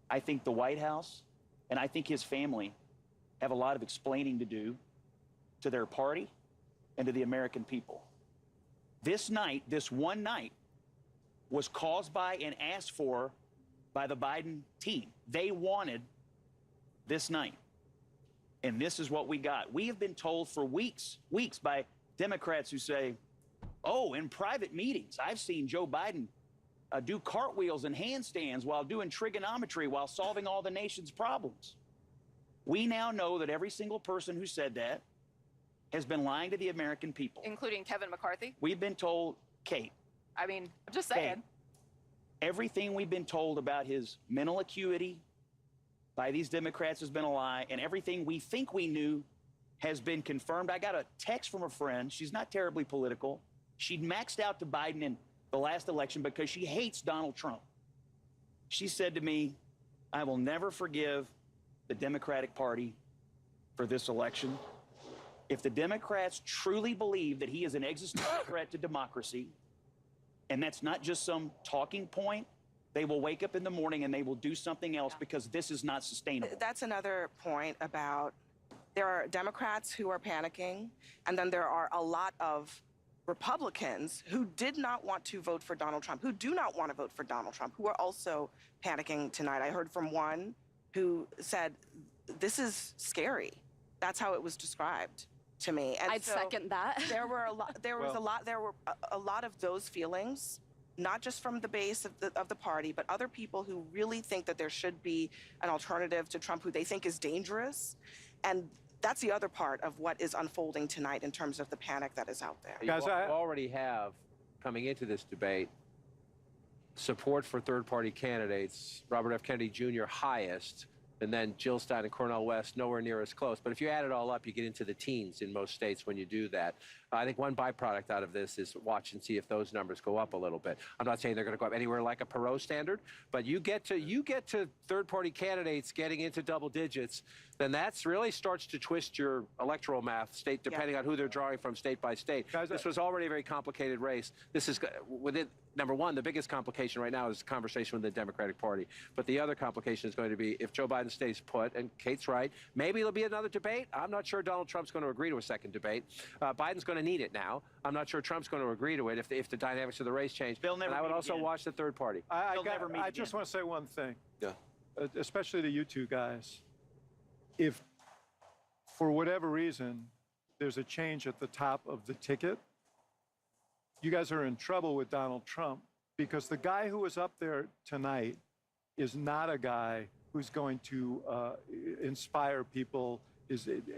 I think the White House, and I think his family have a lot of explaining to do to their party and to the American people. This night, this one night, was caused by and asked for by the Biden team. They wanted this night. And this is what we got. We have been told for weeks by Democrats who say, oh, in private meetings, I've seen Joe Biden do cartwheels and handstands while doing trigonometry while solving all the nation's problems. We now know that every single person who said that has been lying to the American people. Including Kevin McCarthy? We've been told, Kate. I mean, I'm just saying. Kate, everything we've been told about his mental acuity by these Democrats has been a lie, and everything we think we knew has been confirmed. I got a text from a friend. She's not terribly political. She'd maxed out to Biden in the last election because she hates Donald Trump. She said to me, I will never forgive the Democratic Party for this election. If the Democrats truly believe that he is an existential threat to democracy, and that's not just some talking point, they will wake up in the morning and they will do something else because this is not sustainable. That's another point about there are Democrats who are panicking, and then there are a lot of Republicans who did not want to vote for Donald Trump, who do not want to vote for Donald Trump, who are also panicking tonight. I heard from one who said, this is scary. That's how it was described to me. And I'd second that. There were a lot of those feelings, not just from the base of the party, but other people who really think that there should be an alternative to Trump, who they think is dangerous. And that's the other part of what is unfolding tonight in terms of the panic that is out there. You already have, coming into this debate, support for third-party candidates, Robert F. Kennedy Jr. highest, and then Jill Stein and Cornel West nowhere near as close. But if you add it all up, you get into the teens in most states when you do that. I think one byproduct out of this is watch and see if those numbers go up a little bit. I'm not saying they're going to go up anywhere like a Perot standard, but you get to third-party candidates getting into double digits, then that's really starts to twist your electoral math state depending on who they're drawing from state by state. This was already a very complicated race. This is within number one, the biggest complication right now is the conversation with the Democratic Party. But the other complication is going to be if Joe Biden stays put, and Kate's right, maybe there'll be another debate. I'm not sure Donald Trump's going to agree to a second debate. Biden's going to need it now. I'm not sure Trump's going to agree to it if the dynamics of the race change. They'll never and I would meet also again. watch the third party. I just want to say one thing. Yeah. Especially to you two guys. If, for whatever reason, there's a change at the top of the ticket, you guys are in trouble with Donald Trump, because the guy who was up there tonight is not a guy who's going to inspire people.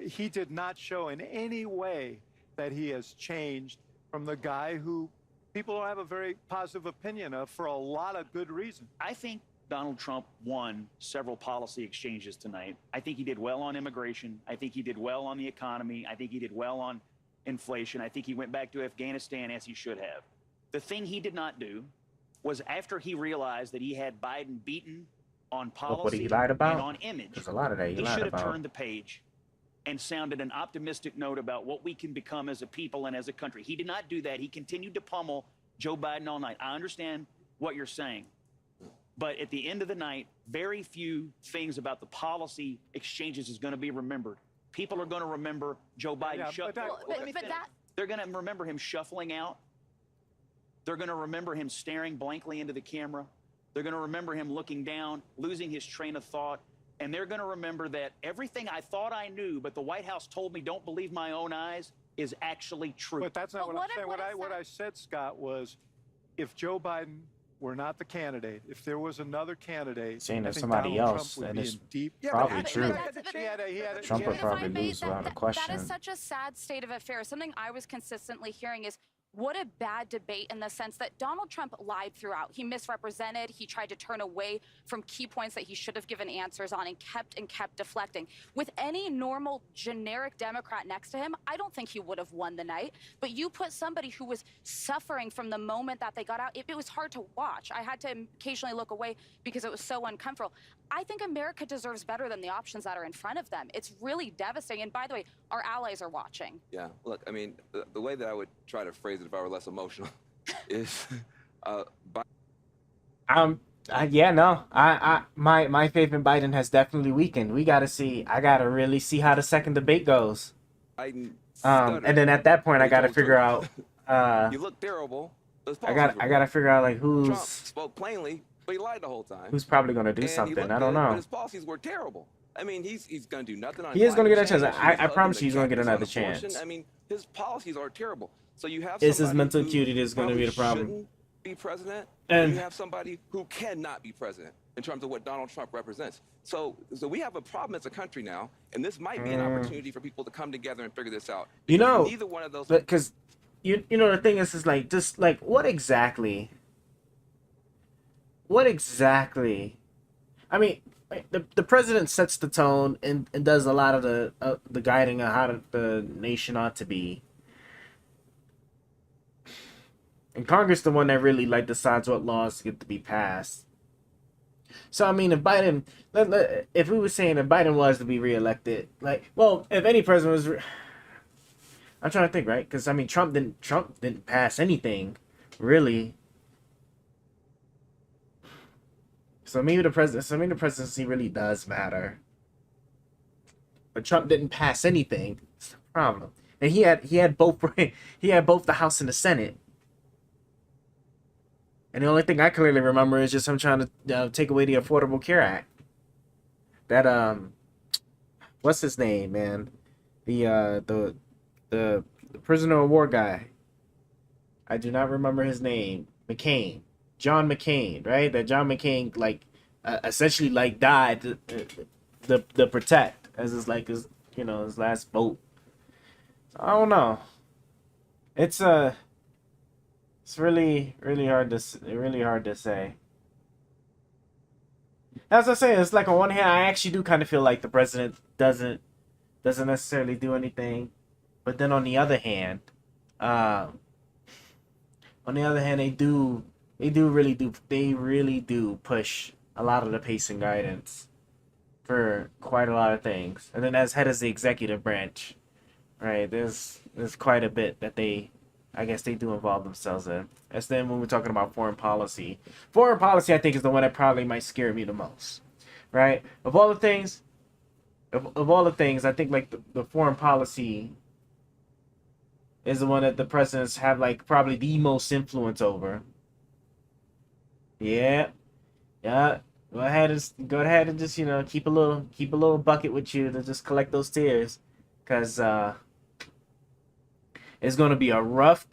He did not show in any way that he has changed from the guy who people don't have a very positive opinion of for a lot of good reasons. I think Donald Trump won several policy exchanges tonight. I think he did well on immigration. I think he did well on the economy. I think he did well on inflation. I think he went back to Afghanistan as he should have. The thing he did not do was, after he realized that he had Biden beaten on policy what he lied about? and on image, There's a lot of that he he lied should have about. turned the page and sounded an optimistic note about what we can become as a people and as a country. He did not do that. He continued to pummel Joe Biden all night. I understand what you're saying, but at the end of the night, very few things about the policy exchanges is going to be remembered. People are going to remember Joe Biden shuffling. They're going to remember him shuffling out. They're going to remember him staring blankly into the camera. They're going to remember him looking down, losing his train of thought. And they're going to remember that everything I thought I knew, but the White House told me don't believe my own eyes, is actually true. But that's not what I'm saying. What I said, Scott, was if Joe Biden were not the candidate, if there was another candidate, Saying I there's think somebody Donald else, Trump would and be it's in deep. probably true. Trump would If I probably may, lose without a question. That is such a sad state of affairs. Something I was consistently hearing is, what a bad debate in the sense that Donald Trump lied throughout. He misrepresented. He tried to turn away from key points that he should have given answers on and kept deflecting. With any normal, generic Democrat next to him, I don't think he would have won the night. But you put somebody who was suffering from the moment that they got out, it was hard to watch. I had to occasionally look away because it was so uncomfortable. I think America deserves better than the options that are in front of them. It's really devastating. And by the way, our allies are watching. Yeah, look, I mean, the way that I would try to phrase it if I were less emotional is, My faith in Biden has definitely weakened. I gotta really see how the second debate goes. Biden And then at that point, I gotta figure out. you look terrible. I gotta figure out like Trump who's spoke plainly, but he lied the whole time. who's probably gonna do And he something. looked I don't good, But know. his policies were terrible. I mean, he's gonna do nothing on. He is gonna climate get a chance. change, I he's promise upping you he's the gonna get taxes on another abortion. chance. I mean, his policies are terrible. So you have It's his somebody mental who acuity that's gonna be the probably problem. shouldn't be president, And- and you have somebody who cannot be president in terms of what Donald Trump represents. So we have a problem as a country now, and this might be an opportunity for people to come together and figure this out. You Because know, neither one of those. because you know the thing is like just like what exactly? I mean, the president sets the tone and does a lot of the guiding on how the nation ought to be. And Congress the one that really like decides what laws get to be passed. So I mean, if Biden, if we were saying that Biden was to be reelected, like, well, if any president was, I'm trying to think, right? Because I mean, Trump didn't pass anything, really. So maybe the presidency really does matter. But Trump didn't pass anything. It's the problem, and he had both the House and the Senate. And the only thing I clearly remember is just him trying to take away the Affordable Care Act. That what's his name, man? The prisoner of war guy. I do not remember his name. McCain, John McCain, right? That John McCain essentially died to protect as his his last vote. So, I don't know. It's really hard to say. As I say, it's like on one hand, I actually do kind of feel like the president doesn't necessarily do anything, but then on the other hand, they really do push a lot of the pace and guidance for quite a lot of things. And then as head of the executive branch, right? There's quite a bit that I guess they do involve themselves in. That's then when we're talking about foreign policy. Foreign policy, I think, is the one that probably might scare me the most, right? Of all the things, I think like the foreign policy is the one that the presidents have like probably the most influence over. Yeah. Go ahead and just keep a little bucket with you to just collect those tears, cause it's gonna be a rough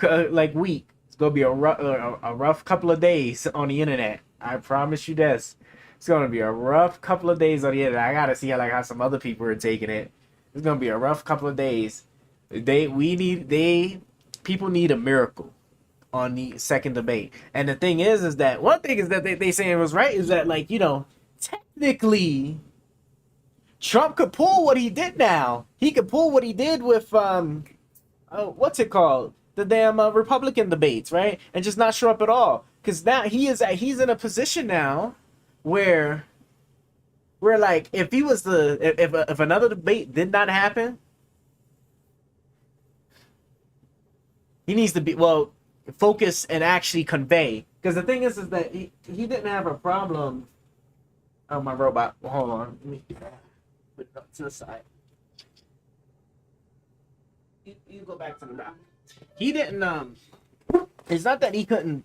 week. It's gonna be a rough couple of days on the internet. I promise you this. It's gonna be a rough couple of days on the internet. I gotta see how some other people are taking it. It's gonna be a rough couple of days. People need a miracle on the second debate. And the thing is that one thing is that they saying was right is that technically Trump could pull what he did now. He could pull what he did with what's it called? The damn Republican debates, right? And just not show up at all. Because now he's in a position now where like if he was if another debate did not happen, he needs to be focus and actually convey. Because the thing is that he didn't have a problem. Oh, my robot. Well, hold on. Let me put it up to the side. You go back to the route. He didn't. It's not that he couldn't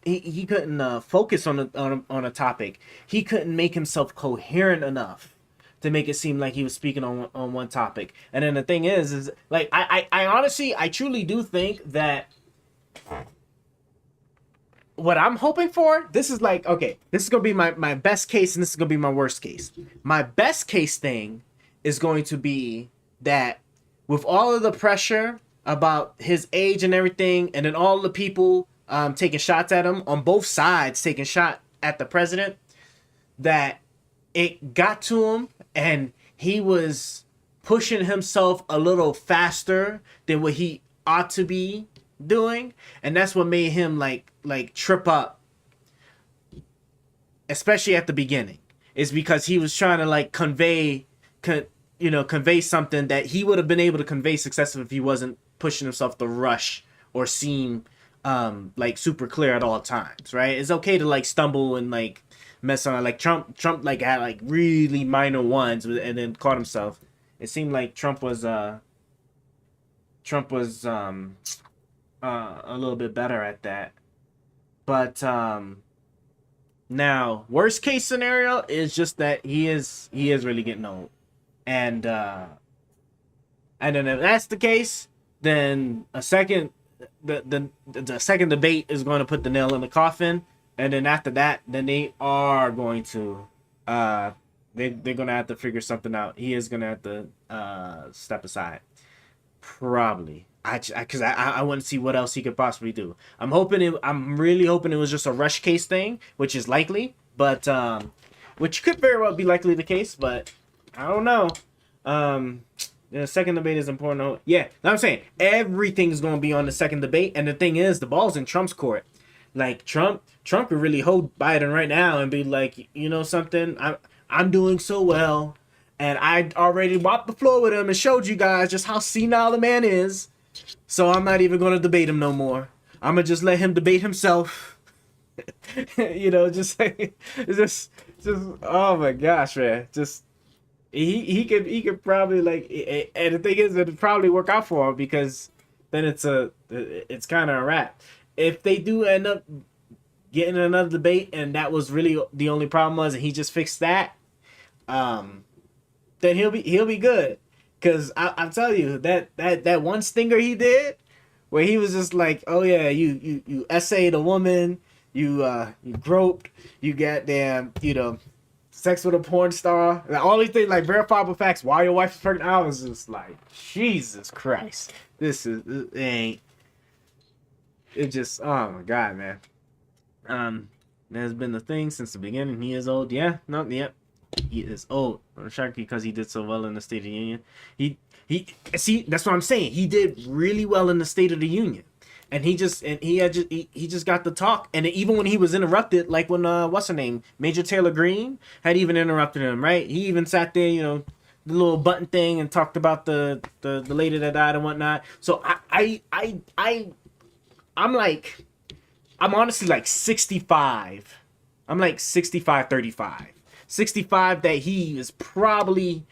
focus on a topic. He couldn't make himself coherent enough to make it seem like he was speaking on one topic. And then the thing is like I honestly, I truly do think that what I'm hoping for, this is like, okay, this is gonna be my best case and this is gonna be my worst case. My best case thing is going to be that with all of the pressure about his age and everything, and then all the people taking shots at him on both sides, taking shot at the president, that it got to him and he was pushing himself a little faster than what he ought to be doing, and that's what made him like trip up, especially at the beginning, is because he was trying to like convey something that he would have been able to convey successfully if he wasn't pushing himself to rush or seem like super clear at all times, right? It's okay to like stumble and like mess on, like Trump like had like really minor ones and then caught himself. It seemed like Trump was a little bit better at that. But now worst case scenario is just that he is really getting old. And then if that's the case, then the second debate is going to put the nail in the coffin, and then after that, then they are going to they're going to have to figure something out. He is going to have to step aside, probably. Because I want to see what else he could possibly do. I'm really hoping it was just a rush case thing, which is likely, but which could very well be likely the case, but I don't know. The second debate is important. Yeah, I'm saying everything's gonna be on the second debate, and the thing is, the ball's in Trump's court. Like Trump could really hold Biden right now and be like, you know something, I'm doing so well, and I already mopped the floor with him and showed you guys just how senile the man is. So I'm not even gonna debate him no more. I'm gonna just let him debate himself. just oh my gosh, man, just. He could probably like, and the thing is, it'd probably work out for him, because then it's kind of a wrap. If they do end up getting another debate and that was really the only problem was, and he just fixed that, then he'll be good. Cause I'll tell you that one stinger he did, where he was just like, oh yeah, you essayed a woman, you groped, you goddamn, sex with a porn star, and all these things, like verifiable facts while your wife is pregnant. I was just like, Jesus Christ, it just, oh my God, man. There's been the thing since the beginning. He is old. He is old. I'm shocked because he did so well in the State of the Union. He see, that's what I'm saying. He did really well in the State of the Union. And he just got the talk, and even when he was interrupted, like when what's her name, Major Taylor Greene had even interrupted him, right? He even sat there, the little button thing, and talked about the lady that died and whatnot. So I'm honestly like 65. I'm like 65-35. 65 that he is probably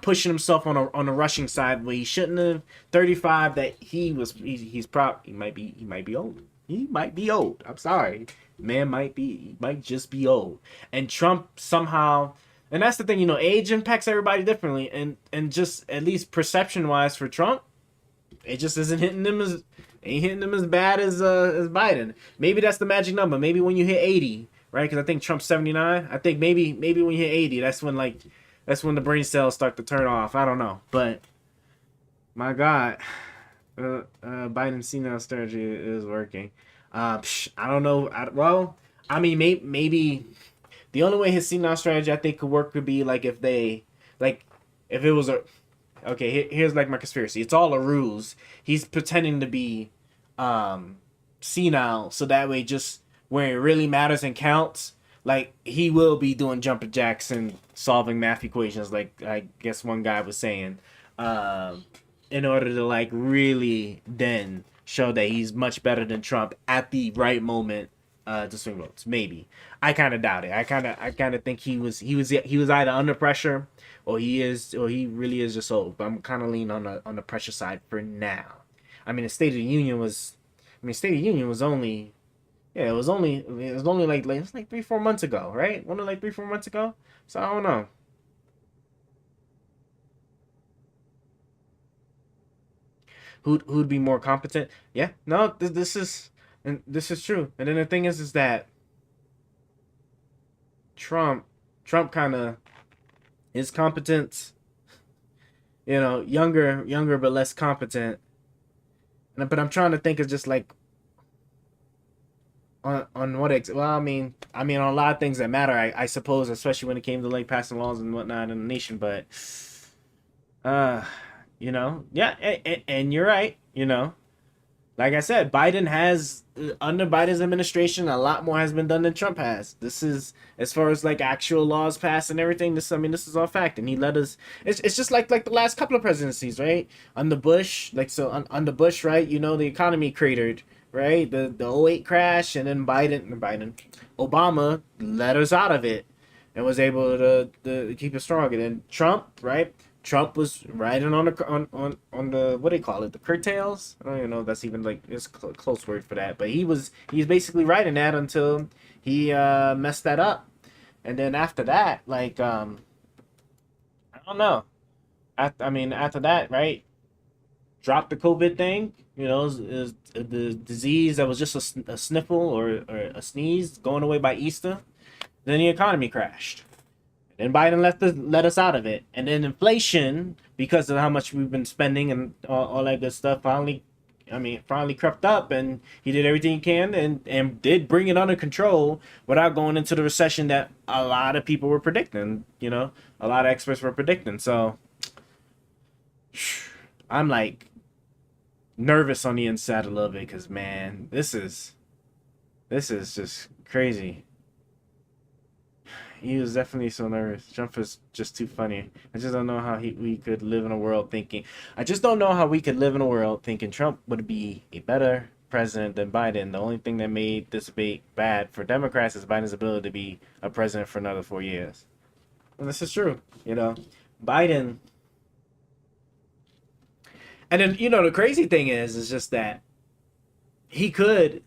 pushing himself on a rushing side where he shouldn't have. 35 that he might be old. He might be old. I'm sorry. Man he might just be old. And Trump somehow, and that's the thing, age impacts everybody differently, and just at least perception wise for Trump, it just isn't hitting him as bad as Biden. Maybe that's the magic number. Maybe when you hit 80, right? Because I think Trump's 79. I think maybe when you hit 80, that's when the brain cells start to turn off. I don't know. But, my God, Biden's senile strategy is working. I don't know. Maybe the only way his senile strategy I think could work could be like if it was a... Okay, here's like my conspiracy. It's all a ruse. He's pretending to be senile, so that way just when it really matters and counts, like he will be doing jumping jacks and solving math equations, like I guess one guy was saying, in order to like really then show that he's much better than Trump at the right moment to swing votes. Maybe. I kind of doubt it. I kind of think he was either under pressure or he really is just old. But I'm kind of leaning on the pressure side for now. I mean, the State of the Union was only. Yeah, it was only like 3-4 months ago, right? Only like 3-4 months ago. So I don't know. Who'd be more competent? Yeah, no, this is true. And then the thing is that Trump kind of, his competence, younger but less competent, But I'm trying to think of just like on what well, I mean on a lot of things that matter, I suppose, especially when it came to like passing laws and whatnot in the nation. But you know, yeah, and you're right, you know. Like I said, Biden has, under Biden's administration, a lot more has been done than Trump has. This is, as far as like actual laws passed and everything, this is all fact. And he let us, it's just like the last couple of presidencies, right? Under Bush, like, so under Bush, right? You know, the economy cratered, right? The 08 crash, and then Obama let us out of it and was able to keep it strong. And then Trump, right? Trump was riding on the what do you call it, the curtails? I don't even know if that's even like it's a close word for that, but he's basically riding that until he messed that up, and then after that, like I don't know, after that, right? Dropped the COVID thing, you know, is the disease that was just a sniffle or a sneeze going away by Easter. Then the economy crashed. And Biden let us out of it. And then inflation, because of how much we've been spending and all that good stuff, finally crept up, and he did everything he can and did bring it under control without going into the recession that a lot of people were predicting, you know, a lot of experts were predicting. So I'm like nervous on the inside a little bit, because man, this is just crazy. He was definitely so nervous. Trump is just too funny. I just don't know how we could live in a world thinking. I just don't know how we could live in a world thinking Trump would be a better president than Biden. The only thing that made this debate bad for Democrats is Biden's ability to be a president for another 4 years. And this is true. You know, Biden. And then, you know, the crazy thing is just that he could.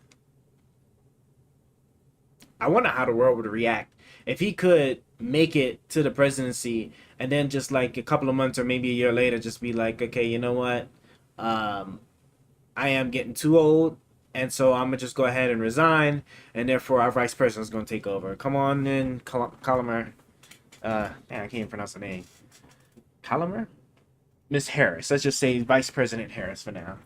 I wonder how the world would react if he could make it to the presidency and then just like a couple of months or maybe a year later just be like, okay, you know what, I am getting too old, and so I'm gonna just go ahead and resign, and therefore our vice president is gonna take over. Come on in, Kamala. I can't even pronounce the name. Kamala? Miss Harris. Let's just say Vice President Harris for now,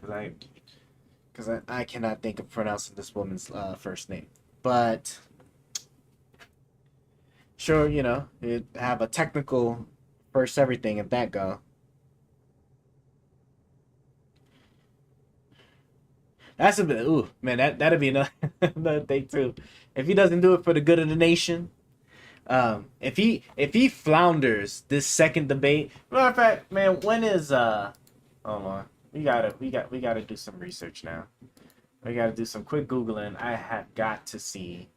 because I cannot think of pronouncing this woman's first name. But sure, you know, you'd have a technical first everything if that go. That's a bit, ooh, man, that'd be another thing too. If he doesn't do it for the good of the nation, if he flounders this second debate, matter of fact, man, when is hold on, we gotta do some research now. We gotta do some quick Googling. I have got to see.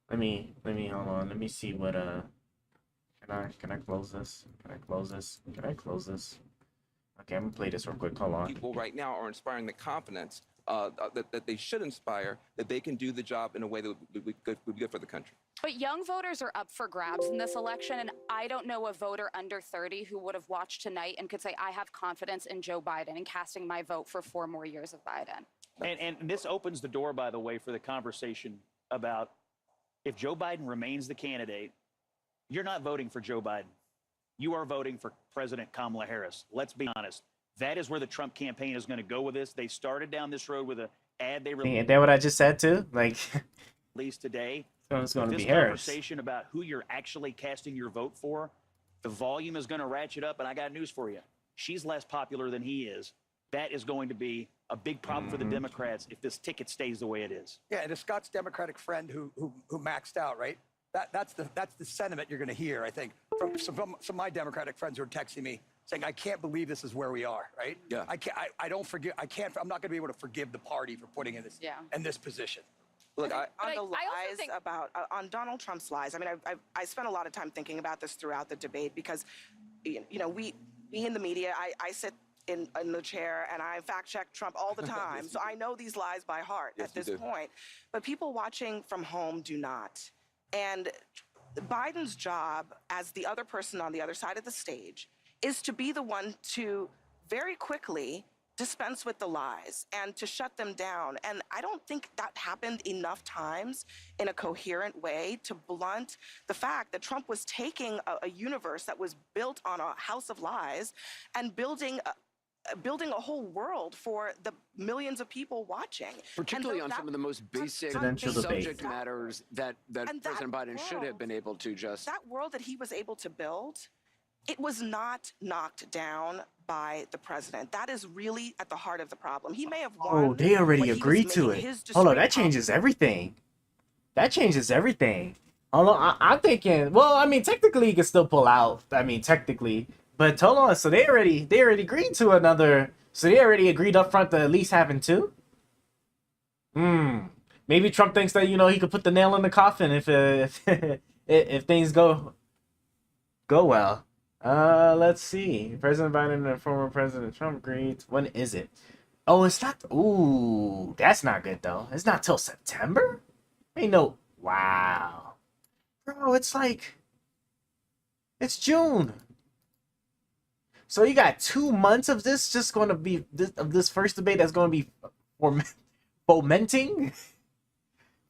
Let me hold on. Let me see what can I close this? Can I close this? Can I close this? Okay, I'm gonna play this real quick. Hold on. People right now are inspiring the confidence that they should inspire, that they can do the job in a way that would be good for the country. But young voters are up for grabs in this election, and I don't know a voter under 30 who would have watched tonight and could say, I have confidence in Joe Biden and casting my vote for 4 more years of Biden. And this opens the door, by the way, for the conversation about if Joe Biden remains the candidate, you're not voting for Joe Biden. You are voting for President Kamala Harris. Let's be honest. That is where the Trump campaign is going to go with this. They started down this road with an ad they released. Ain't that what I just said too? Like, released today. So it's going to this be Harris. Conversation about who you're actually casting your vote for, the volume is going to ratchet up. And I got news for you. She's less popular than he is. That is going to be a big problem for the Democrats if this ticket stays the way it is. Yeah, and to Scott's Democratic friend who maxed out, right? That's the sentiment you're going to hear, I think, from some of my Democratic friends who are texting me saying, "I can't believe this is where we are." Right? Yeah. I don't forgive. I can't. I'm not going to be able to forgive the party for putting in this position. Look, on the lies about on Donald Trump's lies. I mean, I spent a lot of time thinking about this throughout the debate because, you know, we in the media, I sit in the chair and I fact check Trump all the time, so I know these lies by heart at this point. But people watching from home do not. And Biden's job as the other person on the other side of the stage is to be the one to very quickly dispense with the lies and to shut them down. And I don't think that happened enough times in a coherent way to blunt the fact that Trump was taking a universe that was built on a house of lies and building building a whole world for the millions of people watching. Particularly on some of the most basic Presidential debate. subject matters that President Biden should have been able to just. That world that he was able to build, it was not knocked down by the president. That is really at the heart of the problem. He may have won. Oh, they already when he was agreed to making it. his Hold on, discrete that changes everything. That changes everything. Hold on, I'm thinking. Well, I mean, technically, he can still pull out. I mean, technically, but hold on. So they already agreed to another. So they already agreed up front to at least having two. Maybe Trump thinks that he could put the nail in the coffin if things go well. Let's see. President Biden and former President Trump agreed. When is it? Oh, it's not. Ooh, that's not good though. It's not till September. Ain't no. Wow, bro. It's June. So you got 2 months of this just going to be this first debate that's going to be fomenting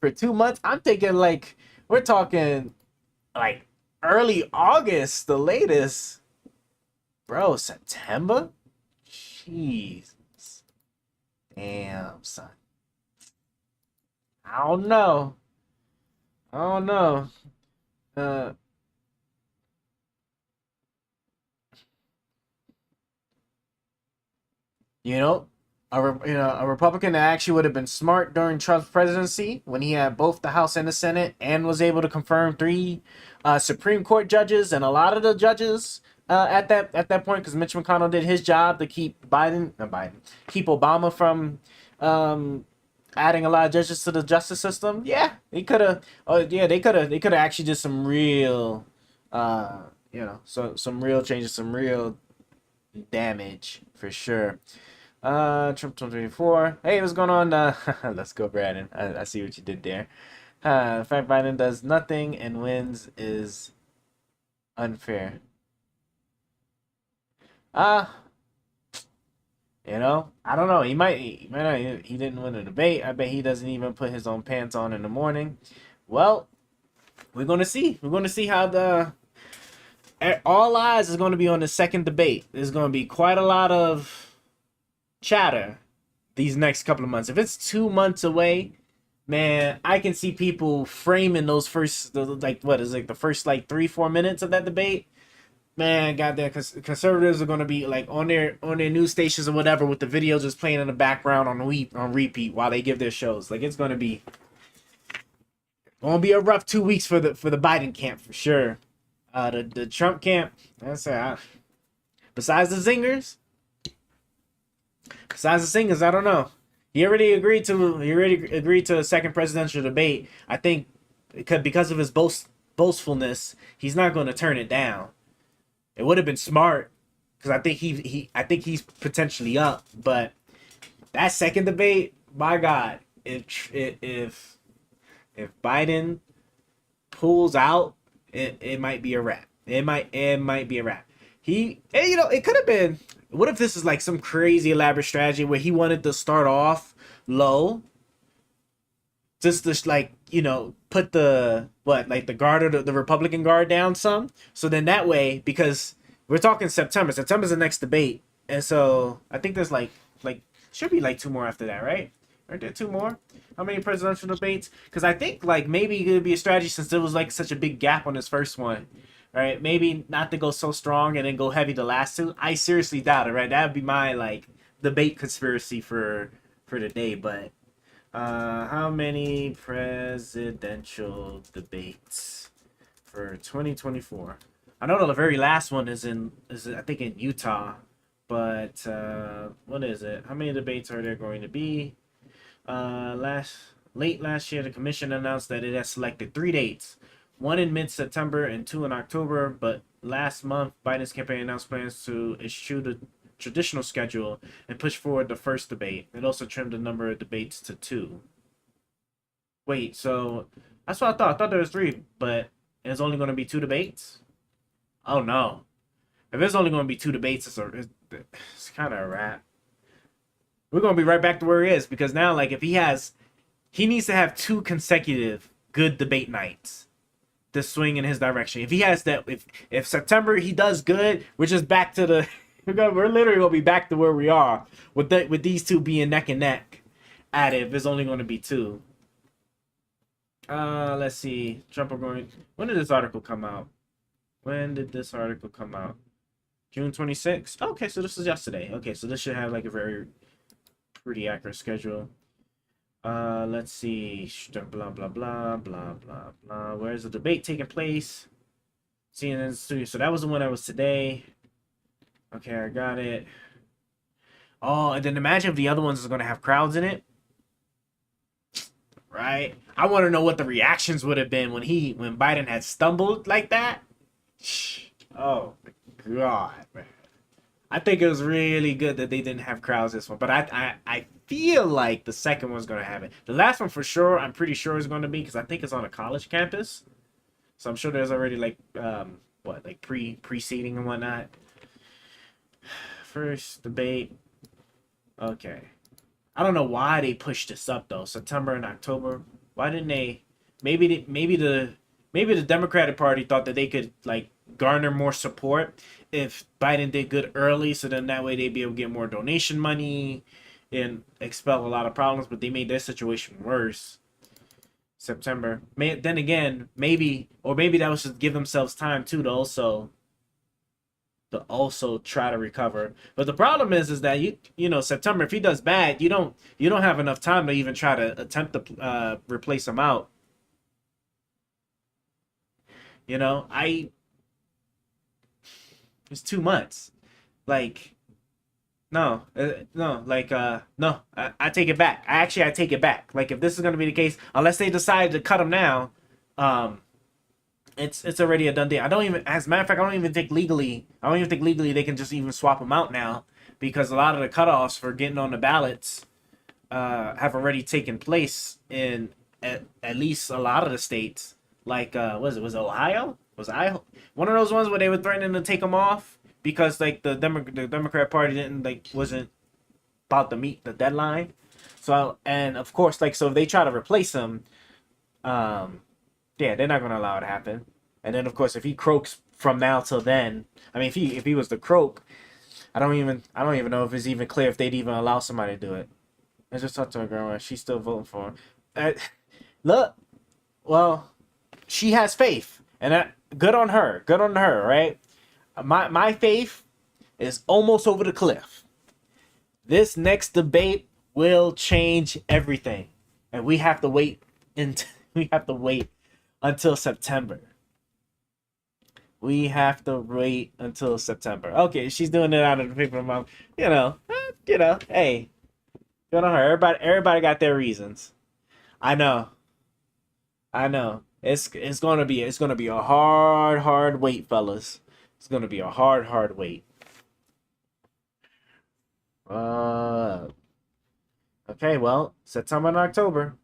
for 2 months. I'm thinking we're talking early August, the latest. Bro, September? Jesus. Damn, son. I don't know. A Republican that actually would have been smart during Trump's presidency when he had both the House and the Senate and was able to confirm 3 Supreme Court judges and a lot of the judges at that point, because Mitch McConnell did his job to keep Obama from adding a lot of judges to the justice system. Yeah, they could have. They could have actually did some real, some real changes, some real damage for sure. Trump 2024. Hey, what's going on? Let's go, Brandon. I see what you did there. The fact Biden does nothing and wins is unfair. I don't know. He might not. He didn't win a debate. I bet he doesn't even put his own pants on in the morning. Well, we're gonna see. We're gonna see how all eyes is going to be on the second debate. There's going to be quite a lot of chatter these next couple of months. If it's 2 months away, man, I can see people framing those first, the first 3-4 minutes of that debate. Man, goddamn, conservatives are gonna be on their news stations or whatever with the video just playing in the background on repeat while they give their shows. It's gonna be a rough 2 weeks for the Biden camp for sure. The Trump camp, besides the zingers, I don't know. He already agreed to a second presidential debate. I think because of his boastfulness, he's not going to turn it down. It would have been smart because I think he's potentially up. But that second debate, my God, if Biden pulls out, it might be a wrap. It might be a wrap. It could have been. What if this is some crazy elaborate strategy where he wanted to start off low, just to put the guard or the Republican guard down some, so then that way, because we're talking September's the next debate, and so I think there's should be 2 more after that, right? Aren't there 2 more? How many presidential debates? Because I think maybe it could be a strategy since there was such a big gap on this first one. Right, maybe not to go so strong and then go heavy the last 2. I seriously doubt it. Right, that would be my debate conspiracy for the day. But how many presidential debates for 2024? I know the very last one is I think in Utah. But what is it? How many debates are there going to be? Late last year, the commission announced that it has selected 3 dates. 1 in mid-September and 2 in October, but last month, Biden's campaign announced plans to eschew the traditional schedule and push forward the first debate. It also trimmed the number of debates to 2. Wait, so that's what I thought. I thought there was 3, but it's only going to be 2 debates? Oh, no. If it's only going to be 2 debates, it's kind of a wrap. We're going to be right back to where he is, because now, if he needs to have 2 consecutive good debate nights to swing in his direction. If he has that, if September he does good, we're just back to the we're literally gonna be back to where we are with these two being neck and neck at it. If it's only going to be two. Let's see. Trump are going. When did this article come out? June 26th. Okay, so this is yesterday. Okay, so this should have like a very pretty accurate schedule. Let's see. Blah blah blah blah blah blah. Where's the debate taking place? CNN studio. So that was the one that was today. Okay, I got it. Oh, and then imagine if the other ones are gonna have crowds in it. Right? I want to know what the reactions would have been when Biden had stumbled like that. Oh my God, man. I think it was really good that they didn't have crowds this one, but I feel like the second one's gonna have it. The last one for sure, I'm pretty sure is gonna be, because I think it's on a college campus, so I'm sure there's already like pre-seating and whatnot. First debate. Okay. I don't know why they pushed this up though. September and October. Why didn't they? Maybe the Democratic Party thought that they could like garner more support if Biden did good early, so then that way they'd be able to get more donation money and expel a lot of problems. But they made their situation worse. September. Then again, maybe that was just give themselves time too to also try to recover. But the problem is that you know September, if he does bad, you don't have enough time to even try to attempt to replace him out. You know, it's 2 months. Like, no, I take it back. I take it back. Like, if this is gonna be the case, unless they decide to cut him now, it's already a done deal. As a matter of fact, I don't even think legally they can just even swap him out now, because a lot of the cutoffs for getting on the ballots have already taken place in at least a lot of the states. Like, was it Ohio? Was Ohio one of those ones where they were threatening to take him off because like the Democrat Party wasn't about to meet the deadline? So, and of course, like, so if they try to replace him, yeah, they're not gonna allow it to happen. And then of course, if he croaks from now till then, I mean, if he was to croak, I don't even know if it's even clear if they'd even allow somebody to do it. I just talked to a girl and she's still voting for him. Look, well, she has faith, and good on her, right? My faith is almost over the cliff. This next debate will change everything, and we have to wait until September. We have to wait until September. Okay, she's doing it out of the paper mouth. You know, hey, good on her. Everybody got their reasons. I know. It's gonna be a hard wait, fellas. It's gonna be a hard wait. Okay, well, September and October.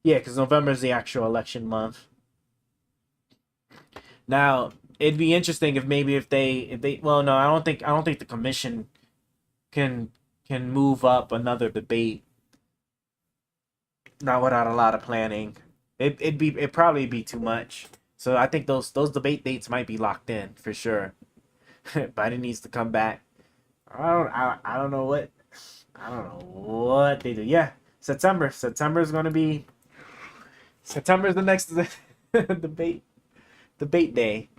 Yeah, because November is the actual election month. Now, it'd be interesting if they well, no, I don't think the commission can move up another debate. Not without a lot of planning. It'd probably be too much. So I think those debate dates might be locked in for sure. Biden needs to come back. I don't know what they do. Yeah, September is the next debate day.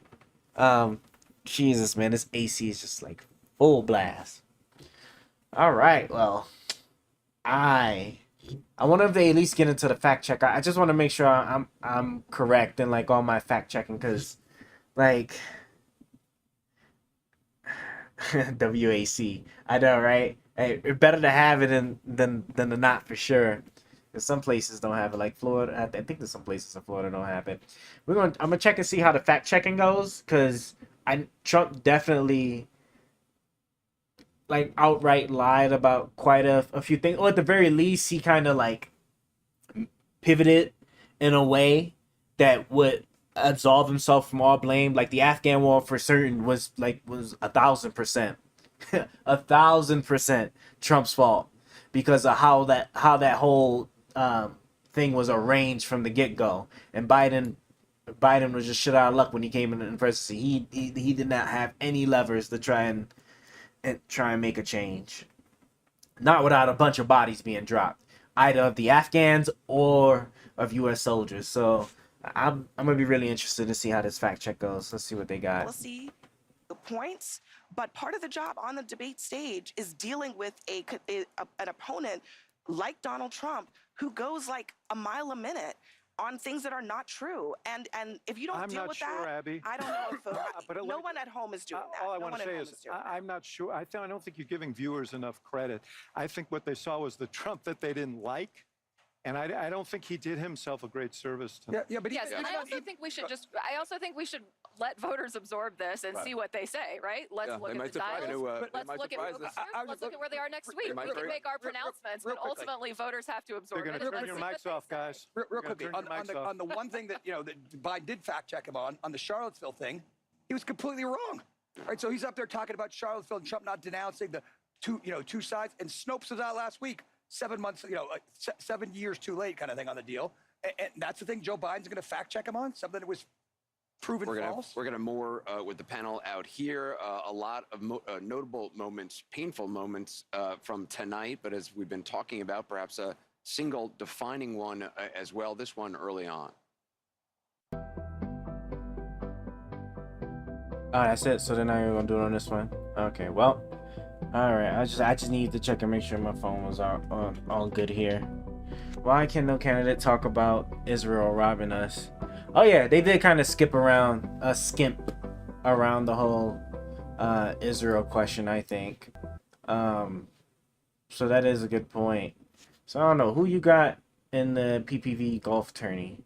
Jesus, man, this AC is just like full blast. All right, well, I wonder if they at least get into the fact check. I just want to make sure I'm correct in like all my fact checking, because like WAC, I know, right? Hey, it's better to have it than to not, for sure. Because some places don't have it, like Florida. I think there's some places in Florida don't have it. I'm gonna check and see how the fact checking goes, because Trump definitely like outright lied about quite a few things, or at the very least he kind of like pivoted in a way that would absolve himself from all blame. Like the Afghan war for certain was 1,000%, 1,000% Trump's fault, because of how that whole thing was arranged from the get-go. And Biden was just shit out of luck when he came in the presidency. He did not have any levers to try and and try and make a change. Not without a bunch of bodies being dropped, either of the Afghans or of U.S. soldiers. So I'm gonna be really interested to see how this fact check goes. Let's see what they got. Policy, the points, but part of the job on the debate stage is dealing with an opponent like Donald Trump who goes like a mile a minute on things that are not true. And if you don't deal with that, Abby. I don't know if But no one at home is doing that. All I No want one to at say home is, doing that. I'm not sure. I don't think you're giving viewers enough credit. I think what they saw was the Trump that they didn't like. And I don't think he did himself a great service to but yes, and I also think we should let voters absorb this and see what they say, right? Let's look at the dials. Let's look at focus groups. Let's look at where they are next week. We can make our pronouncements, but ultimately voters have to absorb They're it. going to turn your mics off, guys. Real quickly, on the one thing that that Biden did fact check him on the Charlottesville thing, he was completely wrong. Right, so he's up there talking about Charlottesville and Trump not denouncing the two sides, and Snopes was out last week. 7 months, 7 years too late, kind of thing on the deal, and that's the thing Joe Biden's going to fact check him on, something that was proven false. We're gonna more with the panel out here. A lot of notable moments, painful moments from tonight, but as we've been talking about, perhaps a single defining one as well. This one early on. Oh, that's it. So they're not even gonna do it on this one. Okay, well, all right. I just needed to check and make sure my phone was all good here. Why can no candidate talk about Israel robbing us? Oh yeah, they did kind of skimp around the whole Israel question, I think. So that is a good point. So I don't know who you got in the PPV golf tourney.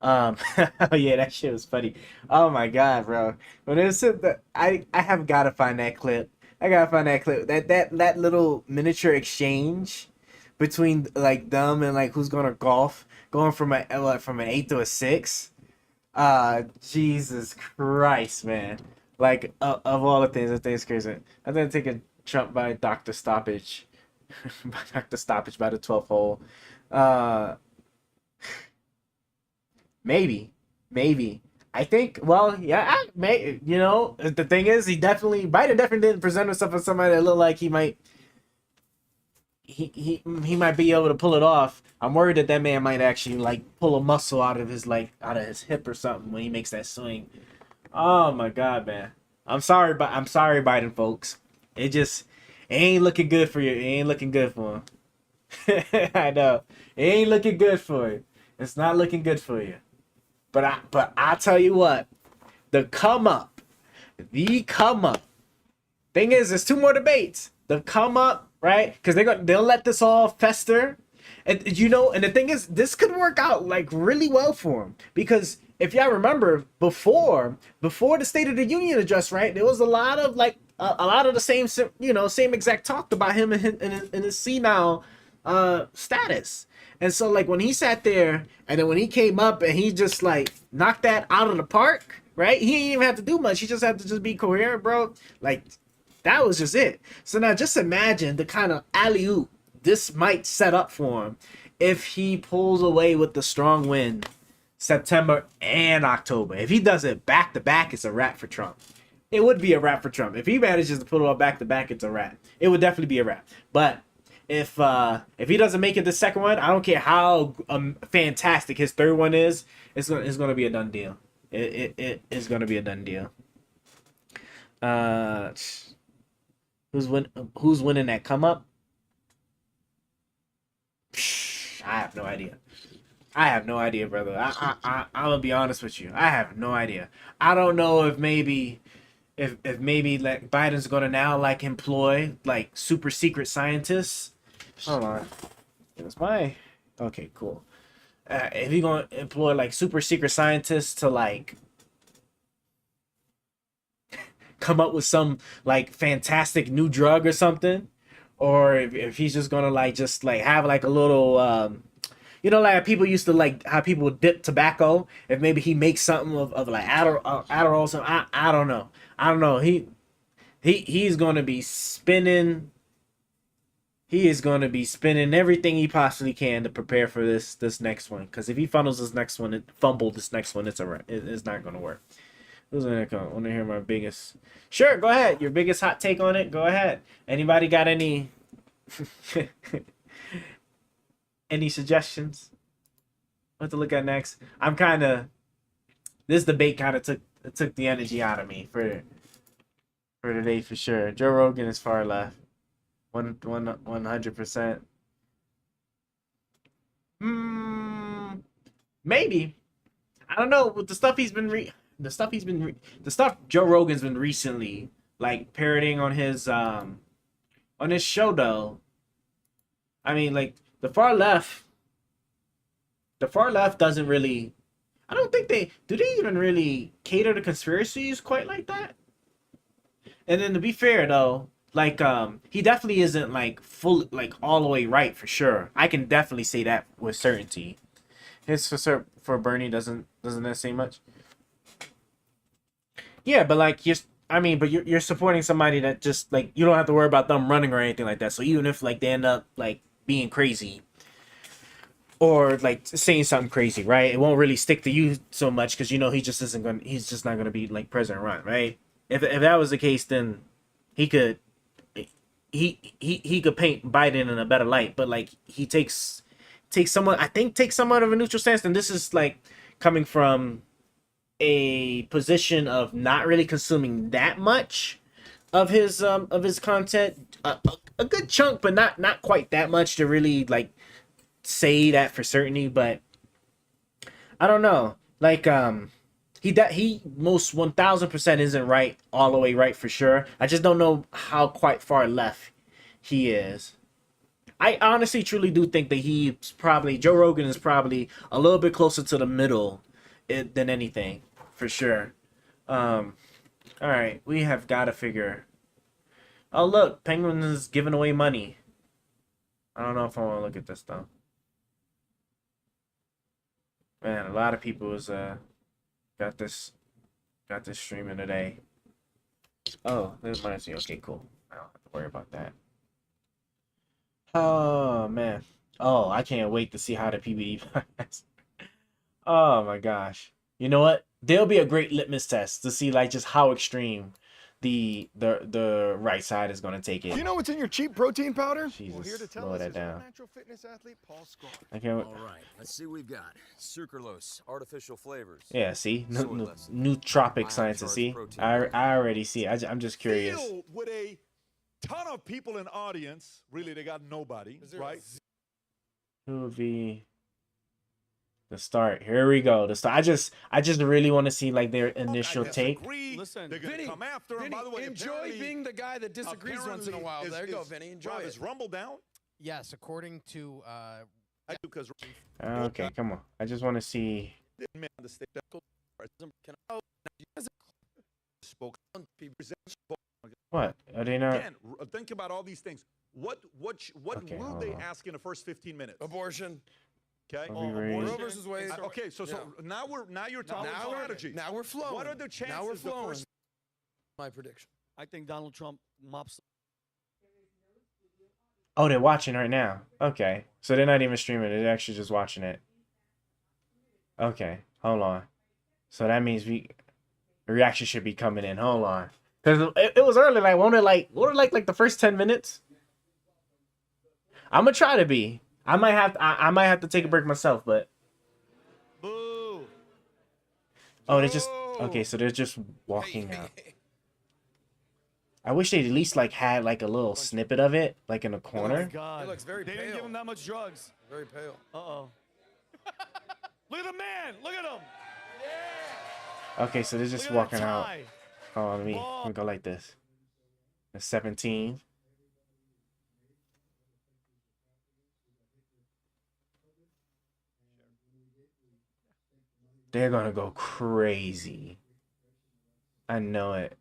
Oh yeah, that shit was funny. Oh my god, bro. When it said that, I have got to find that clip. I gotta find that clip. That little miniature exchange between like them and like who's gonna golf, going from an 8 to a 6. Jesus Christ, man. Like of all the things, I think it's crazy. I'm gonna take a Trump by Dr. Stoppage. By Dr. Stoppage by the 12th hole. Maybe. I think, well, yeah, the thing is, Biden definitely didn't present himself as somebody that looked like he might be able to pull it off. I'm worried that man might actually like pull a muscle out of his hip or something when he makes that swing. Oh my god, man. I'm sorry, Biden folks. It ain't looking good for you. It ain't looking good for him. I know. It ain't looking good for you. It's not looking good for you. But I tell you what, the come up. Thing is, there's 2 more debates. The come up, right? Because they'll let this all fester, and and the thing is, this could work out like really well for him, because if y'all remember before the State of the Union address, right? There was a lot of the same exact talk about him in his senile status. And so like when he sat there and then when he came up and he just like knocked that out of the park, right? He didn't even have to do much. He just had to just be coherent, bro. Like that was just it. So now just imagine the kind of alley-oop this might set up for him if he pulls away with the strong win September and October. If he does it back to back, it's a wrap for Trump. It would be a wrap for Trump. If he manages to pull it all back to back, it's a wrap. It would definitely be a wrap. But if he doesn't make it the second one, I don't care how fantastic his third one is. It's gonna be a done deal. It is gonna be a done deal. Who's winning that come up? I have no idea, brother. I'm gonna be honest with you. I have no idea. I don't know if maybe like Biden's gonna now like employ like super secret scientists. Hold on. It's okay, cool. If he's gonna employ like super secret scientists to like come up with some like fantastic new drug or something, or if he's just gonna like have like a little like people used to like how people would dip tobacco. If maybe he makes something of like Adderall or something. I don't know. He's gonna be spinning. He is going to be spinning everything he possibly can to prepare for this next one. Because if he fumbles this next one, it's not going to work. Who's gonna come? Want to hear my biggest? Sure, go ahead. Your biggest hot take on it. Go ahead. Anybody got any any suggestions? What to look at next? I'm kind of this debate kind of took the energy out of me for today for sure. Joe Rogan is far left, 100%. Maybe. I don't know. With the stuff the stuff Joe Rogan's been recently like parroting on his show though. I mean, like the far left doesn't really. I don't think they even really cater to conspiracies quite like that. And then to be fair though, like he definitely isn't like full like all the way right for sure. I can definitely say that with certainty. His for Bernie doesn't that say much? Yeah, but like you're supporting somebody that just like you don't have to worry about them running or anything like that. So even if like they end up like being crazy or like saying something crazy, right? It won't really stick to you so much because you know he's just not gonna be like President Ron, right? If that was the case, then he could paint Biden in a better light, but like he takes somewhat of a neutral stance, and this is like coming from a position of not really consuming that much of his content, a good chunk, but not quite that much to really like say that for certainty. But I don't know, like he most 1000% isn't right all the way right for sure. I just don't know how quite far left he is. I honestly truly do think that Joe Rogan is probably a little bit closer to the middle than anything, for sure. All right, we have got to figure. Oh look, Penguin is giving away money. I don't know if I want to look at this though. Man, a lot of people is got this streaming today. Oh, there's money. Okay, cool. I don't have to worry about that. Oh man. Oh, I can't wait to see how the PBD Oh my gosh. You know what? There'll be a great litmus test to see like just how extreme the right side is going to take it. Do you know what's in your cheap protein powder? Jesus, slow that down. Natural fitness athlete Paul Scott. I can't. All right, let's see what we've got. Sucralose, artificial flavors. Yeah, see, nootropic sciences. See, I already see. I'm just curious. Filled with a ton of people in audience. Really, they got nobody, right? Movie. The start. Here we go. The start. I just really want to see like their initial take. Listen, they're gonna come after him. By the way, enjoy being the guy that disagrees once in a while. There you go, Vinny. Enjoy it. Is Rumble down? Yes, according to because okay, come on. I just want to see. What? Are they not? Again, think about all these things. What will they ask in the first 15 minutes? Abortion. Okay. Roe versus Wade. Okay, so now you're talking strategy. Now we're flowing. What are the chances? Now we're flowing. My prediction. I think Donald Trump mops. Oh, they're watching right now. Okay, so they're not even streaming. They're actually just watching it. Okay, hold on. So that means the reaction should be coming in. Hold on, because it was early. Like, won't it like the first 10 minutes? I'm gonna try to be. I might have to take a break myself, but. Boo. Oh, they just okay. So they're just walking out. I wish they at least like had like a little snippet of it, like in a corner. Oh God. He looks very They pale. didn't give him that much drugs. Very pale. Uh-oh. Look at the man. Look at him. Okay, so they're just Look at that walking out. tie. Oh, let me go like this. The 17. They're gonna go crazy. I know it.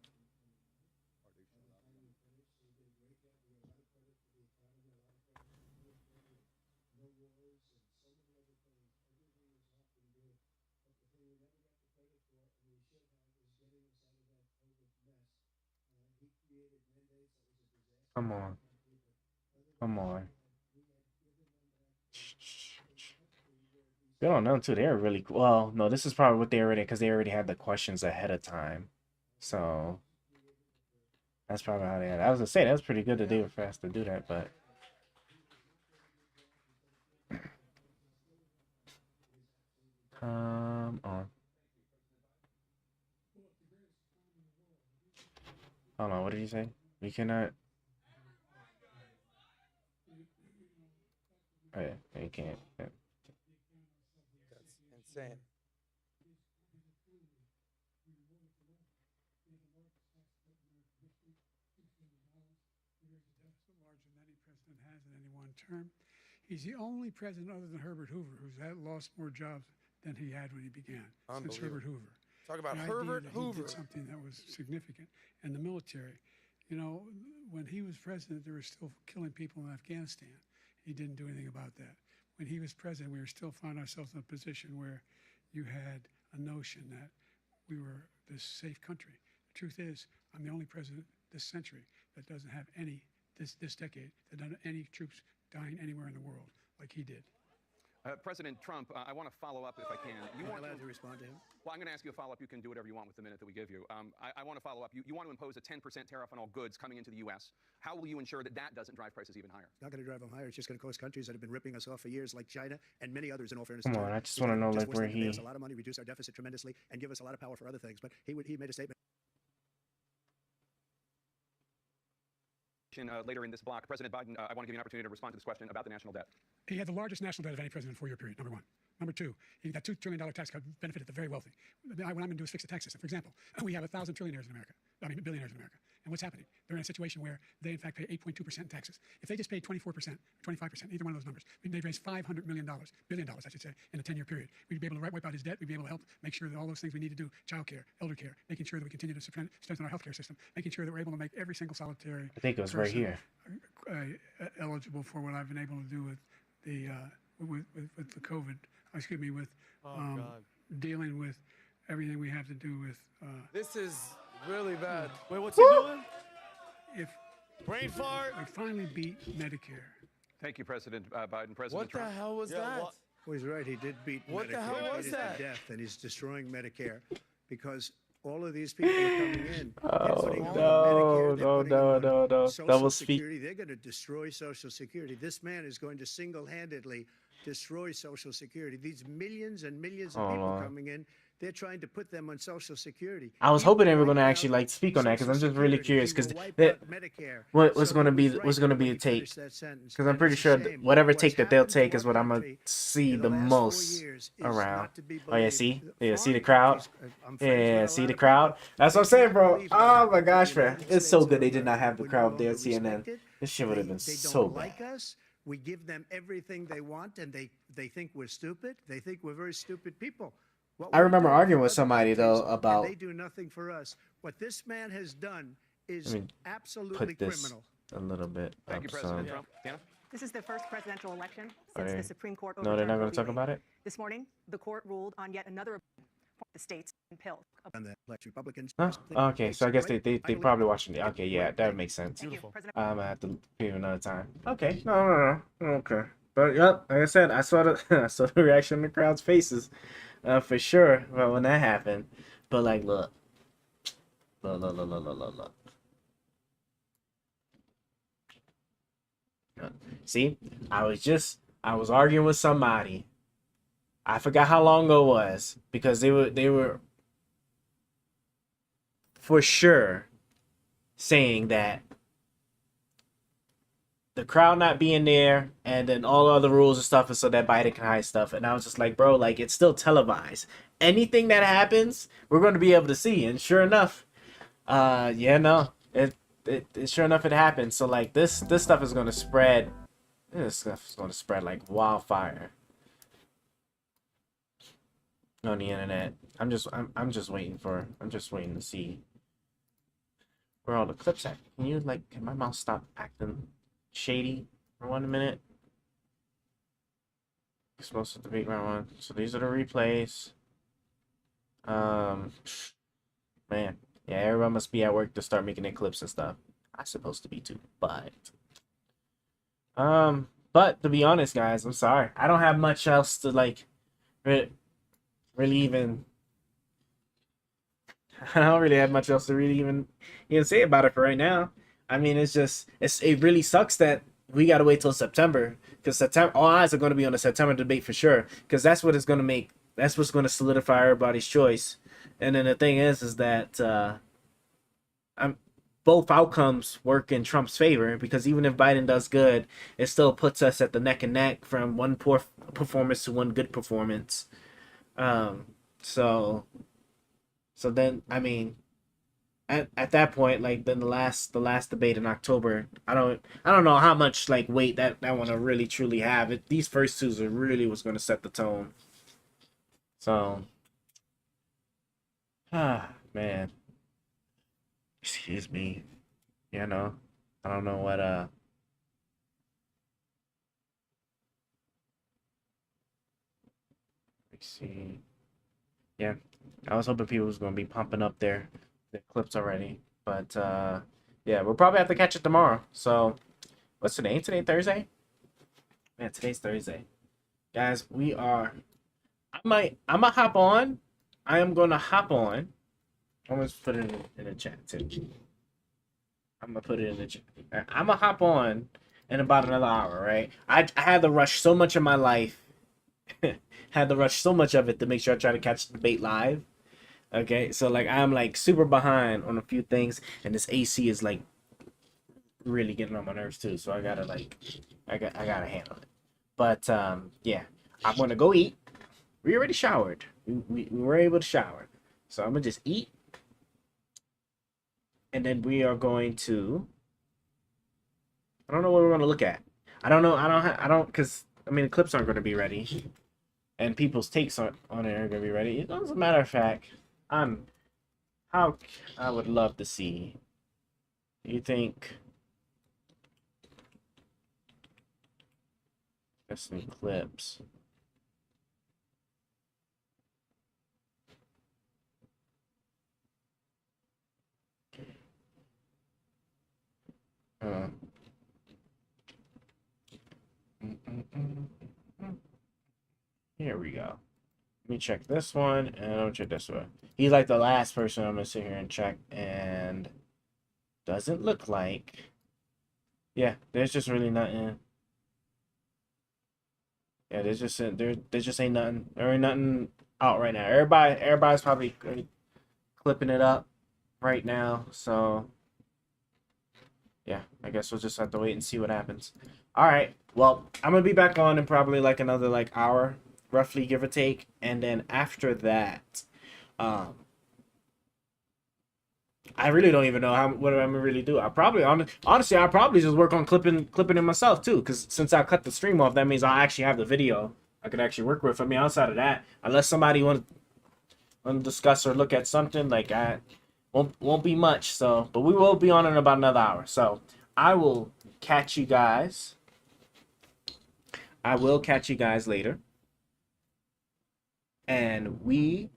Come on. Come on. Good on them too. They're really cool. Well, no, this is probably what they already, because they already had the questions ahead of time. So that's probably how they had it. I was gonna say that was pretty good to do for us to do that, but come on. Hold on, what did you say? We cannot. Oh yeah, you can't. Yeah. That's insane. Has in any one term. He's the only president other than Herbert Hoover who's lost more jobs than he had when he began, since Herbert Hoover. Talk about The Herbert idea that Hoover. He did something that was significant. And the military, you know, when he was president, they were still killing people in Afghanistan. He didn't do anything about that. When he was president, we were still found ourselves in a position where you had a notion that we were this safe country. The truth is, I'm the only president this century that doesn't have any this decade that done any troops dying anywhere in the world like he did. President Trump, I want to follow up if I can. You want allowed to respond to him? Well, I'm going to ask you a follow-up. You can do whatever you want with the minute that we give you. I want to follow up. You want to impose a 10% tariff on all goods coming into the U.S. How will you ensure that that doesn't drive prices even higher? It's not going to drive them higher. It's just going to cost countries that have been ripping us off for years, like China and many others, in all fairness. Come on, I just want to know like where Pay he. us a lot of money, reduce our deficit tremendously, and give us a lot of power for other things. But he made a statement. Later in this block, President Biden, I want to give you an opportunity to respond to this question about the national debt. He had the largest national debt of any president in a 4-year period, number one. Number two, that $2 trillion tax cut benefited the very wealthy. What I'm going to do is fix the tax system. For example, we have 1,000 trillionaires in America. I mean, billionaires in America. And what's happening? They're in a situation where they, in fact, pay 8.2% in taxes. If they just paid 24% or 25%, either one of those numbers, they'd raise $500 billion, I should say, in a 10-year period. We'd be able to wipe out his debt. We'd be able to help make sure that all those things we need to do, child care, elder care, making sure that we continue to strengthen our healthcare system, making sure that we're able to make every single solitary I think it was right here. eligible for what I've been able to do with the with the COVID. Excuse me, with dealing with everything we have to do with. This is really bad. Wait, what's he doing? If brain fart. We finally beat Medicare. Thank you, President Biden. President What the Trump. hell was that? Well, he's right. He did beat What Medicare. the hell He was beat it to that? death, and he's destroying Medicare because all of these people are coming in. Oh, putting on no, Medicare, they're no, putting no, on no, no. Social Double speak. Security. They're going to destroy Social Security. This man is going to single-handedly destroy Social Security. These millions and millions of Hold people on. coming in, they're trying to put them on Social Security. I was He hoping will they were wipe going to out actually like speak on that because I'm Social just really Security. curious He because will wipe that out Medicare. what's So going to he be was right what's going to when be he the take finished that sentence. because I'm And pretty it's a sure shame. whatever What's take that they'll happened to take is our what I'm gonna country see in the the last 4 most years is around. not to be Oh yeah, believed. see, The yeah, see the foreign crowd, countries, I'm friends with yeah, a see lot the of crowd. people. That's what I'm They saying, can't bro. believe that Oh my the gosh, man, United it's so States good they of did not have the America, crowd we're there no at CNN. longer respected. This shit would have been They so don't bad. like us. We give them everything they want, and they think we're stupid. They think we're very stupid people. What I we're remember doing arguing for with other somebody though countries, about. and they do nothing for us. What this man has done is Let me absolutely put this criminal. a little bit Thank you, up President some. Trump. Dana? This is the first presidential election Are since they- the Supreme Court No, they're not overturned going Roe to v. talk Wade. about it. This morning, the court ruled on yet another the states and pills. And the Republicans. Huh? Okay, so I guess they probably watching the. Okay, yeah, that makes sense. Beautiful. I'm gonna have to pay you another time. Okay, no. Okay, but yep, like I said, I saw the I saw the reaction on the crowd's faces, for sure. But when that happened, but like, look. See, I was arguing with somebody. I forgot how long ago it was because they were for sure saying that the crowd not being there and then all other rules and stuff is so that Biden can hide stuff. And I was just like, bro, like it's still televised. Anything that happens, we're going to be able to see. And sure enough, yeah, no, it sure enough it happened. So like this stuff is going to spread. This stuff is going to spread like wildfire on the internet. I'm just waiting to see where all the clips at. Can my mouse stop acting shady for 1 minute? Explosive debate round 1. So these are the replays. Man, yeah, everyone must be at work to start making their clips and stuff. I'm supposed to be too, but to be honest, guys, I'm sorry. I don't have much else to like really even. I don't really have much else to really even say about it for right now. I mean, it really sucks that we gotta wait till September, because September, all eyes are gonna be on the September debate for sure, because that's what's gonna solidify everybody's choice. And then the thing is that both outcomes work in Trump's favor, because even if Biden does good, it still puts us at the neck and neck from one poor performance to one good performance. So then, I mean, at that point, like, then the last debate in October, I don't know how much like weight that one to really truly have. These first two are really was going to set the tone. So, man, excuse me, I don't know what let me see. Yeah, I was hoping people was going to be pumping up their clips already, but yeah, we'll probably have to catch it tomorrow. So what's today? Today Thursday? Man, today's Thursday, guys. I'm gonna hop on. I am gonna hop on. I'm gonna put it in the chat too. I'm gonna put it in the chat. I'm gonna hop on in about another hour, right? I had to rush so much of my life. Had to rush so much of it to make sure I try to catch the debate live. Okay, so like I'm like super behind on a few things, and this AC is like really getting on my nerves too. So I gotta handle it. But yeah, I'm gonna go eat. We already showered. We were able to shower, so I'm gonna just eat, and then we are going to. I don't know what we're gonna look at. I don't because I mean the clips aren't gonna be ready, and people's takes on it aren't gonna be ready. As a matter of fact. How I would love to see. You think there's some clips? Here we go. Let me check this one, and I'm gonna check this one. He's like the last person I'm gonna sit here and check, and doesn't look like. Yeah, there's just really nothing. Yeah, there's just ain't nothing. There ain't nothing out right now. Everybody's probably clipping it up right now. So yeah, I guess we'll just have to wait and see what happens. All right. Well, I'm gonna be back on in probably like another hour. Roughly, give or take, and then after that, I really don't even know what I'm gonna really do. I probably honestly I'll probably just work on clipping it myself too, because since I cut the stream off, that means I actually have the video I could actually work with. I mean, outside of that, unless somebody want to discuss or look at something, like I won't be much. So, but we will be on in about another hour. So I will catch you guys. I will catch you guys later. And we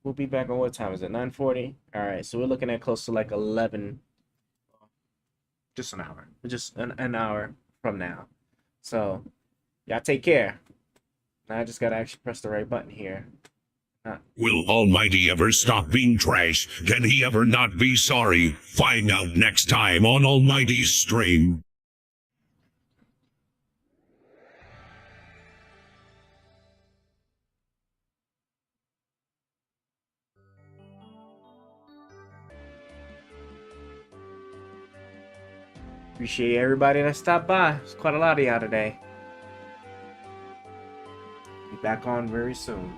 will be back on what time is it? 9:40. All right, so we're looking at close to like 11. Just an hour. Just an hour from now. So y'all take care. Now I just gotta actually press the right button here. Will Almighty ever stop being trash? Can he ever not be sorry? Find out next time on Almighty's stream. Appreciate everybody that stopped by. There's quite a lot of y'all today. Be back on very soon.